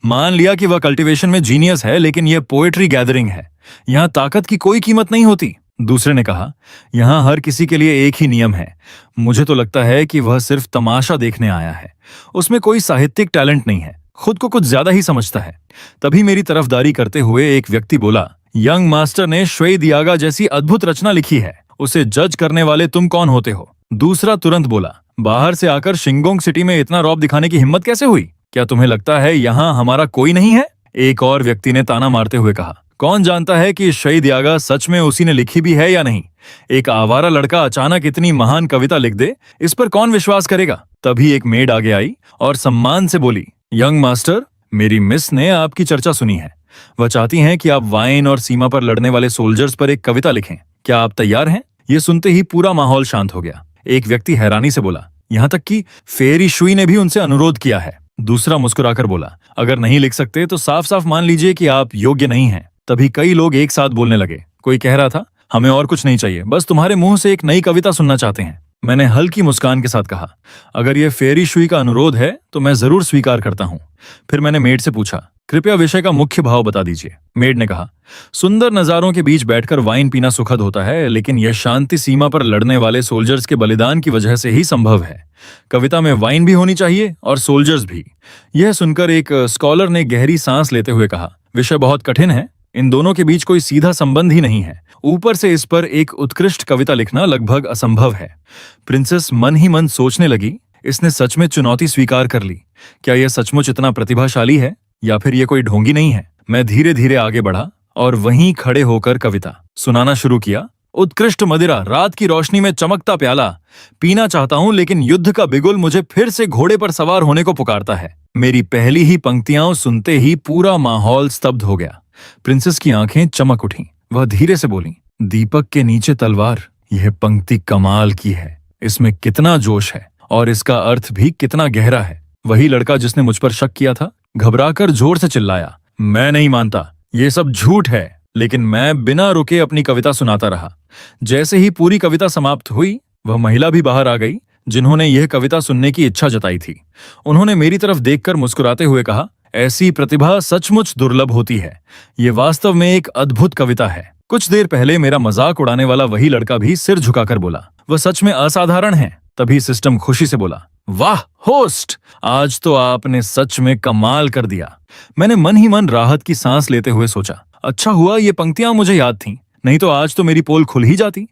S1: मान लिया कि वह कल्टीवेशन में जीनियस है, लेकिन यह पोएट्री गैदरिंग है। यहाँ ताकत की कोई कीमत नहीं होती। दूसरे ने कहा, यहाँ हर किसी के लिए एक ही नियम है। मुझे तो लगता है कि वह सिर्फ तमाशा देखने आया है। उसमें कोई साहित्यिक टैलेंट नहीं है, खुद को कुछ ज्यादा ही समझता है। तभी मेरी तरफदारी करते हुए एक व्यक्ति बोला, यंग मास्टर ने श्वेई दियागा जैसी अद्भुत रचना लिखी है। उसे जज करने वाले तुम कौन होते हो? दूसरा तुरंत बोला, बाहर से आकर शिंगोंग सिटी में इतना रौब दिखाने की हिम्मत कैसे हुई? क्या तुम्हें लगता है यहाँ हमारा कोई नहीं है? एक और व्यक्ति ने ताना मारते हुए कहा। कौन जानता है कि शहीद यागा सच में उसी ने लिखी भी है या नहीं? एक आवारा लड़का अचानक इतनी महान कविता लिख दे, इस पर कौन विश्वास करेगा? तभी एक मेड आगे आई और सम्मान से बोली, यंग मास्टर, मेरी मिस ने आपकी चर्चा सुनी है। वह चाहती हैं कि आप वाइन और सीमा पर लड़ने वाले सोल्जर्स पर एक कविता लिखें। क्या आप तैयार हैं? ये सुनते ही पूरा माहौल शांत हो गया। एक व्यक्ति हैरानी से बोला, यहाँ तक कि फेरी शुई ने भी उनसे अनुरोध किया है। दूसरा मुस्कुराकर बोला, अगर नहीं लिख सकते तो साफ साफ मान लीजिए कि आप योग्य नहीं हैं। तभी कई लोग एक साथ बोलने लगे। कोई कह रहा था, हमें और कुछ नहीं चाहिए, बस तुम्हारे मुंह से एक नई कविता सुनना चाहते हैं। मैंने हल्की मुस्कान के साथ कहा, अगर यह फेरी शुई का अनुरोध है तो मैं जरूर स्वीकार करता हूँ। फिर मैंने मेड से पूछा, कृपया विषय का मुख्य भाव बता दीजिए। मेड ने कहा, सुंदर नजारों के बीच बैठकर वाइन पीना सुखद होता है, लेकिन यह शांति सीमा पर लड़ने वाले सोल्जर्स के बलिदान की वजह से ही संभव है। कविता में वाइन भी होनी चाहिए और सोल्जर्स भी। यह सुनकर एक स्कॉलर ने गहरी सांस लेते हुए कहा, विषय बहुत कठिन है, इन दोनों के बीच कोई सीधा संबंध ही नहीं है। ऊपर से इस पर एक उत्कृष्ट कविता लिखना लगभग असंभव है। प्रिंसेस मन ही मन सोचने लगी, इसने सच में चुनौती स्वीकार कर ली। क्या यह सचमुच इतना प्रतिभाशाली है या फिर यह कोई ढोंगी नहीं है? मैं धीरे धीरे आगे बढ़ा और वहीं खड़े होकर कविता सुनाना शुरू किया। उत्कृष्ट मदिरा, रात की रोशनी में चमकता प्याला, पीना चाहता हूं लेकिन युद्ध का बिगुल मुझे फिर से घोड़े पर सवार होने को पुकारता है। मेरी पहली ही पंक्तियां सुनते ही पूरा माहौल स्तब्ध हो गया। प्रिंसेस की आंखें चमक उठीं। वह धीरे से बोली, दीपक के नीचे तलवार, यह पंक्ति कमाल की है। इसमें कितना जोश है और इसका अर्थ भी कितना गहरा है। वही लड़का जिसने मुझ पर शक किया था घबराकर जोर से चिल्लाया, मैं नहीं मानता, ये सब झूठ है। लेकिन मैं बिना रुके अपनी कविता सुनाता रहा। जैसे ही पूरी कविता समाप्त हुई, वह महिला भी बाहर आ गई जिन्होंने यह कविता सुनने की इच्छा जताई थी। उन्होंने मेरी तरफ देखकर मुस्कुराते हुए कहा, ऐसी प्रतिभा सचमुच दुर्लभ होती है। ये वास्तव में एक अद्भुत कविता है। कुछ देर पहले मेरा मजाक उड़ाने वाला वही लड़का भी सिर झुकाकर बोला, वह सच में असाधारण है। तभी सिस्टम खुशी से बोला, वाह होस्ट, आज तो आपने सच में कमाल कर दिया। मैंने मन ही मन राहत की सांस लेते हुए सोचा, अच्छा हुआ ये पंक्तियां मुझे याद थीं, नहीं तो आज तो मेरी पोल खुल ही जाती।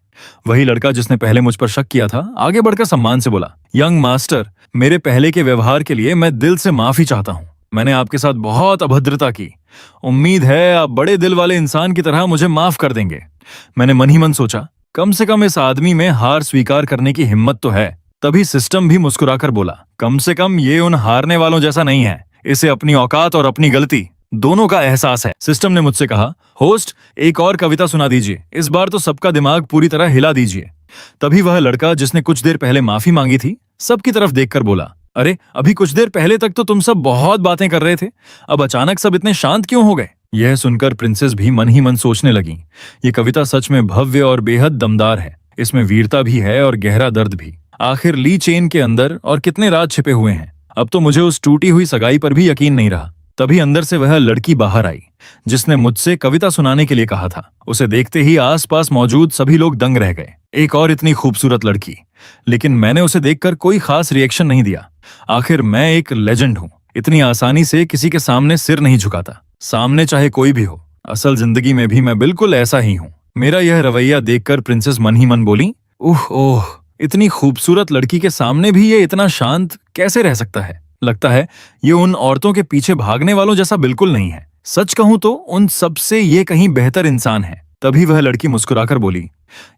S1: वही लड़का जिसने पहले मुझ पर शक किया था आगे बढ़कर सम्मान से बोला, यंग मास्टर, मेरे पहले के व्यवहार के लिए मैं दिल से माफी चाहता हूँ। मैंने आपके साथ बहुत अभद्रता की। उम्मीद है आप बड़े दिल वाले इंसान की तरह मुझे माफ कर देंगे। मैंने मन ही मन सोचा, कम से कम इस आदमी में हार स्वीकार करने की हिम्मत तो है। तभी सिस्टम भी मुस्कुराकर बोला, कम से कम ये उन हारने वालों जैसा नहीं है। इसे अपनी औकात और अपनी गलती दोनों का एहसास है। सिस्टम ने मुझसे कहा, होस्ट, एक और कविता सुना दीजिए, इस बार तो सबका दिमाग पूरी तरह हिला दीजिए। तभी वह लड़का जिसने कुछ देर पहले माफी मांगी थी सबकी तरफ देखकर बोला, अरे अभी कुछ देर पहले तक तो तुम सब बहुत बातें कर रहे थे, अब अचानक सब इतने शांत क्यों हो गए? यह सुनकर प्रिंसेस भी मन ही मन सोचने लगी, ये कविता सच में भव्य और बेहद दमदार है। इसमें वीरता भी है और गहरा दर्द भी। आखिर ली चेन के अंदर और कितने राज छिपे हुए हैं। अब तो मुझे उस टूटी हुई सगाई पर भी यकीन नहीं रहा। तभी अंदर से वह लड़की बाहर आई जिसने मुझसे कविता सुनाने के लिए कहा था। उसे देखते ही आसपास मौजूद सभी लोग दंग रह गए। एक और इतनी खूबसूरत लड़की, लेकिन मैंने उसे देखकर कोई खास रिएक्शन नहीं दिया। आखिर मैं एक लेजेंड हूँ, इतनी आसानी से किसी के सामने सिर नहीं झुकाता, सामने चाहे कोई भी हो। असल जिंदगी में भी मैं बिल्कुल ऐसा ही हूँ। मेरा यह रवैया देखकर प्रिंसेस मन ही मन बोली, ओह, इतनी खूबसूरत लड़की के सामने भी ये इतना शांत कैसे रह सकता है? लगता है ये उन औरतों के पीछे भागने वालों जैसा बिल्कुल नहीं है। सच कहूं तो उन सबसे ये कहीं बेहतर इंसान है। तभी वह लड़की मुस्कुराकर बोली,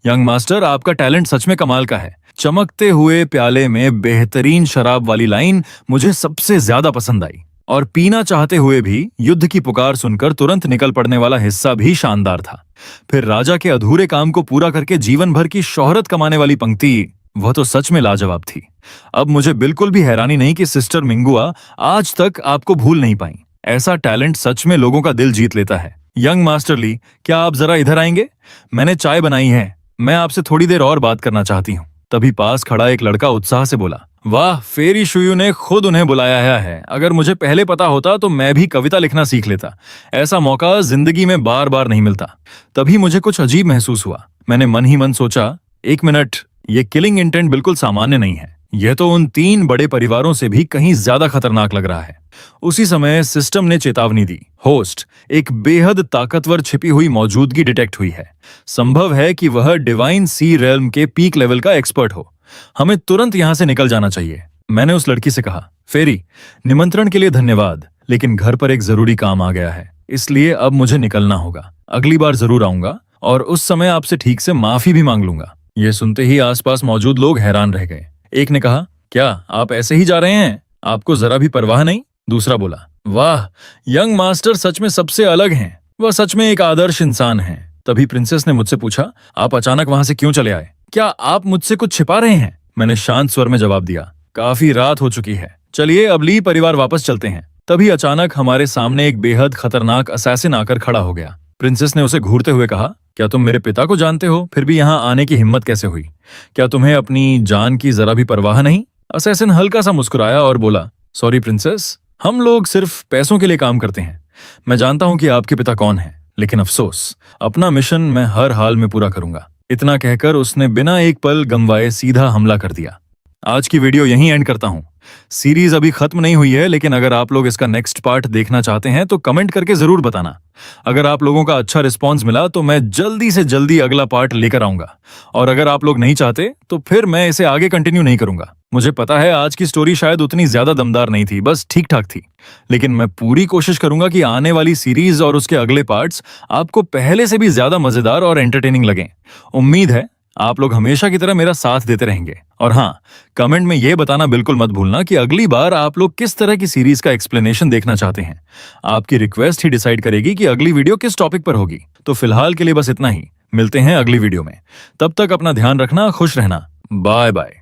S1: यंग मास्टर, आपका टैलेंट सच में कमाल का है। चमकते हुए प्याले में बेहतरीन शराब वाली लाइन मुझे सबसे ज्यादा पसंद आई, और पीना चाहते हुए भी युद्ध की पुकार सुनकर तुरंत निकल पड़ने वाला हिस्सा भी शानदार था। फिर राजा के अधूरे काम को पूरा करके जीवन भर की शोहरत कमाने वाली पंक्ति, वह तो सच में लाजवाब थी। अब मुझे बिल्कुल भी हैरानी नहीं कि सिस्टर मिंगुआ आज तक आपको भूल नहीं पाई। ऐसा टैलेंट सच में लोगों का दिल जीत लेता है। यंग मास्टर ली, क्या आप जरा इधर आएंगे? मैंने चाय बनाई है, मैं आपसे थोड़ी देर और बात करना चाहती हूँ। तभी पास खड़ा एक लड़का उत्साह से बोला, वाह, फेरी शुयू ने खुद उन्हें बुलाया है। अगर मुझे पहले पता होता तो मैं भी कविता लिखना सीख लेता। ऐसा मौका जिंदगी में बार बार नहीं मिलता। तभी मुझे कुछ अजीब महसूस हुआ। मैंने मन ही मन सोचा, एक मिनट, ये किलिंग इंटेंट बिल्कुल सामान्य नहीं है। यह तो उन 3 बड़े परिवारों से भी कहीं ज्यादा खतरनाक लग रहा है। उसी समय सिस्टम ने चेतावनी दी, होस्ट, एक बेहद ताकतवर छिपी हुई मौजूदगी डिटेक्ट हुई है। संभव है कि वह डिवाइन सी रेल्म के पीक लेवल का एक्सपर्ट हो। हमें तुरंत यहाँ से निकल जाना चाहिए। मैंने उस लड़की से कहा, फेरी, निमंत्रण के लिए धन्यवाद, लेकिन घर पर एक जरूरी काम आ गया है, इसलिए अब मुझे निकलना होगा। अगली बार जरूर आऊंगा और उस समय आपसे ठीक से माफी भी मांग लूंगा। ये सुनते ही आसपास मौजूद लोग हैरान रह गए। एक ने कहा, क्या आप ऐसे ही जा रहे हैं? आपको जरा भी परवाह नहीं? दूसरा बोला, वाह, यंग मास्टर सच में सबसे अलग हैं। वह सच में एक आदर्श इंसान हैं। तभी प्रिंसेस ने मुझसे पूछा, आप अचानक वहां से क्यों चले आए? क्या आप मुझसे कुछ छिपा रहे हैं? मैंने शांत स्वर में जवाब दिया, काफी रात हो चुकी है, चलिए अब ली परिवार वापस चलते हैं। तभी अचानक हमारे सामने एक बेहद खतरनाक असैसिन आकर खड़ा हो गया। प्रिंसेस ने उसे घूरते हुए कहा, क्या तुम मेरे पिता को जानते हो? फिर भी यहाँ आने की हिम्मत कैसे हुई? क्या तुम्हें अपनी जान की जरा भी परवाह नहीं? असैसिन हल्का सा मुस्कुराया और बोला, सॉरी प्रिंसेस, हम लोग सिर्फ पैसों के लिए काम करते हैं। मैं जानता हूं कि आपके पिता कौन है, लेकिन अफसोस, अपना मिशन मैं हर हाल में पूरा करूंगा। इतना कहकर उसने बिना एक पल गंवाए सीधा हमला कर दिया। आज की वीडियो यहीं एंड करता हूं। सीरीज अभी खत्म नहीं हुई है, लेकिन अगर आप लोग इसका नेक्स्ट पार्ट देखना चाहते हैं तो कमेंट करके जरूर बताना। अगर आप लोगों का अच्छा रिस्पॉन्स मिला तो मैं जल्दी से जल्दी अगला पार्ट लेकर आऊंगा, और अगर आप लोग नहीं चाहते तो फिर मैं इसे आगे कंटिन्यू नहीं करूंगा। मुझे पता है आज की स्टोरी शायद उतनी ज्यादा दमदार नहीं थी, बस ठीक ठाक थी, लेकिन मैं पूरी कोशिश करूंगा कि आने वाली सीरीज और उसके अगले पार्ट्स आपको पहले से भी ज्यादा मजेदार और एंटरटेनिंग लगें। उम्मीद है आप लोग हमेशा की तरह मेरा साथ देते रहेंगे। और हाँ, कमेंट में यह बताना बिल्कुल मत भूलना कि अगली बार आप लोग किस तरह की सीरीज का एक्सप्लेनेशन देखना चाहते हैं। आपकी रिक्वेस्ट ही डिसाइड करेगी कि अगली वीडियो किस टॉपिक पर होगी। तो फिलहाल के लिए बस इतना ही, मिलते हैं अगली वीडियो में। तब तक अपना ध्यान रखना, खुश रहना, बाय बाय।